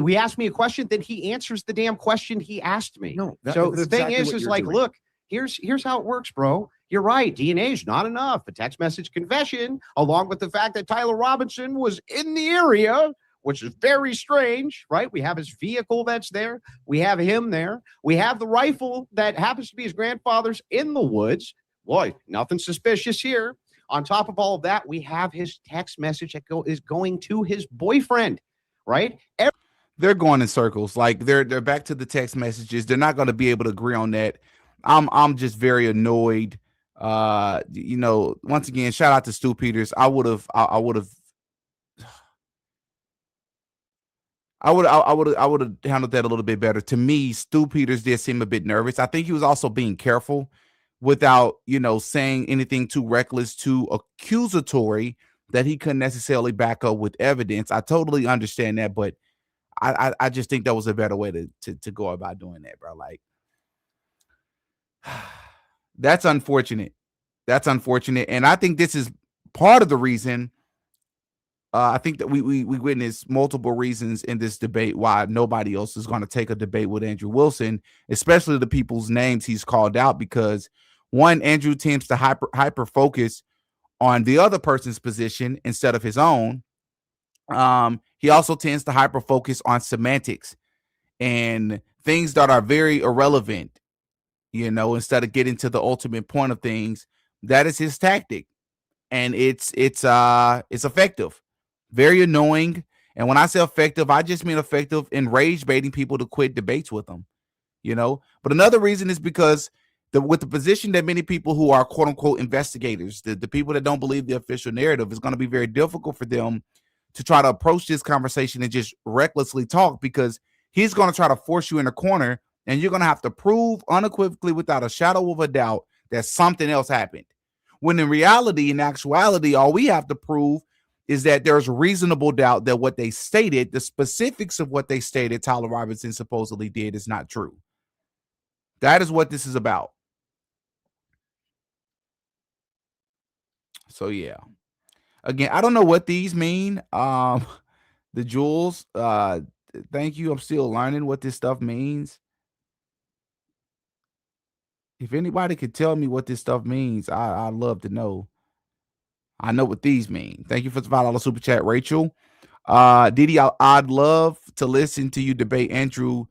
C: We asked me a question, then he answers the damn question he asked me.
D: No,
C: So
D: that's
C: the thing
D: exactly what
C: is
D: you're
C: like,
D: doing.
C: look, here's how it works, bro. You're right. DNA is not enough. A text message confession, along with the fact that Tyler Robinson was in the area, which is very strange, right? We have his vehicle that's there. We have him there. We have the rifle that happens to be his grandfather's in the woods. Boy, nothing suspicious here. On top of all of that, we have his text message that is going to his boyfriend, right?
A: They're going in circles. Like they're back to the text messages. They're not going to be able to agree on that. I'm just very annoyed. Once again, shout out to Stu Peters. I would have handled that a little bit better. To me, Stu Peters did seem a bit nervous. I think he was also being careful without, saying anything too reckless, too accusatory that he couldn't necessarily back up with evidence. I totally understand that, but I just think that was a better way to go about doing that, bro. Like, that's unfortunate. That's unfortunate. And I think this is part of the reason. I think that we witnessed multiple reasons in this debate why nobody else is going to take a debate with Andrew Wilson, especially the people's names he's called out, because one, Andrew tends to hyper focus on the other person's position instead of his own. He also tends to hyper focus on semantics and things that are very irrelevant, instead of getting to the ultimate point of things. That is his tactic. And it's effective, very annoying. And when I say effective, I just mean effective in rage baiting people to quit debates with him, But another reason is because with the position that many people who are quote unquote investigators, the people that don't believe the official narrative, is going to be very difficult for them to try to approach this conversation and just recklessly talk, because he's going to try to force you in a corner and you're going to have to prove unequivocally without a shadow of a doubt that something else happened. When in reality, in actuality, all we have to prove is that there's reasonable doubt that what they stated, the specifics of what they stated Tyler Robinson supposedly did, is not true. That is what this is about. So yeah. Again, I don't know what these mean. The jewels. Thank you. I'm still learning what this stuff means. If anybody could tell me what this stuff means, I'd love to know. I know what these mean. Thank you for the $5 super chat, Rachel. Didi, I'd love to listen to you debate Andrew.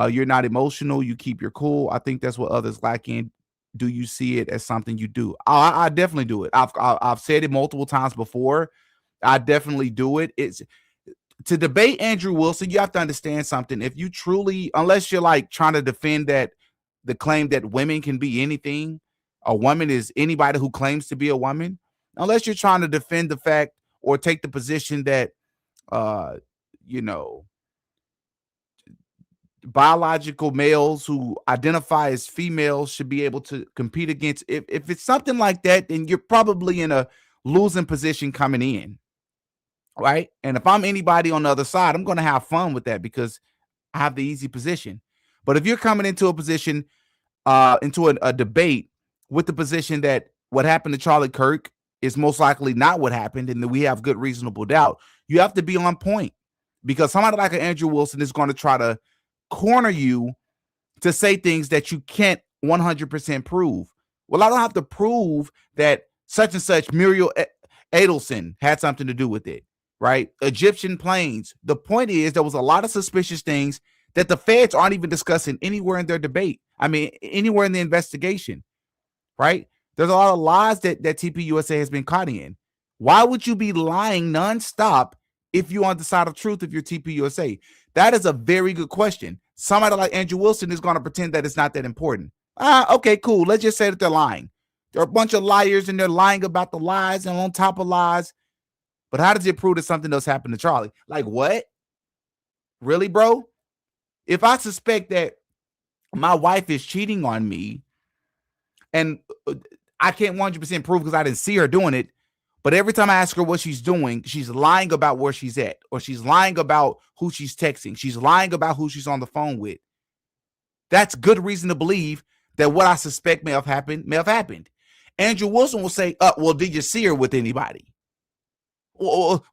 A: You're not emotional. You keep your cool. I think that's what others lack in. Do you see it as something you do? I definitely do it. I've said it multiple times before. I definitely do it. It's to debate Andrew Wilson. You have to understand something. If you truly, unless you're like trying to defend that the claim that women can be anything, a woman is anybody who claims to be a woman, unless you're trying to defend the fact or take the position that, biological males who identify as females should be able to compete against. If it's something like that, then you're probably in a losing position coming in, right? And if I'm anybody on the other side, I'm going to have fun with that because I have the easy position. But if you're coming into a position, into a debate with the position that what happened to Charlie Kirk is most likely not what happened, and that we have good reasonable doubt, you have to be on point, because somebody like an Andrew Wilson is going to try to corner you to say things that you can't 100% prove. Well, I don't have to prove that such and such Muriel Adelson had something to do with it, right? Egyptian planes. The point is, there was a lot of suspicious things that the feds aren't even discussing anywhere in their debate. I mean, anywhere in the investigation, right? There's a lot of lies that TPUSA has been caught in. Why would you be lying nonstop if you're on the side of truth if you're TPUSA? That is a very good question. Somebody like Andrew Wilson is going to pretend that it's not that important. Okay, cool. Let's just say that they're lying. They're a bunch of liars and they're lying about the lies and on top of lies. But how does it prove that something else happened to Charlie? Like what? Really, bro? If I suspect that my wife is cheating on me, and I can't 100% prove because I didn't see her doing it, but every time I ask her what she's doing, she's lying about where she's at, or she's lying about who she's texting. She's lying about who she's on the phone with. That's good reason to believe that what I suspect may have happened. Andrew Wilson will say, well, did you see her with anybody? Well,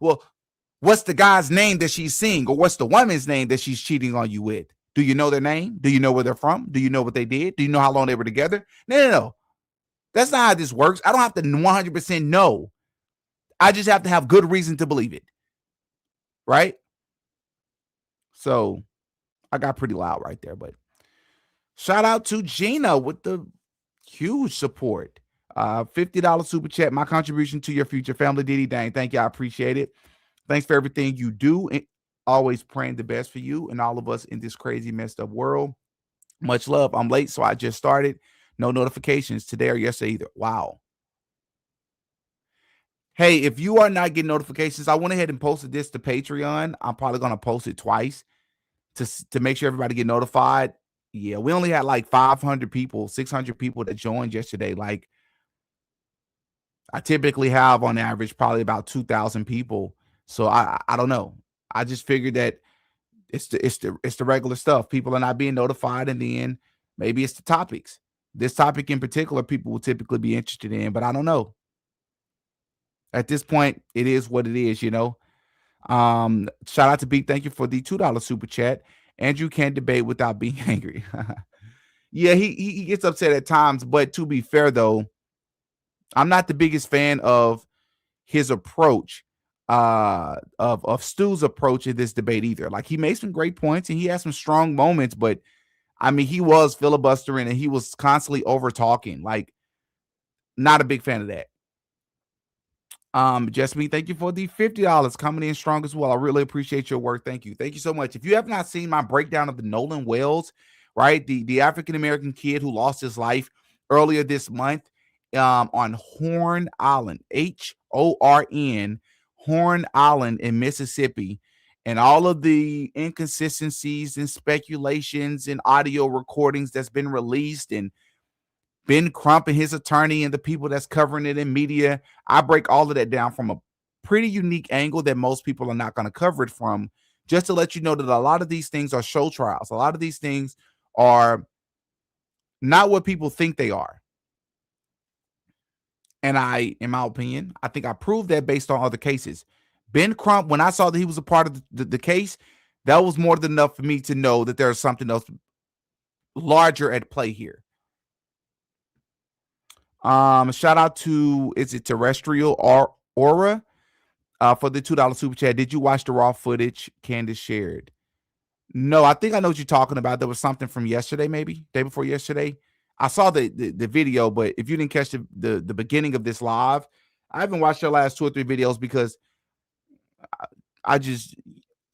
A: what's the guy's name that she's seeing, or what's the woman's name that she's cheating on you with? Do you know their name? Do you know where they're from? Do you know what they did? Do you know how long they were together? No. That's not how this works. I don't have to 100% know. I just have to have good reason to believe it. Right? So I got pretty loud right there, but shout out to Gina with the huge support. $50 super chat. My contribution to your future family. Diddy dang. Thank you. I appreciate it. Thanks for everything you do. And always praying the best for you and all of us in this crazy, messed up world. Much love. I'm late, so I just started. No notifications today or yesterday either. Wow. Hey, if you are not getting notifications, I went ahead and posted this to Patreon. I'm probably going to post it twice to make sure everybody get notified. Yeah, we only had like 500 people, 600 people that joined yesterday. Like, I typically have on average probably about 2,000 people. So I don't know. I just figured that it's the regular stuff. People are not being notified, and then maybe it's the topics. This topic in particular, people will typically be interested in, but I don't know. At this point, it is what it is, you know. Shout out to B. Thank you for the $2 super chat. Andrew can't debate without being angry. Yeah, he gets upset at times, but to be fair though, I'm not the biggest fan of his approach, of Stu's approach in this debate either. Like, he made some great points and he had some strong moments, but I mean, he was filibustering and he was constantly over talking. Like, not a big fan of that. Just me, thank you for the $50 coming in strong as well. I really appreciate your work. Thank you so much. If you have not seen my breakdown of the Nolan Wells, right, the African-American kid who lost his life earlier this month, on Horn Island, HORN, Horn Island in Mississippi, and all of the inconsistencies and speculations and audio recordings that's been released, and Ben Crump and his attorney and the people that's covering it in media. I break all of that down from a pretty unique angle that most people are not going to cover it from, just to let you know that a lot of these things are show trials. A lot of these things are not what people think they are. And in my opinion, I think I proved that based on other cases. Ben Crump, when I saw that he was a part of the case, that was more than enough for me to know that there's something else larger at play here. Shout out to, is it Terrestrial Aura for the $2 super chat. Did you watch the raw footage Candace shared? No, I think I know what you're talking about. There was something from yesterday, maybe day before yesterday. I saw the video, but if you didn't catch the beginning of this live, I haven't watched your last 2 or 3 videos because I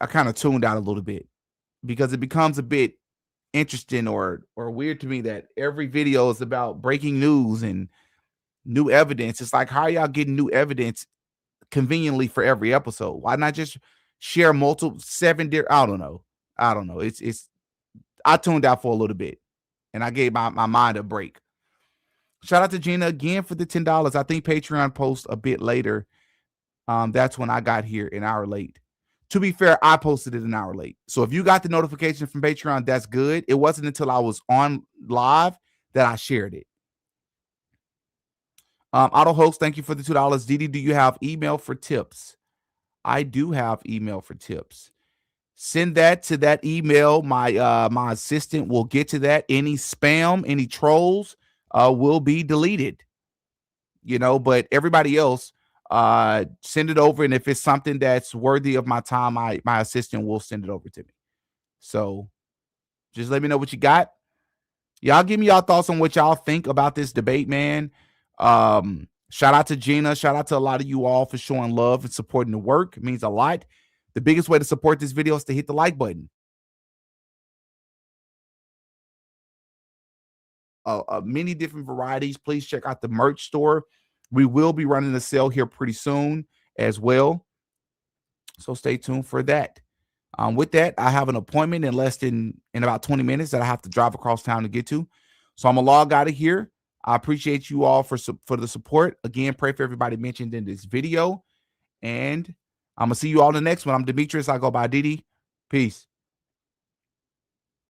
A: kind of tuned out a little bit, because it becomes a bit interesting or weird to me that every video is about breaking news and new evidence. It's like, how are y'all getting new evidence conveniently for every episode? Why not just share multiple 7 I don't know. It's I tuned out for a little bit and I gave my mind a break. Shout out to Gina again for the $10. I think Patreon posts a bit later. That's when I got here, an hour late. To be fair, I posted it an hour late. So if you got the notification from Patreon, that's good. It wasn't until I was on live that I shared it. Auto host, thank you for the $2. Didi, do you have email for tips? I do have email for tips. Send that to that email. My assistant will get to that. Any spam, any trolls will be deleted. You know, but everybody else, send it over, and if it's something that's worthy of my time, my assistant will send it over to me. So just let me know what you got. Y'all give me y'all thoughts on what y'all think about this debate, man. Shout out to Gina. Shout out to a lot of you all for showing love and supporting the work. It means a lot. The biggest way to support this video is to hit the like button. Many different varieties. Please check out the merch store. We will be running a sale here pretty soon as well, so stay tuned for that. With that, I have an appointment in about 20 minutes that I have to drive across town to get to. So I'm gonna log out of here. I appreciate you all for the support. Again, pray for everybody mentioned in this video. And I'm gonna see you all in the next one. I'm Demetrius. I go by Didi. Peace.